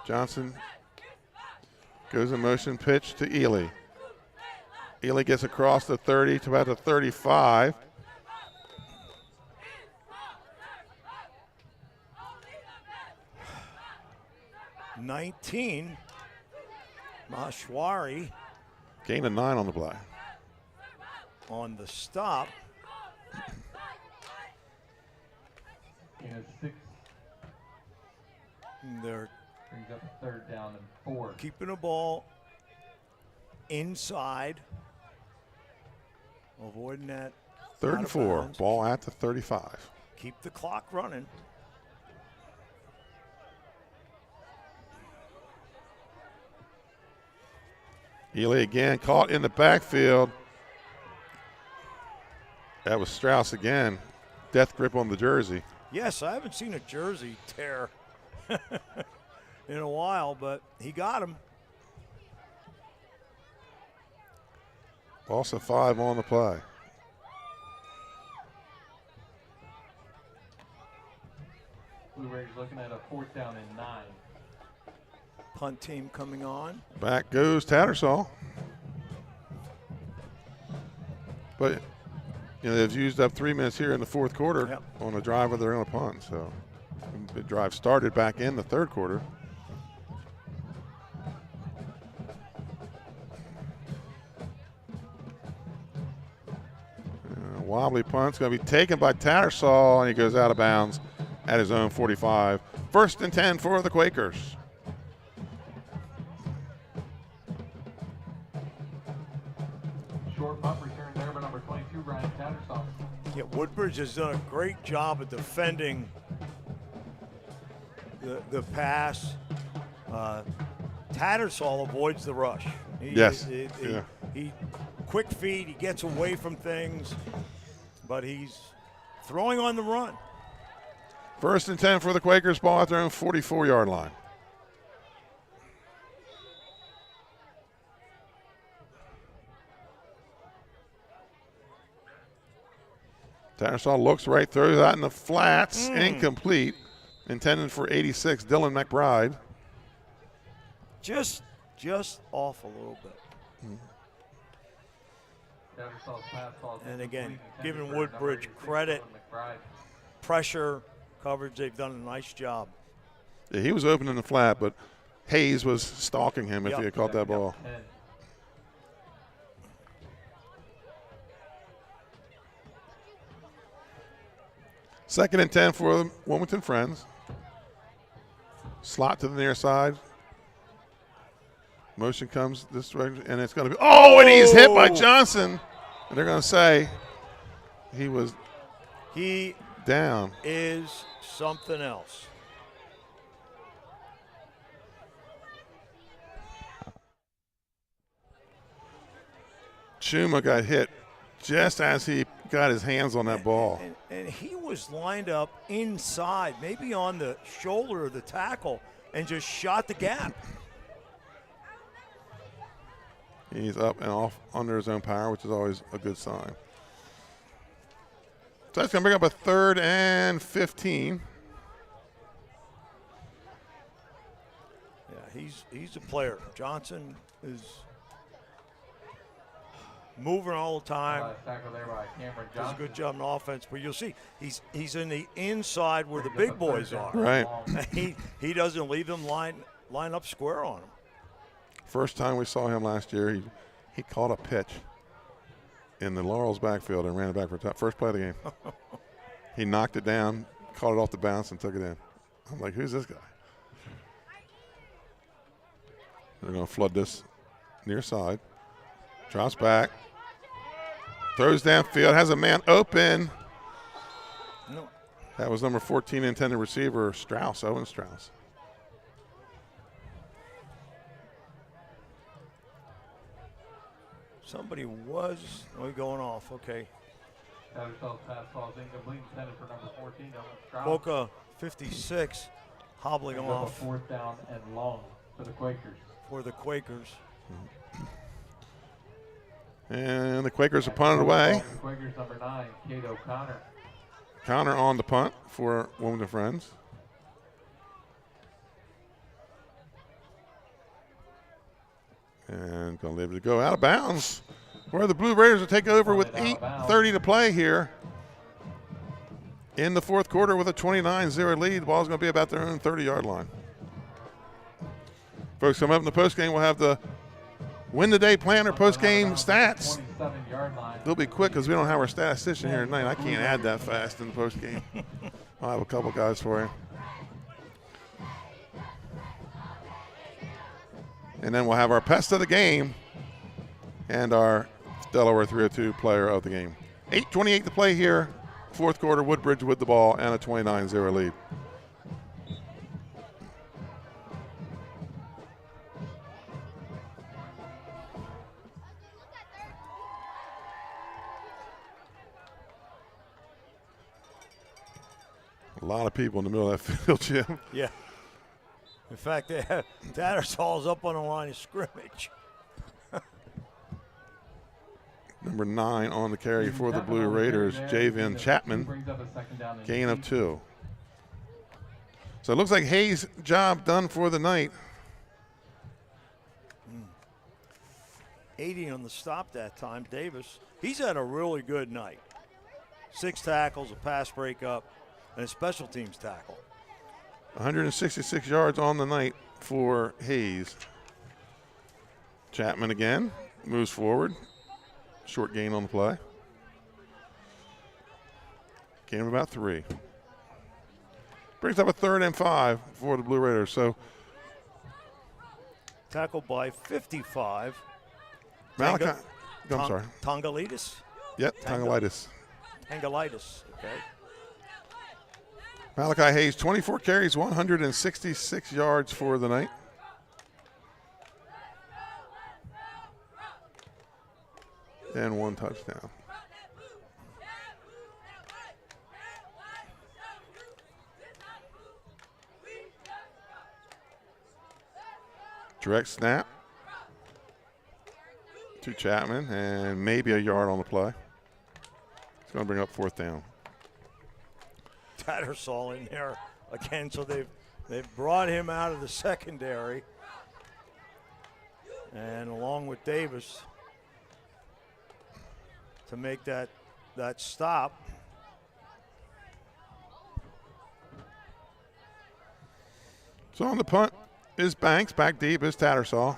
Johnson goes in motion, pitch to Ely. Ely gets across the 30 to about the 35. (19) Mashwari gain of 9 on the play. On the stop. And 6. They're brings up 3rd down and 4. Keeping the ball inside. Avoiding that. 3rd and 4. Bounds. Ball at the 35. Keep the clock running. Ely again caught in the backfield. That was Strauss again. Death grip on the jersey. Yes, I haven't seen a jersey tear in a while, but he got him. Also 5 on the play. Blue Raiders looking at a 4th down and 9. Punt team coming on. Back goes Tattersall. But they've used up 3 minutes here in the fourth quarter on a drive of their own punt. So the drive started back in the 3rd quarter. Wobbly punt's going to be taken by Tattersall, and he goes out of bounds at his own 45. 1st and 10 for the Quakers. Short punt return there by number 22, Ryan Tattersall. Yeah, Woodbridge has done a great job at defending the pass. Tattersall avoids the rush. He quick feet, he gets away from things, but he's throwing on the run. 1st and 10 for the Quakers, ball at their own 44-yard line. Tattersall looks right through that in the flats. Incomplete. Intended for 86, Dylan McBride. Just off a little bit. And again, giving Woodbridge credit, pressure, coverage, they've done a nice job. Yeah, he was open in the flat, but Hayes was stalking him if he had caught that ball. Second and 10 for the Wilmington Friends. Slot to the near side. Motion comes this direction, and it's going to be, and he's hit by Johnson. And they're going to say he down. Is something else. Chuma got hit just as he got his hands on that ball. And he was lined up inside, maybe on the shoulder of the tackle, and just shot the gap. He's up and off under his own power, which is always a good sign. So that's going to bring up a 3rd and 15. Yeah, he's a player. Johnson is moving all the time. Does a good job in offense, but you'll see he's in the inside where the big boys are. Right. He doesn't leave them line up square on him. First time we saw him last year, he caught a pitch in the Laurel's backfield and ran it back for first play of the game. He knocked it down, caught it off the bounce, and took it in. I'm like, who's this guy? They're going to flood this near side. Drops back. Throws downfield, has a man open. No. That was number 14 intended receiver, Owen Strauss. Somebody was going off. Okay. Boca 56 hobbling off. 4th down and long for the Quakers. And the Quakers are punted away. Quakers number 9, Cato Connor. Connor on the punt for Wilmington Friends. And going to leave it to go out of bounds, where the Blue Raiders will take over with 8:30 to play here in the 4th quarter with a 29-0 lead. The ball's going to be about their own 30-yard line. Folks, coming up in the postgame, we'll have the Win the Day Planner postgame stats. They'll be quick because we don't have our statistician here tonight. I can't add that fast in the postgame. I'll have a couple guys for you. And then we'll have our pest of the game and our Delaware 302 player of the game. 8:28 to play here. 4th quarter, Woodbridge with the ball and a 29-0 lead. A lot of people in the middle of that field, Jim. Yeah. In fact, Tattersall's up on the line of scrimmage. Number 9 on the carry for the Blue Raiders, Javian Chapman. Gain of 2. So it looks like Hayes' job done for the night. 80 on the stop that time. Davis, he's had a really good night. 6 tackles, a pass breakup, and a special teams tackle. 166 yards on the night for Hayes. Chapman again moves forward. Short gain on the play. Gain of about 3. Brings up a 3rd and 5 for the Blue Raiders. So tackled by 55. Malachi. I'm sorry. Tongalitis? Yep, Tongalitis. Tongalitis, okay. Malachi Hayes, 24 carries, 166 yards for the night. And 1 touchdown. Direct snap to Chapman, and maybe a yard on the play. It's going to bring up 4th down. Tattersall in there again, so they've brought him out of the secondary. And along with Davis to make that stop. So on the punt is Banks. Back deep is Tattersall.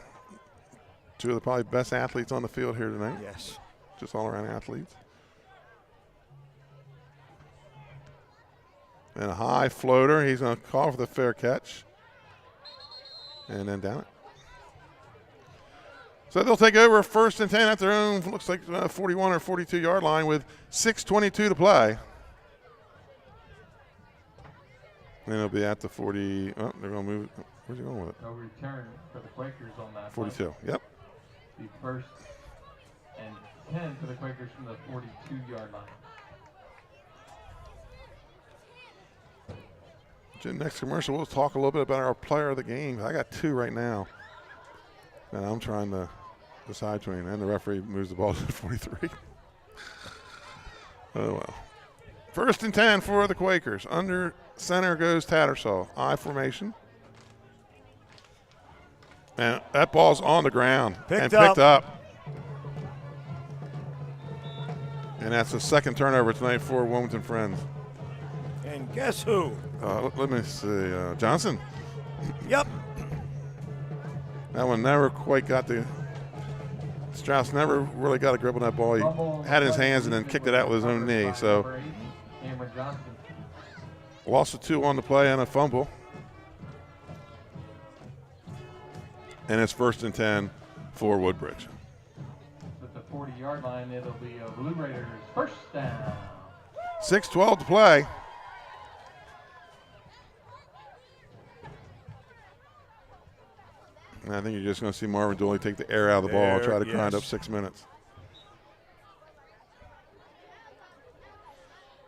Two of the probably best athletes on the field here tonight. Yes. Just all-around athletes. And a high floater. He's going to call for the fair catch. And then down it. So they'll take over 1st and 10 at their own, looks like 41 or 42-yard line with 6:22 to play. And it'll be at the 40. Oh, they're going to move. Where's he going with it? No return for the Quakers on that. 42. Yep. The 1st and 10 for the Quakers from the 42-yard line. Jim, next commercial, we'll talk a little bit about our player of the game. I got 2 right now. And I'm trying to decide between, and the referee moves the ball to 43. Oh, well. 1st and 10 for the Quakers. Under center goes Tattersall. I formation. And that ball's on the ground picked up. And that's the 2nd turnover tonight for Wilmington Friends. And guess who? Let me see. Johnson. Yep. That one never quite got the – Strauss never really got a grip on that ball. He had it in his hands and then kicked it out with his own knee. So loss of 2 on the play and a fumble. And it's 1st and 10 for Woodbridge. At the 40-yard line, it'll be a Blue Raiders 1st down. 6:12 to play. And I think you're just going to see Marvin Dooley take the air out of the ball and try to grind up 6 minutes.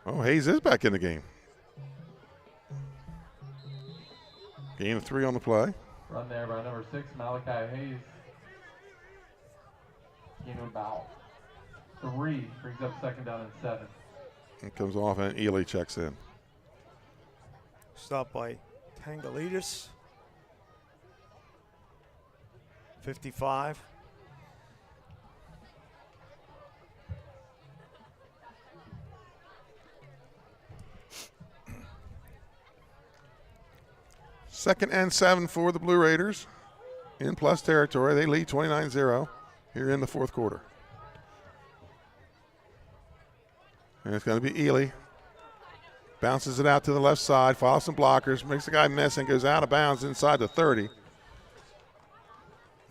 Oh, Hayes is back in the game. Gain of 3 on the play. Run there by number 6, Malachi Hayes. Gain of about 3. Brings up 2nd down and 7. It comes off and Ely checks in. Stopped by Tangalidis. 55. Second and 7 for the Blue Raiders in plus territory. They lead 29-0 here in the 4th quarter. And it's going to be Ely. Bounces it out to the left side, follows some blockers, makes the guy miss and goes out of bounds inside the 30.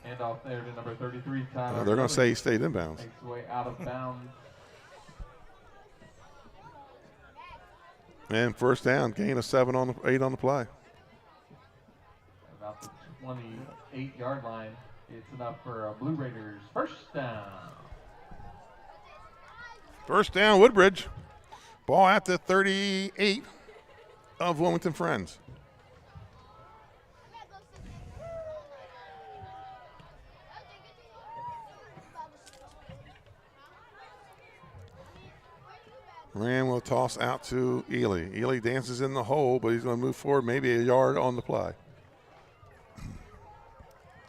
And off there to number 33, Tyler. They're going to say he stayed in bounds. Makes his way out of bounds. And 1st down, gain of 8 on the play. About the 28-yard line. It's enough for a Blue Raiders 1st down. 1st down, Woodbridge. Ball at the 38 of Wilmington Friends. Rand will toss out to Ely. Ely dances in the hole, but he's going to move forward maybe a yard on the play.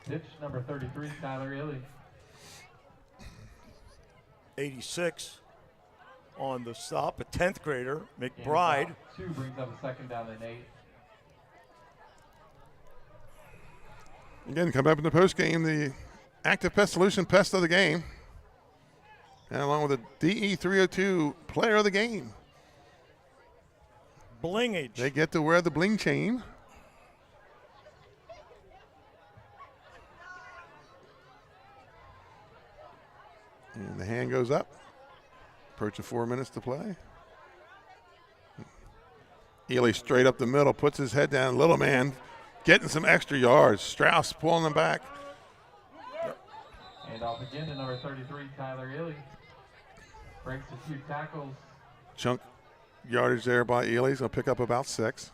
Ditch number 33, Tyler Ely. 86 on the stop, a 10th grader, McBride. 2 brings up a 2nd down and 8. Again, come up in the post game, the Active Pest Solution Pest of the Game. And along with the DE 302 Player of the Game. Blingage. They get to wear the bling chain. And the hand goes up. Approaching 4 minutes to play. Ely straight up the middle, puts his head down. Little man getting some extra yards. Strauss pulling them back. And off again to number 33, Tyler Ely. Breaks a few tackles. Chunk yardage there by Ely. He's going to pick up about 6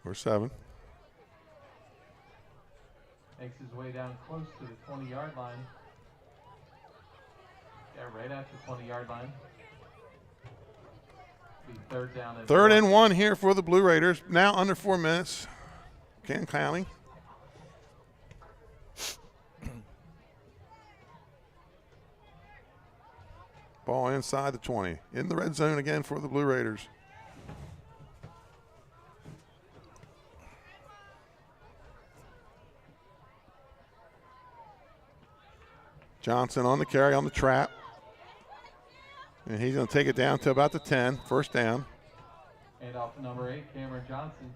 or 7. Makes his way down close to the 20-yard line. Yeah, right at the 20-yard line. Be third down and 1 here for the Blue Raiders. Now under 4 minutes. Ken County. Ball inside the 20. In the red zone again for the Blue Raiders. Johnson on the carry on the trap. And he's going to take it down to about the 10. First down. And off number 8, Cameron Johnson.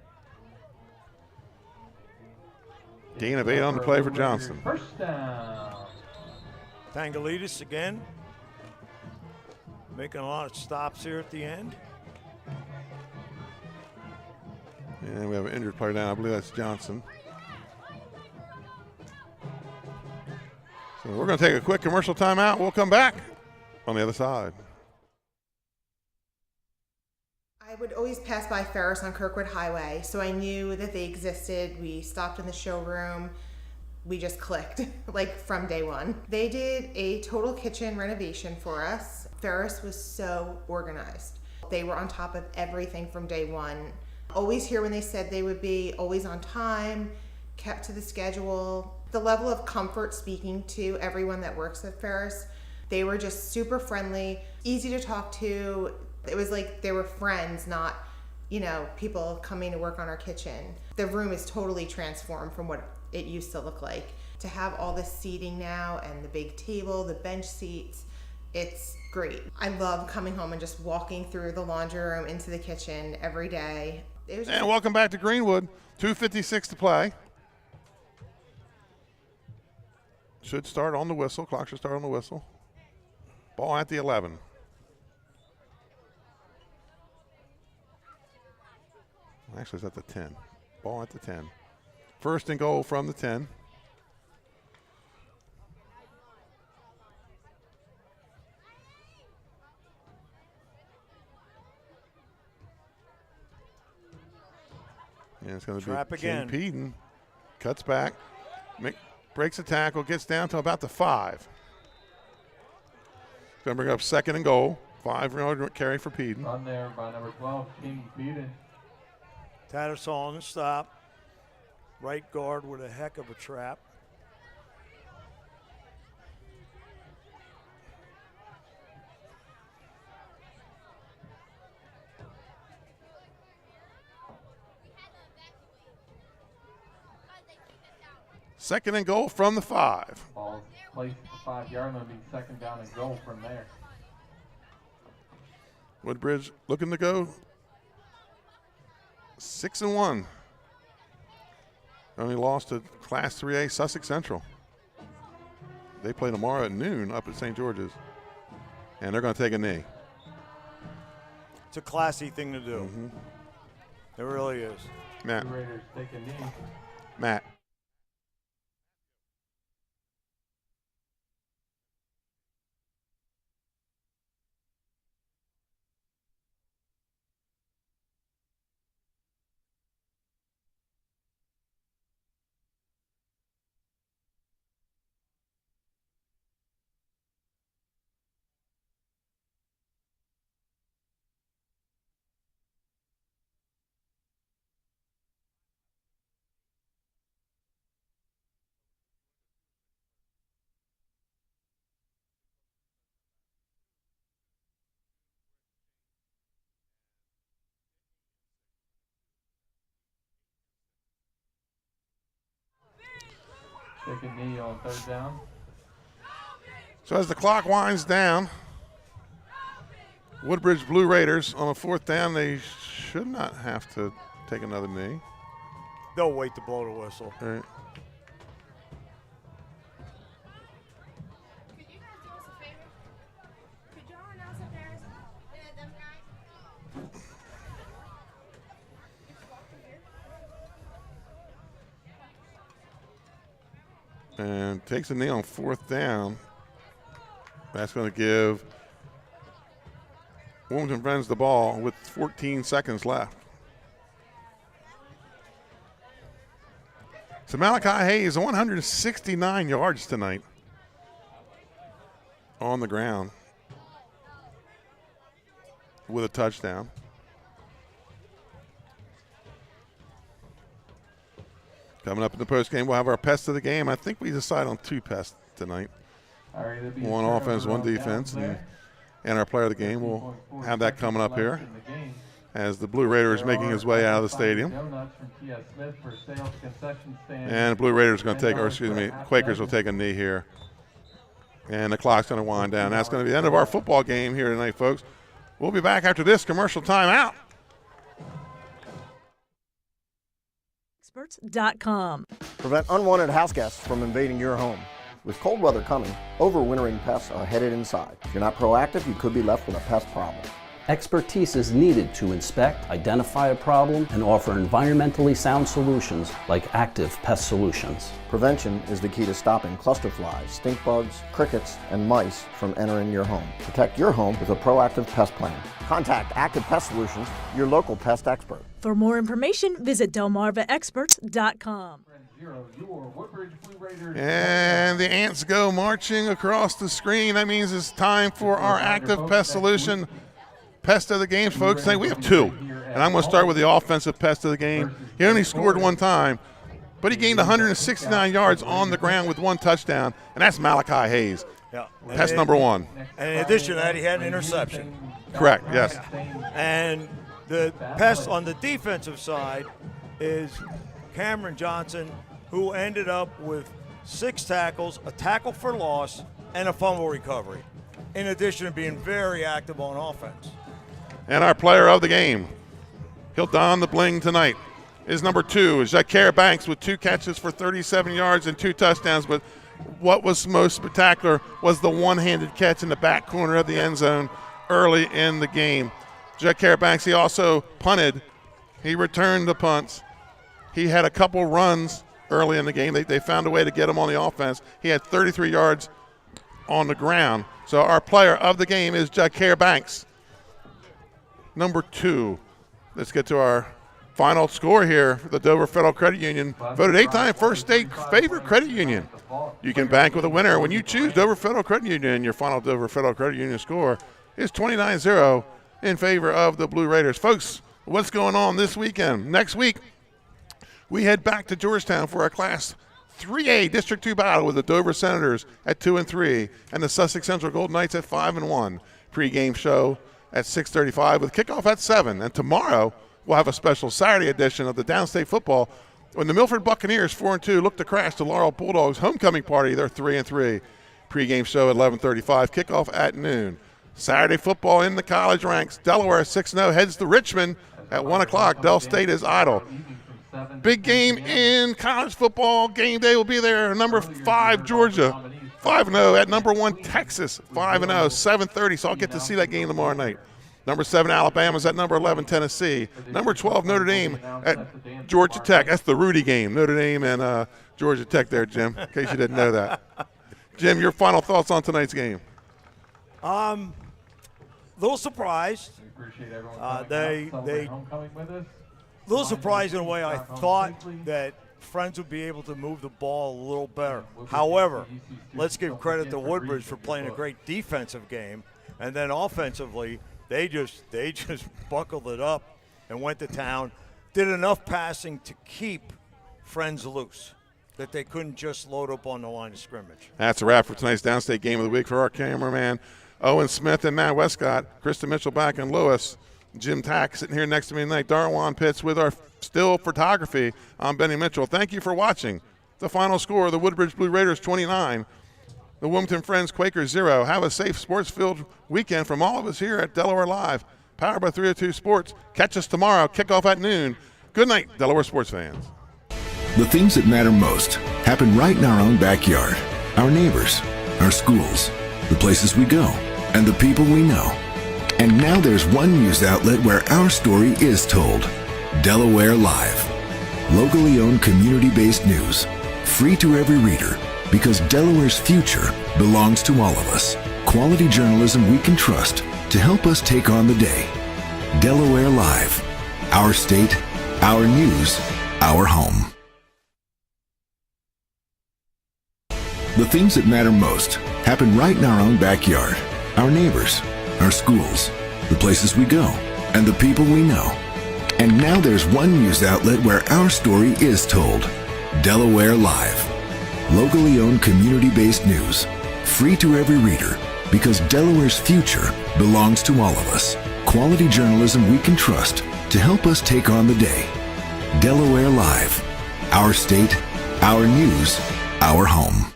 Gain of 8 on the play for Johnson. First down. Tangalides again. Making a lot of stops here at the end. And we have an injured player down. I believe that's Johnson. So we're going to take a quick commercial timeout. We'll come back on the other side. I would always pass by Ferris on Kirkwood Highway, so I knew that they existed. We stopped in the showroom. We just clicked, like from day one. They did a total kitchen renovation for us. Ferris was so organized. They were on top of everything from day one. Always here when they said they would be, always on time, kept to the schedule. The level of comfort speaking to everyone that works at Ferris, they were just super friendly, easy to talk to. It was like they were friends, not, you know, people coming to work on our kitchen. The room is totally transformed from what it used to look like. To have all this seating now and the big table, the bench seats, it's great. I love coming home and just walking through the laundry room into the kitchen every day. And welcome back to Greenwood. 2:56 to play. Should start on the whistle. Clock should start on the whistle. Ball at the 11. Actually, it's at the 10. Ball at the 10. First and goal from the 10. And it's going to be again. King Peden. Cuts back, breaks a tackle, gets down to about the 5. Going to bring up second and goal. 5-yard carry for Peden. On there by number 12, King Peden. Tattersall on the stop. Right guard with a heck of a trap. Second and goal from the 5. Ball placed at the 5-yard line, be second down and goal from there. Woodbridge looking to go 6-1. Only lost to Class 3A Sussex Central. They play tomorrow at noon up at St. George's. And they're going to take a knee. It's a classy thing to do. Mm-hmm. It really is. Matt. The Raiders take a knee. Matt. Take a knee on third down. So as the clock winds down, Woodbridge Blue Raiders on a 4th down, they should not have to take another knee. They'll wait to blow the whistle. All right. And takes a knee on 4th down. That's going to give Wilmington Friends the ball with 14 seconds left. So Malachi Hayes, 169 yards tonight. on the ground with a touchdown. Coming up in the postgame, we'll have our pest of the game. I think we decide on 2 pests tonight. One offense, one defense, and our player of the game. We'll have that coming up here as the Blue Raider is making his way out of the stadium. And the Blue Raiders going to take, or excuse me, Quakers will take a knee here. And the clock's going to wind down. That's going to be the end of our football game here tonight, folks. We'll be back after this commercial timeout. Experts.com. Prevent unwanted house guests from invading your home. With cold weather coming, overwintering pests are headed inside. If you're not proactive, you could be left with a pest problem. Expertise is needed to inspect, identify a problem, and offer environmentally sound solutions like active pest solutions. Prevention is the key to stopping cluster flies, stink bugs, crickets, and mice from entering your home. Protect your home with a proactive pest plan. Contact Active Pest Solutions, your local pest expert. For more information, visit delmarvaexperts.com. And the ants go marching across the screen. That means it's time for our Active Pest Solution pest of the games, folks. Tonight we have 2. And I'm going to start with the offensive pest of the game. He only scored 1 time, but he gained 169 yards on the ground with 1 touchdown, and that's Malachi Hayes. Yeah. Pest number 1. And in addition to that, he had an interception. Correct, yes. And the pest on the defensive side is Cameron Johnson, who ended up with 6 tackles, a tackle for loss, and a fumble recovery, in addition to being very active on offense. And our player of the game, he'll don the bling tonight, is number 2, is Jacare Banks with 2 catches for 37 yards and 2 touchdowns. But what was most spectacular was the one-handed catch in the back corner of the end zone early in the game. Jacare Banks, he also punted. He returned the punts. He had a couple runs early in the game. They found a way to get him on the offense. He had 33 yards on the ground. So our player of the game is Jacare Banks, number 2. Let's get to our final score here for the Dover Federal Credit Union. Voted 8-time first state favorite credit union. You can bank with a winner when you choose Dover Federal Credit Union. Your final Dover Federal Credit Union score is 29-0 in favor of the Blue Raiders. Folks, what's going on this weekend? Next week, we head back to Georgetown for our Class 3A District 2 battle with the Dover Senators at 2-3 and the Sussex Central Golden Knights at 5-1. Pre-game show at 6:35 with kickoff at 7. And tomorrow we'll have a special Saturday edition of the Downstate Football when the Milford Buccaneers 4-2 look to crash the Laurel Bulldogs homecoming party. They're 3-3. Pre-game show at 11:35. Kickoff at noon. Saturday football in the college ranks. Delaware 6-0 heads to Richmond at 1 o'clock. Del State is idle. Big game in college football. Game day will be there. Number 5, Georgia, 5-0 at number 1, Texas, 5-0, 7:30. So I'll get to see that game tomorrow night. Number 7, Alabama's at number 11, Tennessee. Number 12, Notre Dame at Georgia Tech. That's the Rudy game, Notre Dame and Georgia Tech there, Jim, in case you didn't know that. Jim, your final thoughts on tonight's game? Little surprised. They a little surprised in a way. I thought that Friends would be able to move the ball a little better. However, let's give credit to Woodbridge for playing a great defensive game, and then offensively, they just buckled it up and went to town. Did enough passing to keep Friends loose, that they couldn't just load up on the line of scrimmage. That's a wrap for tonight's Downstate Game of the Week for our cameraman, Owen Smith and Matt Westcott. Krista Mitchell back in Lewis. Jim Tack sitting here next to me tonight. Darwan Pitts with our still photography. I'm Benny Mitchell. Thank you for watching. The final score, the Woodbridge Blue Raiders 29, the Wilmington Friends Quakers 0. Have a safe sports-filled weekend from all of us here at Delaware Live, powered by 302 Sports. Catch us tomorrow, kickoff at noon. Good night, Delaware sports fans. The things that matter most happen right in our own backyard. Our neighbors, our schools, the places we go, and the people we know. And now there's one news outlet where our story is told. Delaware Live. Locally owned, community-based news. Free to every reader, because Delaware's future belongs to all of us. Quality journalism we can trust to help us take on the day. Delaware Live. Our state, our news, our home. The things that matter most happen right in our own backyard. Our neighbors, our schools, the places we go, and the people we know. And now there's one news outlet where our story is told. Delaware Live. Locally owned, community-based news. Free to every reader, because Delaware's future belongs to all of us. Quality journalism we can trust to help us take on the day. Delaware Live. Our state, our news, our home.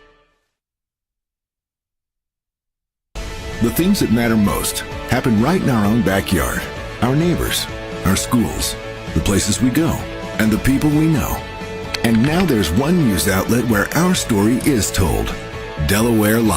The things that matter most happen right in our own backyard. Our neighbors, our schools, the places we go, and the people we know. And now there's one news outlet where our story is told. Delaware Live.